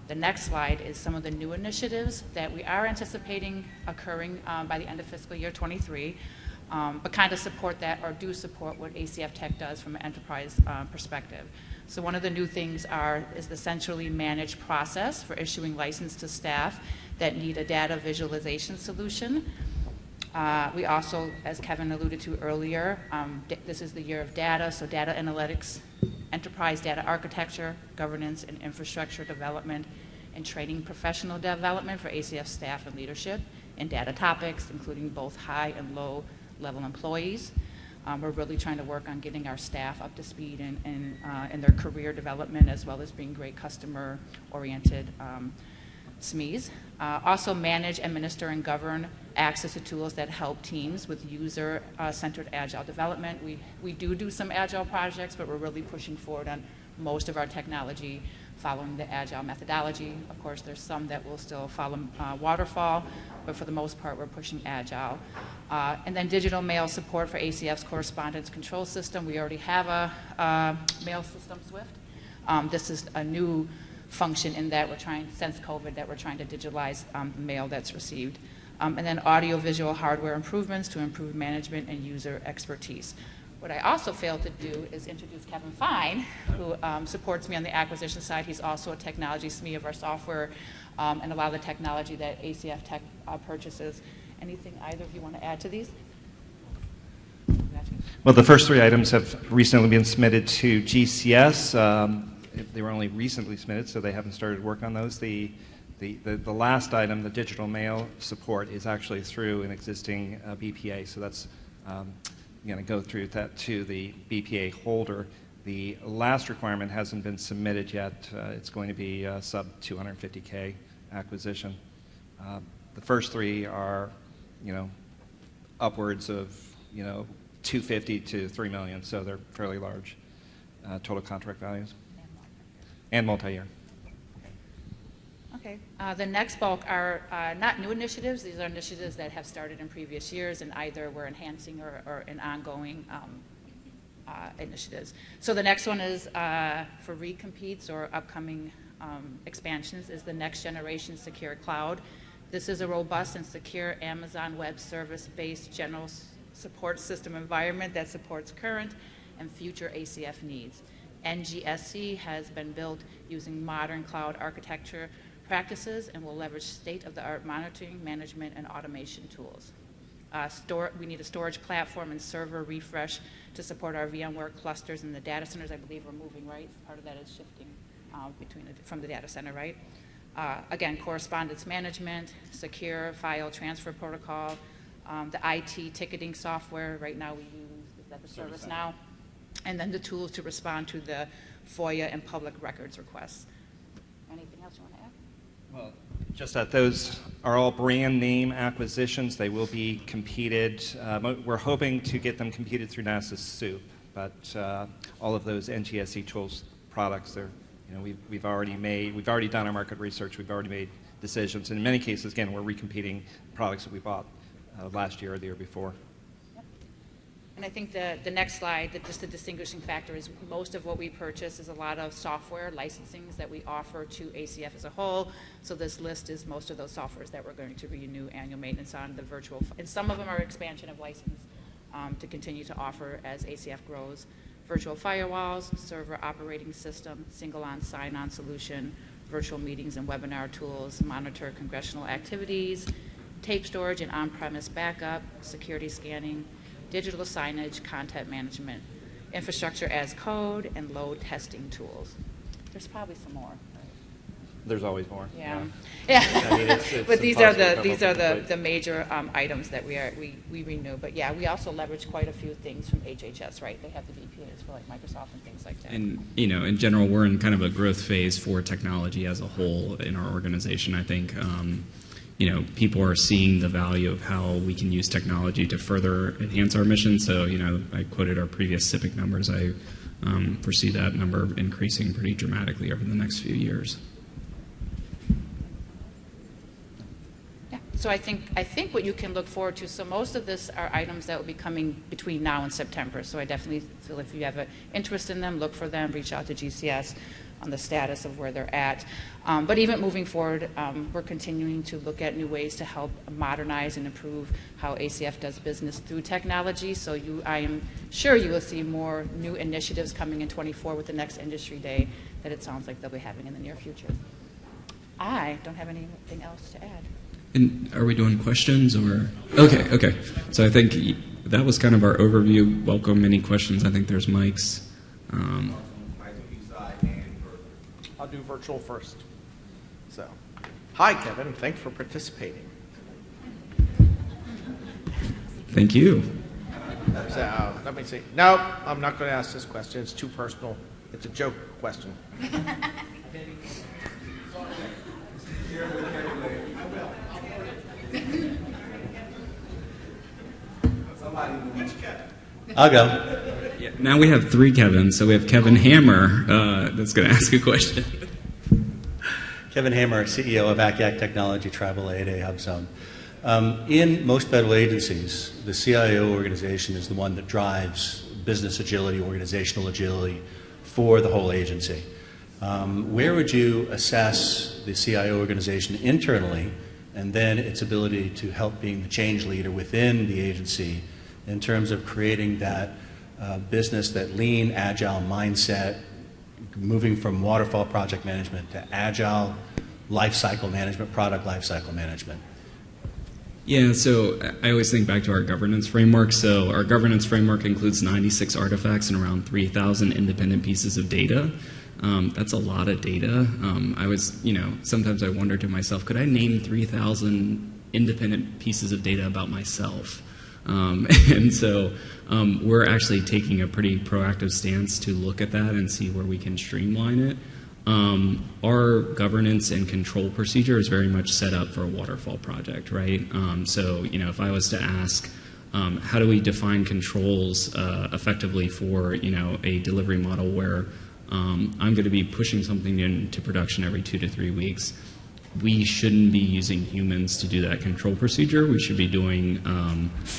the next slide is some of the new initiatives that we are anticipating occurring by the end of fiscal year 23, but kind of support that or do support what ACF Tech does from an enterprise perspective. So one of the new things is the centrally managed process for issuing license to staff that need a data visualization solution. We also, as Kevin alluded to earlier, this is the year of data, so data analytics, enterprise data architecture, governance and infrastructure development, and training professional development for ACF staff and leadership, and data topics, including both high and low level employees. We're really trying to work on getting our staff up to speed in their career development, as well as being great customer-oriented SMEs. Also manage, administer, and govern access to tools that help teams with user-centered agile development. We do some agile projects, but we're really pushing forward on most of our technology following the agile methodology. Of course, there's some that will still follow waterfall, but for the most part, we're pushing agile. And then digital mail support for ACF's correspondence control system. We already have a mail system, Swift. This is a new function in that since COVID, that we're trying to digitalize the mail that's received. And then audiovisual hardware improvements to improve management and user expertise. What I also failed to do is introduce Kevin Fine, who supports me on the acquisition side. He's also a technology SME of our software and a lot of the technology that ACF Tech purchases. Anything either of you want to add to these? Well, the first three items have recently been submitted to GCS. They were only recently submitted, so they haven't started work on those. The last item, the digital mail support, is actually through an existing BPA, so that's going to go through that to the BPA holder. The last requirement hasn't been submitted yet. It's going to be sub 250K acquisition. The first three are, upwards of, 250 to 3 million, so they're fairly large total contract values. And multi-year. Okay. The next bulk are not new initiatives. These are initiatives that have started in previous years and either we're enhancing or in ongoing initiatives. So the next one is for recompetes or upcoming expansions is the next generation secure cloud. This is a robust and secure Amazon Web Service-based general support system environment that supports current and future ACF needs. NGSC has been built using modern cloud architecture practices and will leverage state-of-the-art monitoring, management, and automation tools. We need a storage platform and server refresh to support our VMware clusters, and the data centers, I believe, are moving, right? Part of that is shifting from the data center, right? Again, correspondence management, secure file transfer protocol, the IT ticketing software. Right now we use, is that the ServiceNow? And then the tools to respond to the FOIA and public records requests. Anything else you want to add? Well, just that those are all brand name acquisitions. They will be competed. We're hoping to get them competed through NASA's SOUP, but all of those NGSE tools products, we've already done our market research. We've already made decisions. And in many cases, again, we're recompeting products that we bought last year or the year before. And I think the next slide, just the distinguishing factor is most of what we purchase is a lot of software licensings that we offer to ACF as a whole. So this list is most of those softwares that we're going to renew annual maintenance on, the virtual, and some of them are expansion of license to continue to offer as ACF grows. Virtual firewalls, server operating system, single-on sign-on solution, virtual meetings and webinar tools, monitor congressional activities, tape storage and on-premise backup, security scanning, digital signage, content management, infrastructure as code, and load testing tools. There's probably some more. There's always more. Yeah. I mean, it's But these are impossible to the major items that we renew. But yeah, we also leverage quite a few things from HHS, right? They have the VPAs for like Microsoft and things like that. And in general, we're in kind of a growth phase for technology as a whole in our organization. I think people are seeing the value of how we can use technology to further enhance our mission. So, I quoted our previous CIPIC numbers. I foresee that number increasing pretty dramatically over the next few years. Yeah. So I think what you can look forward to, so most of this are items that will be coming between now and September. So I definitely feel if you have an interest in them, look for them, reach out to GCS on the status of where they're at. But even moving forward, we're continuing to look at new ways to help modernize and improve how ACF does business through technology. So I am sure you will see more new initiatives coming in 24 with the next industry day that it sounds like they'll be having in the near future. I don't have anything else to add. And are we doing questions or? Okay. So I think that was kind of our overview. Welcome any questions. I think there's mics. I'll do virtual first. So, hi, Kevin. Thanks for participating. Thank you. So, let me see. No, I'm not going to ask this question. It's too personal. It's a joke question. I'll go. Yeah, now we have three Kevins. So we have Kevin Hammer that's going to ask a question. Kevin Hammer, CEO of ACF Technology Tribal 8A Hub Zone. In most federal agencies, the CIO organization is the one that drives business agility, organizational agility for the whole agency. Where would you assess the CIO organization internally and then its ability to help being the change leader within the agency in terms of creating that business, that lean, agile mindset, moving from waterfall project management to agile lifecycle management, product lifecycle management? Yeah, so I always think back to our governance framework. So our governance framework includes 96 artifacts and around 3,000 independent pieces of data. That's a lot of data. Sometimes I wonder to myself, could I name 3,000 independent pieces of data about myself? And so we're actually taking a pretty proactive stance to look at that and see where we can streamline it. Our governance and control procedure is very much set up for a waterfall project, right? So, if I was to ask, how do we define controls effectively for, a delivery model where I'm going to be pushing something into production every 2 to 3 weeks, we shouldn't be using humans to do that control procedure. We should be doing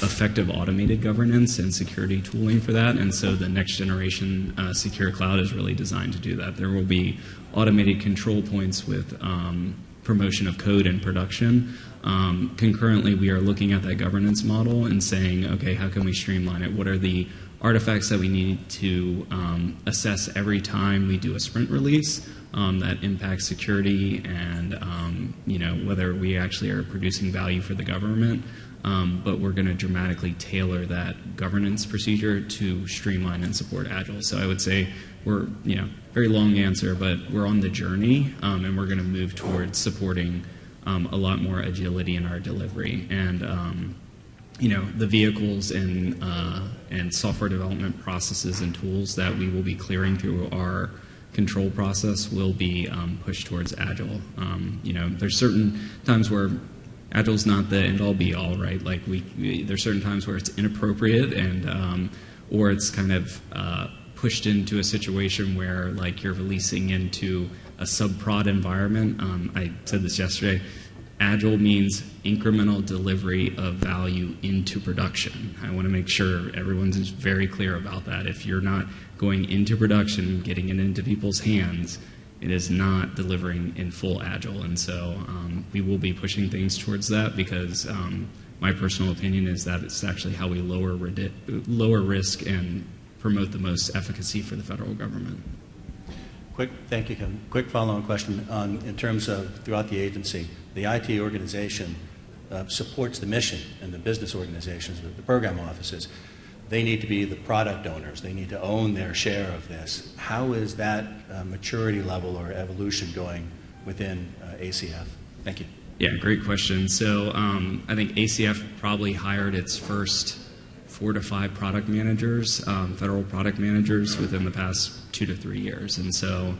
effective automated governance and security tooling for that. And so the next generation Secure Cloud is really designed to do that. There will be automated control points with promotion of code and production. Concurrently, we are looking at that governance model and saying, okay, how can we streamline it? What are the artifacts that we need to assess every time we do a sprint release? that impact security and whether we actually are producing value for the government. But we're going to dramatically tailor that governance procedure to streamline and support Agile. So I would say we're, very long answer, but we're on the journey, and we're going to move towards supporting a lot more agility in our delivery. And the vehicles and software development processes and tools that we will be clearing through our control process will be pushed towards Agile. There's certain times where Agile's not the end-all be-all, right? Like there's certain times where it's inappropriate and or it's kind of pushed into a situation where like you're releasing into a sub-prod environment. I said this yesterday. Agile means incremental delivery of value into production. I want to make sure everyone's very clear about that. If you're not going into production, getting it into people's hands, it is not delivering in full Agile. And so we will be pushing things towards that because my personal opinion is that it's actually how we lower risk and promote the most efficacy for the federal government. Thank you, Kevin. Quick follow-on question in terms of throughout the agency, the IT organization supports the mission and the business organizations, the program offices. They need to be the product owners. They need to own their share of this. How is that maturity level or evolution going within ACF? Thank you. Yeah, great question. So I think ACF probably hired its first 4 to 5 product managers, federal product managers, within the past 2 to 3 years. And so,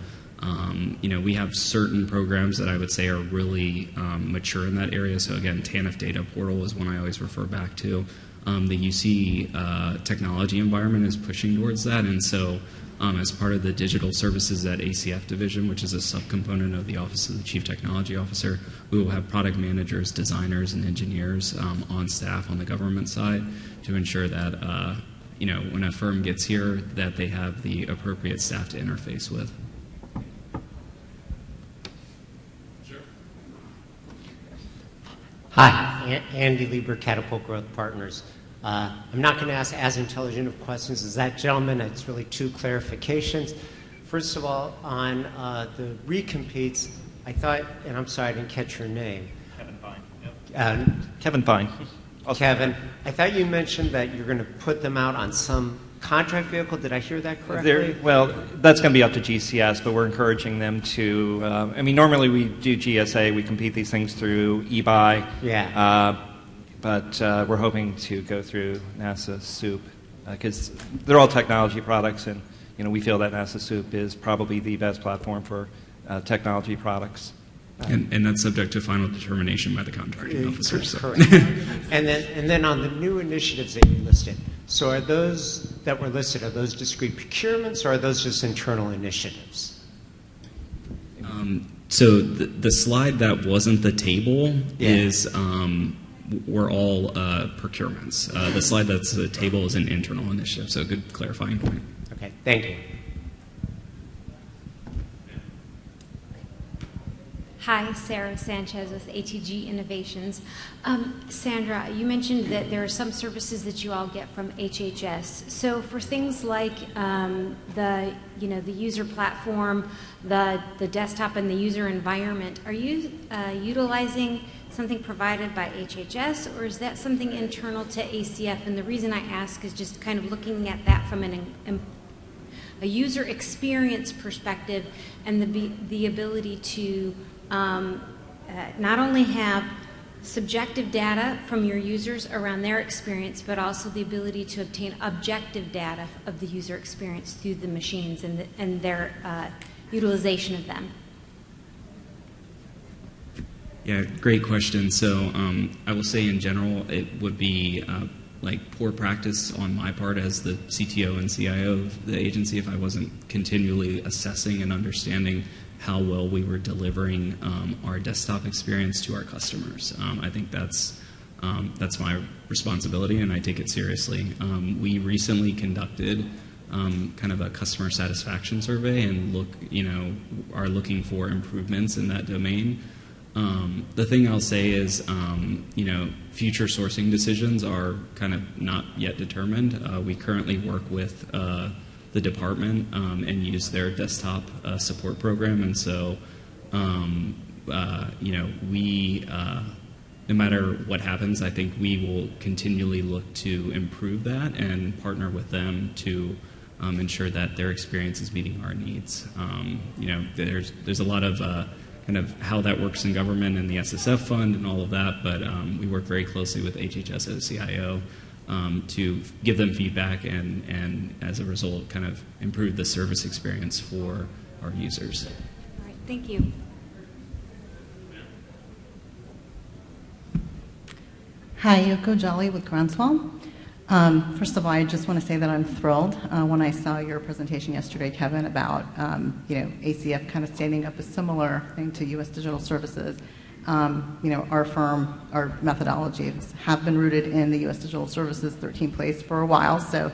we have certain programs that I would say are really mature in that area. So again, TANF Data Portal is one I always refer back to. The UC technology environment is pushing towards that. And so as part of the Digital Services at ACF Division, which is a subcomponent of the Office of the Chief Technology Officer, we will have product managers, designers, and engineers on staff on the government side to ensure that, when a firm gets here, that they have the appropriate staff to interface with. Hi, Andy Lieber, Catapult Growth Partners. I'm not going to ask as intelligent of questions as that gentleman. It's really 2 clarifications. First of all, on the recompetes, I thought, and I'm sorry I didn't catch your name. Kevin Fine. Yep. Kevin Fine. Kevin, I thought you mentioned that you're going to put them out on some contract vehicle. Did I hear that correctly? Well, that's going to be up to GCS, but we're encouraging them to, normally we do GSA, we compete these things through eBuy. Yeah. But we're hoping to go through NASA SOUP because they're all technology products, and we feel that NASA SOUP is probably the best platform for technology products. And that's subject to final determination by the contracting officer. So. Correct. and then on the new initiatives that you listed, so are those that were listed, are those discrete procurements or are those just internal initiatives? So the slide that wasn't the table is were all procurements. The slide that's the table is an internal initiative, so good clarifying point. Okay, thank you. Hi, Sarah Sanchez with ATG Innovations. Sandra, you mentioned that there are some services that you all get from HHS. So for things like the user platform, the desktop, and the user environment, are you utilizing something provided by HHS, or is that something internal to ACF? And the reason I ask is just kind of looking at that from a user experience perspective and the ability to not only have subjective data from your users around their experience, but also the ability to obtain objective data of the user experience through the machines and their utilization of them. Yeah, great question. So I will say in general, it would be like poor practice on my part as the CTO and CIO of the agency if I wasn't continually assessing and understanding how well we were delivering our desktop experience to our customers. I think that's my responsibility, and I take it seriously. We recently conducted kind of a customer satisfaction survey and are looking for improvements in that domain. The thing I'll say is, future sourcing decisions are kind of not yet determined. We currently work with the department and use their desktop support program. And so, we, no matter what happens, I think we will continually look to improve that and partner with them to ensure that their experience is meeting our needs. There's a lot of kind of how that works in government and the SSF fund and all of that, but we work very closely with HHS OCIO to give them feedback and as a result kind of improve the service experience for our users. All right, thank you. Hi, Yoko Jolly with Groundswell. First of all, I just want to say that I'm thrilled when I saw your presentation yesterday, Kevin, about ACF kind of standing up a similar thing to U.S. Digital Services. Our firm, our methodologies have been rooted in the U.S. Digital Services 13 place for a while, so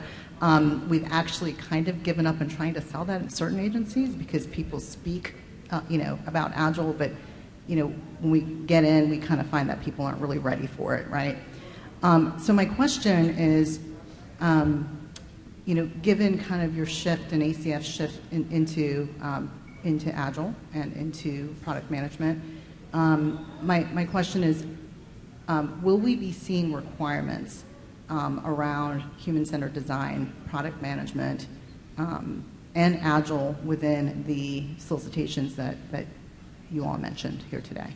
we've actually kind of given up on trying to sell that in certain agencies because people speak, about Agile, but when we get in, we kind of find that people aren't really ready for it, right? So my question is, given kind of your shift and ACF shift into Agile and into product management, my question is, will we be seeing requirements around human-centered design, product management, and Agile within the solicitations that you all mentioned here today?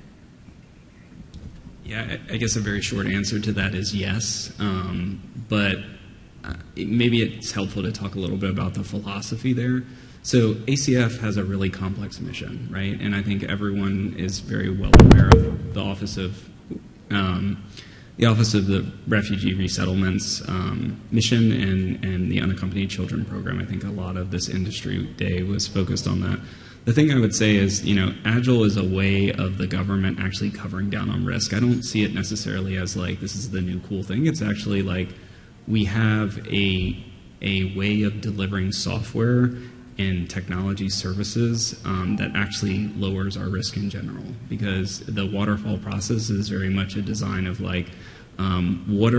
Yeah, I guess a very short answer to that is yes, but maybe it's helpful to talk a little bit about the philosophy there. So ACF has a really complex mission, right? And I think everyone is very well aware of the Office of the Refugee Resettlements mission and the Unaccompanied Children program. I think a lot of this industry day was focused on that. The thing I would say is, Agile is a way of the government actually covering down on risk. I don't see it necessarily as like, this is the new cool thing. It's actually like we have a way of delivering software and technology services that actually lowers our risk in general, because the waterfall process is very much a design of like, what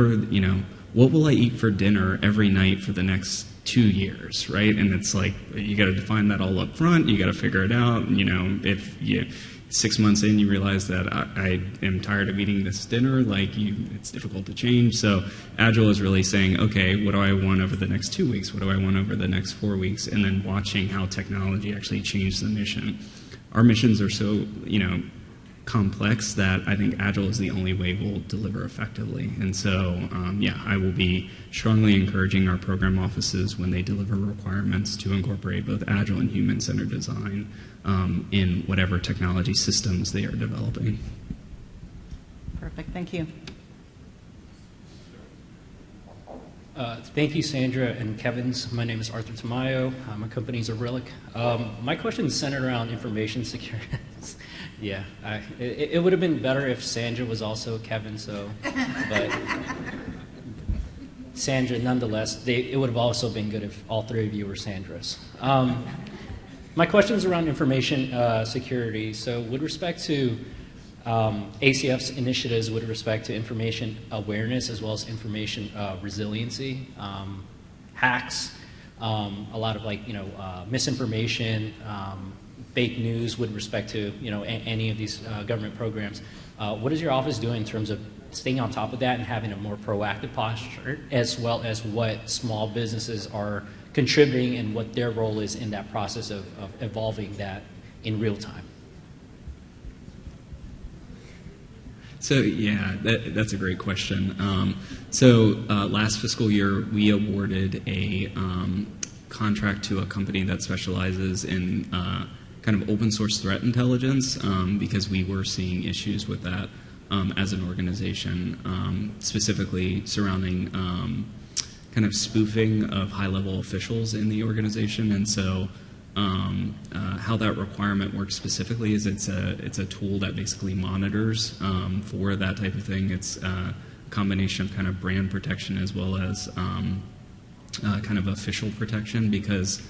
will I eat for dinner every night for the next 2 years, right? And it's like, you got to define that all up front. You got to figure it out. If 6 months in you realize that I am tired of eating this dinner, it's difficult to change. So Agile is really saying, okay, what do I want over the next 2 weeks? What do I want over the next 4 weeks? And then watching how technology actually changed the mission. Our missions are so, complex that I think Agile is the only way we'll deliver effectively. And so, I will be strongly encouraging our program offices when they deliver requirements to incorporate both Agile and human-centered design in whatever technology systems they are developing. Perfect. Thank you. Thank you, Sandra and Kevin's. My name is Arthur Tamayo. My company is Arylic. My question is centered around information security. Yeah, it would have been better if Sandra was also Kevin, but Sandra, nonetheless, it would have also been good if all three of you were Sandras. My question is around information security. So with respect to ACF's initiatives with respect to information awareness as well as information resiliency, hacks, a lot of misinformation, fake news with respect to any of these government programs. What is your office doing in terms of staying on top of that and having a more proactive posture, as well as what small businesses are contributing and what their role is in that process of evolving that in real time? So that's a great question. Last fiscal year, we awarded a contract to a company that specializes in kind of open source threat intelligence because we were seeing issues with that as an organization, specifically surrounding kind of spoofing of high-level officials in the organization. And so how that requirement works specifically is it's a tool that basically monitors for that type of thing. It's a combination of kind of brand protection as well as kind of official protection, because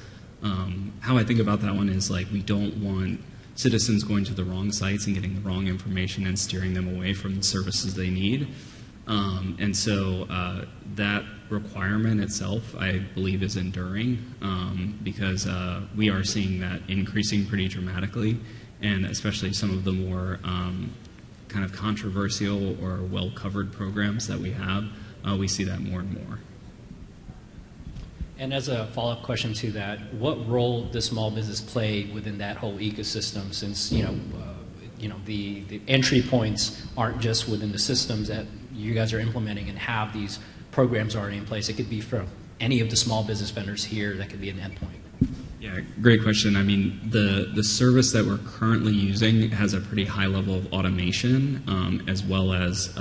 how I think about that one is like we don't want citizens going to the wrong sites and getting the wrong information and steering them away from the services they need. And so that requirement itself, I believe, is enduring because we are seeing that increasing pretty dramatically, and especially some of the more kind of controversial or well-covered programs that we have, we see that more and more. And as a follow-up question to that, what role does small business play within that whole ecosystem? Since the entry points aren't just within the systems that you guys are implementing and have these programs already in place. It could be for any of the small business vendors here. That could be an endpoint. Yeah, great question. I mean, the service that we're currently using has a pretty high level of automation, as well as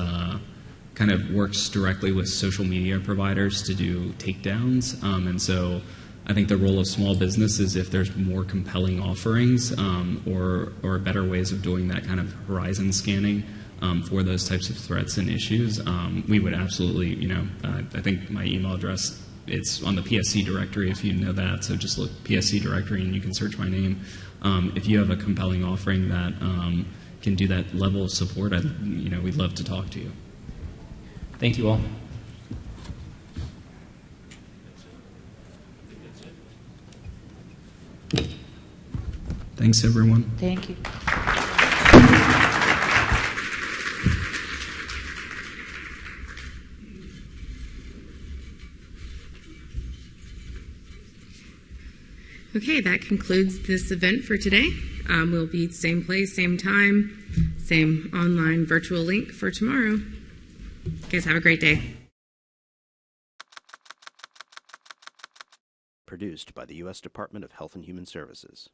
kind of works directly with social media providers to do takedowns. And so I think the role of small business is if there's more compelling offerings or better ways of doing that kind of horizon scanning for those types of threats and issues, we would absolutely, I think my email address, it's on the PSC directory if you know that, so just look PSC directory and you can search my name. If you have a compelling offering that can do that level of support, we'd love to talk to you. Thank you all. Thanks, everyone. Thank you. Okay, that concludes this event for today. We'll be same place, same time, same online virtual link for tomorrow. You guys have a great day. Produced by the U.S. Department of Health and Human Services.